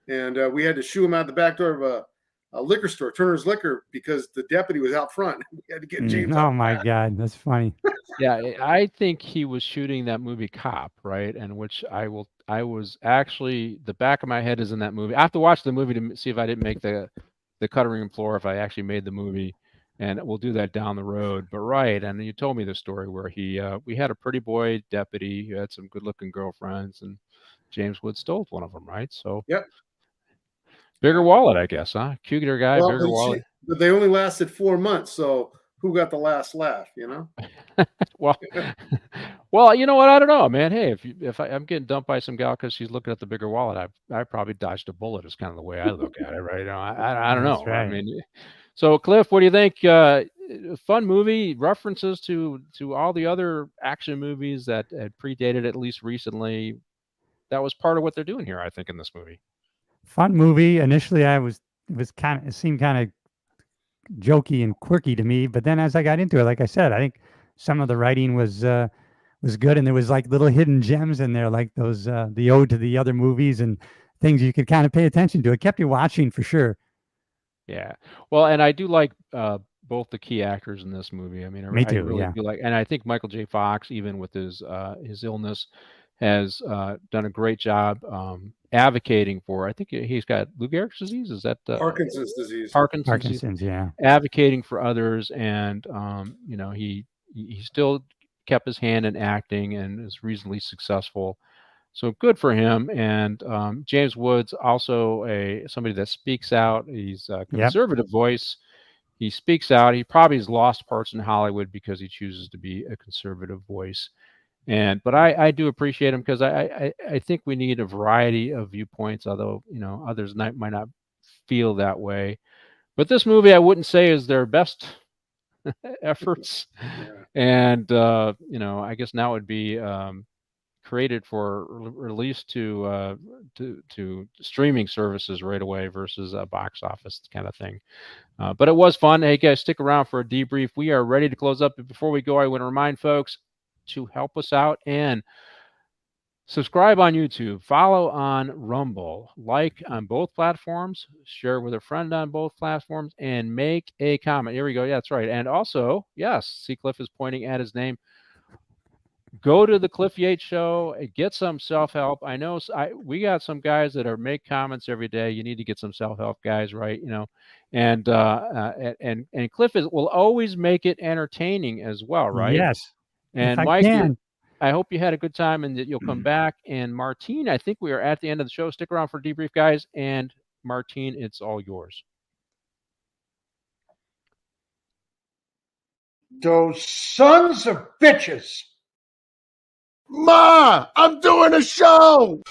and we had to shoo him out the back door of a liquor store, Turner's Liquor, because the deputy was out front. We had to get James out Oh my God, that's funny. Yeah, I think he was shooting that movie Cop, right? And which I was actually, the back of my head is in that movie. I have to watch the movie to see if I didn't make the cutting room floor, if I actually made the movie, and we'll do that down the road. But right, and you told me the story where we had a pretty boy deputy who had some good looking girlfriends, and James Woods stole one of them, right? So Yep. bigger wallet, I guess, huh? Cuter guy, Well, bigger wallet. but they only lasted 4 months, so who got the last laugh, you know? Well, well, you know what? I don't know, man. Hey, if I'm getting dumped by some gal because she's looking at the bigger wallet, I probably dodged a bullet. Is kind of the way I look at it, right? You know, I don't That's know. I right. mean, so Cliff, what do you think? Fun movie, references to all the other action movies that had predated at least recently. That was part of what they're doing here, I think, in this movie. Fun movie. Initially, it seemed kind of jokey and quirky to me, but then as I got into it, like I said, I think some of the writing was good, and there was like little hidden gems in there, like those the ode to the other movies and things you could kind of pay attention to. It kept you watching for sure. Yeah. Well, and I do like both the key actors in this movie. I mean, Me I too, really yeah. do like, and I think Michael J. Fox, even with his illness, has done a great job advocating for. I think he's got Lou Gehrig's disease. Is that Parkinson's disease. Parkinson's disease? Parkinson's, yeah. Advocating for others, and you know, he still kept his hand in acting and is reasonably successful. So good for him. And James Woods, also somebody that speaks out. He's a Yep. conservative voice. He speaks out. He probably has lost parts in Hollywood because he chooses to be a conservative voice. But I do appreciate him because I think we need a variety of viewpoints, although, you know, others might not feel that way. But this movie, I wouldn't say is their best efforts. Yeah. And you know, I guess now it would be created for release to streaming services right away versus a box office kind of thing. But it was fun. Hey guys, stick around for a debrief. We are ready to close up. But before we go, I want to remind folks to help us out and subscribe on YouTube, follow on Rumble, like on both platforms, share with a friend on both platforms, and make a comment. Here we go. Yeah, that's right. And also, yes, see, Cliff is pointing at his name. Go to the Cliff Yates Show, get some self-help. I know we got some guys that make comments every day. You need to get some self-help guys, right? You know, and Cliff will always make it entertaining as well, right? Yes. And if Mike, I can. I hope you had a good time and that you'll come back. And Martine, I think we are at the end of the show. Stick around for debrief, guys. And Martine, it's all yours. Those sons of bitches. Ma, I'm doing a show!